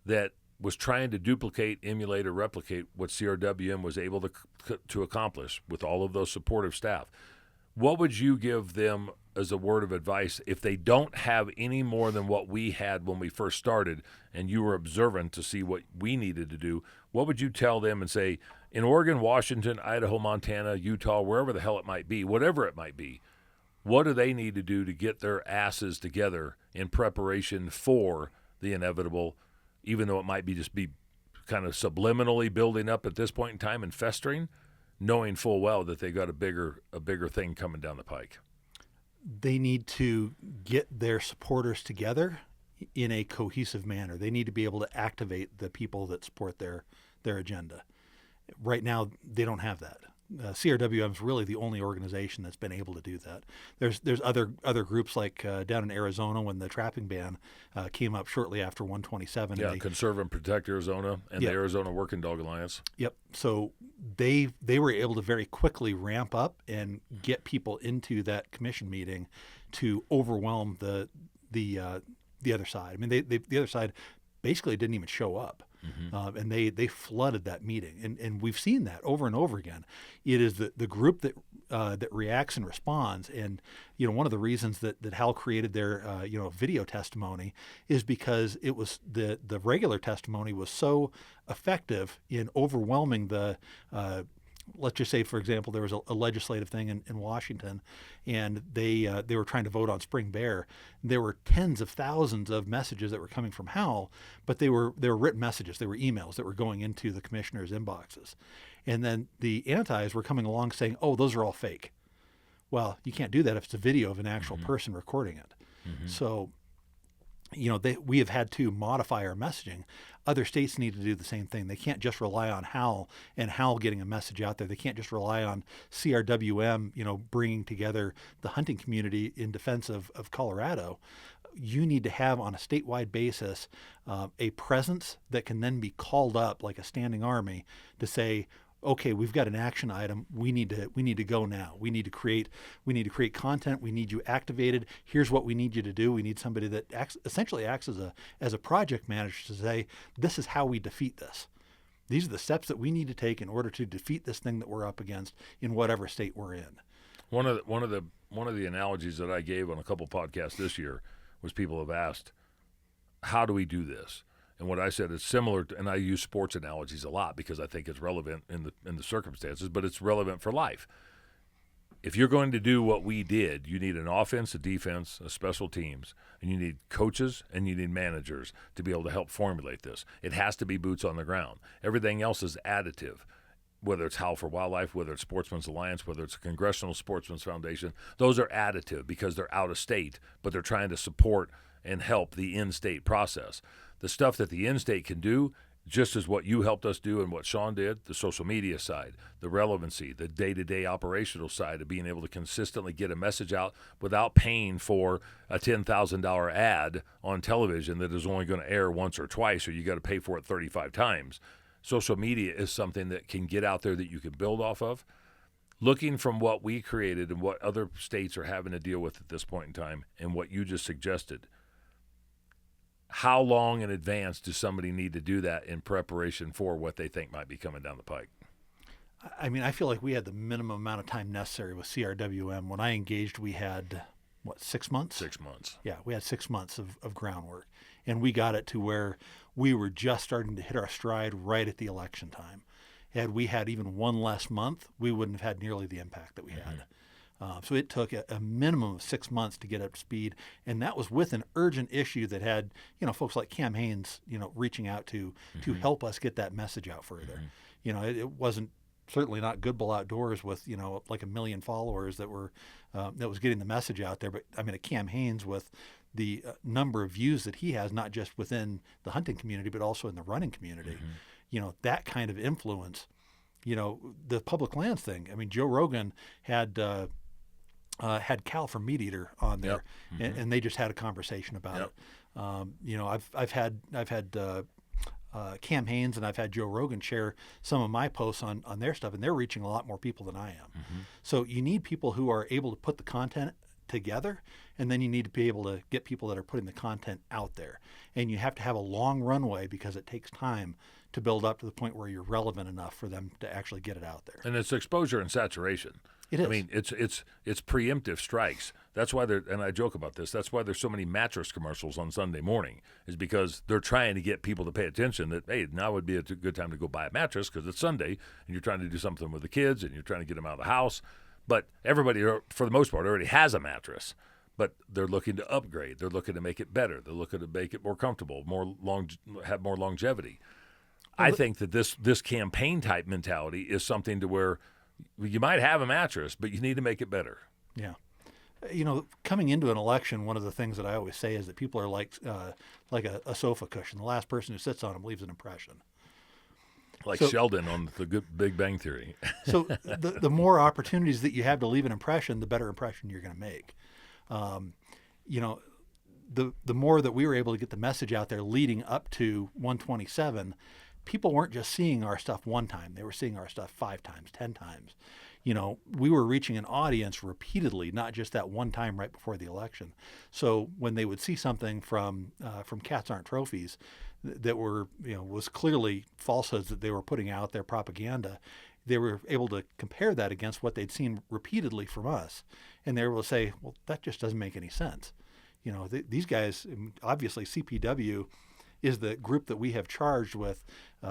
that was trying to duplicate, emulate, or replicate what CRWM was able to accomplish with all of those supportive staff, what would you give them as a word of advice if they don't have any more than what we had when we first started and you were observant to see what we needed to do? What would you tell them and say, in Oregon, Washington, Idaho, Montana, Utah, wherever the hell it might be, whatever it might be, what do they need to do to get their asses together in preparation for the inevitable, even though it might be just be kind of subliminally building up at this point in time and festering, knowing full well that they got a bigger thing coming down the pike? They need to get their supporters together in a cohesive manner. They need to be able to activate the people that support their agenda. Right now, they don't have that. CRWM is really the only organization that's been able to do that. There's other groups like down in Arizona when the trapping ban came up shortly after 127. Yeah, Conserve and Protect Arizona and the Arizona Working Dog Alliance. Yep. So they were able to very quickly ramp up and get people into that commission meeting to overwhelm the other side. I mean, the other side basically didn't even show up. Mm-hmm. And they flooded that meeting, and we've seen that over and over again. It is the group that reacts and responds, and one of the reasons that Hal created their video testimony is because it was the regular testimony was so effective in overwhelming the. Let's just say, for example, there was a legislative thing in Washington, and they were trying to vote on spring bear. There were tens of thousands of messages that were coming from Howell, but they were written messages. They were emails that were going into the commissioners' inboxes. And then the antis were coming along saying, oh, those are all fake. Well, you can't do that if it's a video of an actual person recording it. Mm-hmm. So, we have had to modify our messaging. Other states need to do the same thing. They can't just rely on Hal and Hal getting a message out there. They can't just rely on CRWM, bringing together the hunting community in defense of Colorado. You need to have on a statewide basis a presence that can then be called up like a standing army to say, okay, we've got an action item. We need to go now. We need to create content. We need you activated. Here's what we need you to do. We need somebody that essentially acts as a project manager to say, this is how we defeat this. These are the steps that we need to take in order to defeat this thing that we're up against in whatever state we're in. One of the analogies that I gave on a couple podcasts this year was people have asked, how do we do this? And what I said is similar to, and I use sports analogies a lot because I think it's relevant in the circumstances, but it's relevant for life. If you're going to do what we did, you need an offense, a defense, a special teams, and you need coaches and you need managers to be able to help formulate this. It has to be boots on the ground. Everything else is additive, whether it's Howl for Wildlife, whether it's Sportsmen's Alliance, whether it's a Congressional Sportsmen's Foundation. Those are additive because they're out of state, but they're trying to support and help the in-state process. The stuff that the in-state can do, just as what you helped us do and what Sean did, the social media side, the relevancy, the day-to-day operational side of being able to consistently get a message out without paying for a $10,000 ad on television that is only going to air once or twice, or you got to pay for it 35 times. Social media is something that can get out there that you can build off of. Looking from what we created and what other states are having to deal with at this point in time and what you just suggested, how long in advance does somebody need to do that in preparation for what they think might be coming down the pike? I mean, I feel like we had the minimum amount of time necessary with CRWM. When I engaged, we had, 6 months? 6 months. Yeah, we had 6 months of groundwork. And we got it to where we were just starting to hit our stride right at the election time. Had we had even one less month, we wouldn't have had nearly the impact that we had. So it took a minimum of 6 months to get up to speed, and that was with an urgent issue that had, folks like Cam Haynes, reaching out to help us get that message out further. It wasn't certainly not Good Bull Outdoors with like 1 million followers that was getting the message out there, but I mean a Cam Haynes with the number of views that he has, not just within the hunting community but also in the running community. That kind of influence. The public lands thing. I mean, Joe Rogan had Cal from Meat Eater on there, and they just had a conversation about it. I've had Cam Haynes and I've had Joe Rogan share some of my posts on their stuff, and they're reaching a lot more people than I am. So you need people who are able to put the content together, and then you need to be able to get people that are putting the content out there. And you have to have a long runway because it takes time to build up to the point where you're relevant enough for them to actually get it out there. And it's exposure and saturation. It is. I mean, it's preemptive strikes. That's why and I joke about this, that's why there's so many mattress commercials on Sunday morning, is because they're trying to get people to pay attention that, hey, now would be a good time to go buy a mattress because it's Sunday and you're trying to do something with the kids and you're trying to get them out of the house. But everybody, for the most part, already has a mattress, but they're looking to upgrade. They're looking to make it better. They're looking to make it more comfortable, have more longevity. I think that this campaign type mentality is something to where you might have a mattress, but you need to make it better. Yeah. Coming into an election, one of the things that I always say is that people are like a sofa cushion. The last person who sits on them leaves an impression. Like Sheldon on the Big Bang Theory. So the more opportunities that you have to leave an impression, the better impression you're going to make. The more that we were able to get the message out there leading up to 127, people weren't just seeing our stuff one time. They were seeing our stuff 5 times, 10 times. We were reaching an audience repeatedly, not just that one time right before the election. So when they would see something from Cats Aren't Trophies that were, was clearly falsehoods that they were putting out there, propaganda, they were able to compare that against what they'd seen repeatedly from us. And they were able to say, well, that just doesn't make any sense. These guys, obviously CPW is the group that we have charged with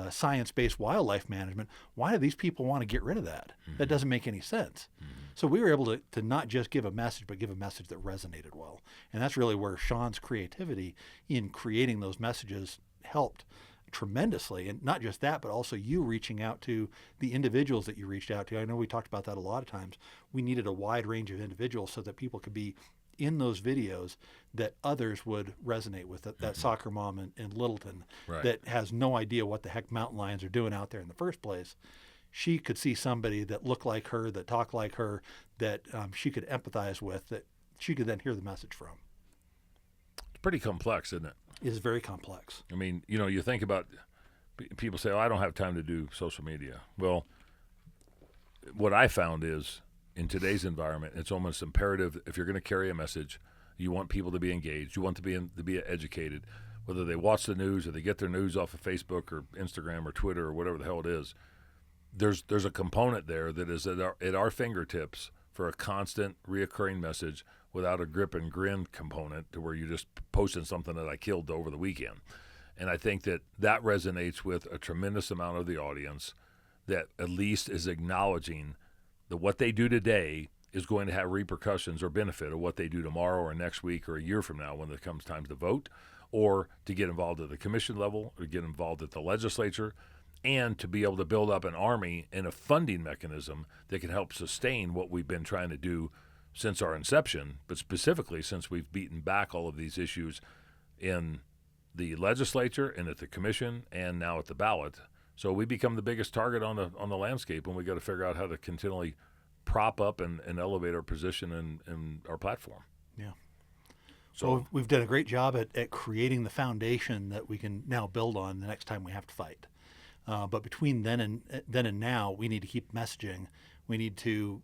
science-based wildlife management. Why do these people want to get rid of that? That doesn't make any sense. So we were able to not just give a message, but give a message that resonated well. And that's really where Sean's creativity in creating those messages helped tremendously. And not just that, but also you reaching out to the individuals that you reached out to. I know we talked about that a lot of times. We needed a wide range of individuals so that people could be in those videos that others would resonate with. That soccer mom in Littleton that has no idea what the heck mountain lions are doing out there in the first place. She could see somebody that looked like her, that talked like her, that she could empathize with, that she could then hear the message from. It's pretty complex, isn't it? It is very complex. I mean, you think about, people say, oh, I don't have time to do social media. Well, what I found is, in today's environment, it's almost imperative, if you're going to carry a message, you want people to be engaged, you want to be educated, whether they watch the news or they get their news off of Facebook or Instagram or Twitter or whatever the hell it is. There's a component there that is at our fingertips for a constant, reoccurring message without a grip and grin component to where you're just posting something that I killed over the weekend. And I think that resonates with a tremendous amount of the audience that at least is acknowledging that what they do today is going to have repercussions or benefit of what they do tomorrow or next week or a year from now when it comes time to vote, or to get involved at the commission level or get involved at the legislature, and to be able to build up an army and a funding mechanism that can help sustain what we've been trying to do since our inception, but specifically since we've beaten back all of these issues in the legislature and at the commission and now at the ballot. So we become the biggest target on the landscape, and we got to figure out how to continually prop up and elevate our position and our platform. Yeah. So we've done a great job at creating the foundation that we can now build on the next time we have to fight. But between then and now, we need to keep messaging. We need to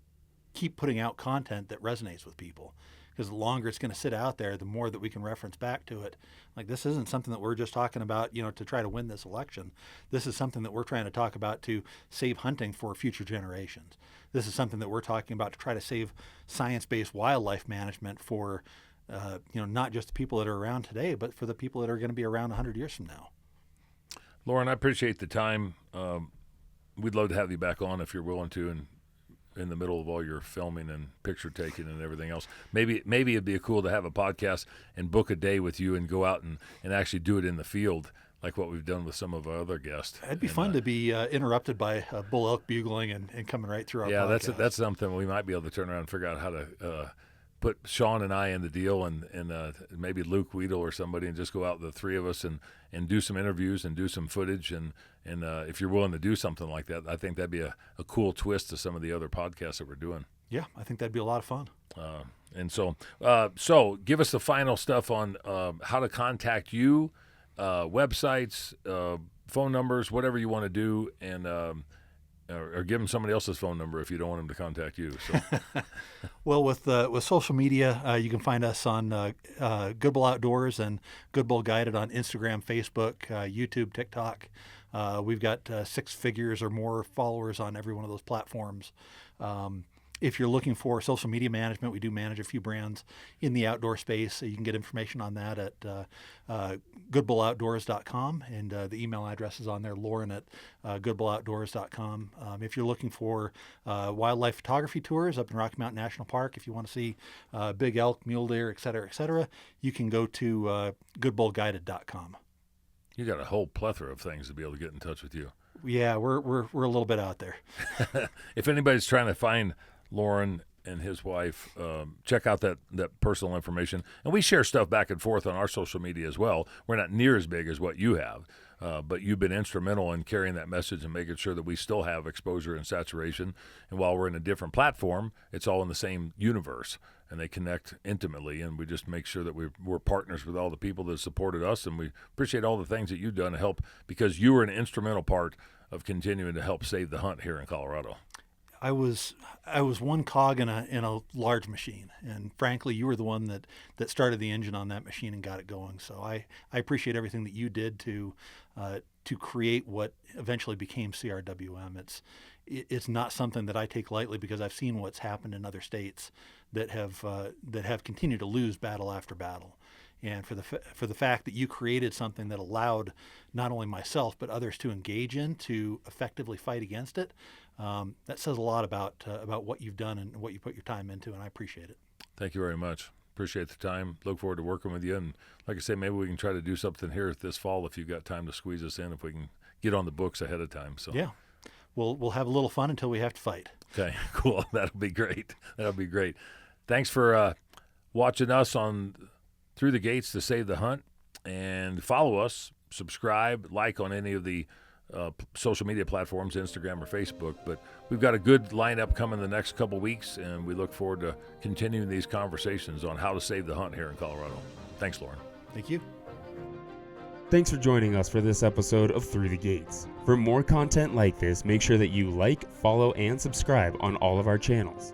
keep putting out content that resonates with people. Because the longer it's going to sit out there, the more that we can reference back to it. Like, this isn't something that we're just talking about, to try to win this election. This is something that we're trying to talk about to save hunting for future generations. This is something that we're talking about to try to save science-based wildlife management for, not just the people that are around today, but for the people that are going to be around 100 years from now. Loren, I appreciate the time. We'd love to have you back on if you're willing to, in the middle of all your filming and picture taking and everything else. Maybe it'd be cool to have a podcast and book a day with you and go out and actually do it in the field, like what we've done with some of our other guests. It'd be fun to be interrupted by a bull elk bugling and coming right through our podcast. Yeah, that's something we might be able to turn around and figure out how to put Sean and I in the deal, and maybe Luke Weedle or somebody, and just go out, the three of us, and do some interviews and do some footage. And if you're willing to do something like that, I think that'd be a cool twist to some of the other podcasts that we're doing. Yeah, I think that'd be a lot of fun. And so give us the final stuff on how to contact you, websites, phone numbers, whatever you want to do, and or give them somebody else's phone number if you don't want them to contact you. So. Well, with social media, you can find us on Good Bull Outdoors and Good Bull Guided on Instagram, Facebook, YouTube, TikTok. We've got 6 figures or more followers on every one of those platforms. If you're looking for social media management, we do manage a few brands in the outdoor space. So you can get information on that at goodbulloutdoors.com, and the email address is on there, Loren at goodbulloutdoors.com. If you're looking for wildlife photography tours up in Rocky Mountain National Park, if you want to see big elk, mule deer, et cetera, you can go to goodbullguided.com. You got a whole plethora of things to be able to get in touch with you. Yeah, we're a little bit out there. If anybody's trying to find Loren and his wife, check out that personal information. And we share stuff back and forth on our social media as well. We're not near as big as what you have, but you've been instrumental in carrying that message and making sure that we still have exposure and saturation. And while we're in a different platform, it's all in the same universe, and they connect intimately. And we just make sure that we're partners with all the people that supported us, and we appreciate all the things that you've done to help, because you were an instrumental part of continuing to help save the hunt here in Colorado. I was one cog in a large machine, and frankly, you were the one that started the engine on that machine and got it going. So I appreciate everything that you did to create what eventually became CRWM. It's not something that I take lightly, because I've seen what's happened in other states that have continued to lose battle after battle. And for the fact that you created something that allowed not only myself but others to engage in, to effectively fight against it, that says a lot about what you've done and what you put your time into, and I appreciate it. Thank you very much. Appreciate the time. Look forward to working with you. And like I say, maybe we can try to do something here this fall if you've got time to squeeze us in, if we can get on the books ahead of time. So yeah, we'll have a little fun until we have to fight. Okay, cool. That'll be great. Thanks for watching us on Through the Gates to Save the Hunt, and follow us, subscribe, like on any of the social media platforms, Instagram or Facebook. But we've got a good lineup coming the next couple weeks, and we look forward to continuing these conversations on how to save the hunt here in Colorado. Thanks, Loren. Thank you. Thanks for joining us for this episode of Through the Gates. For more content like this, make sure that you like, follow, and subscribe on all of our channels.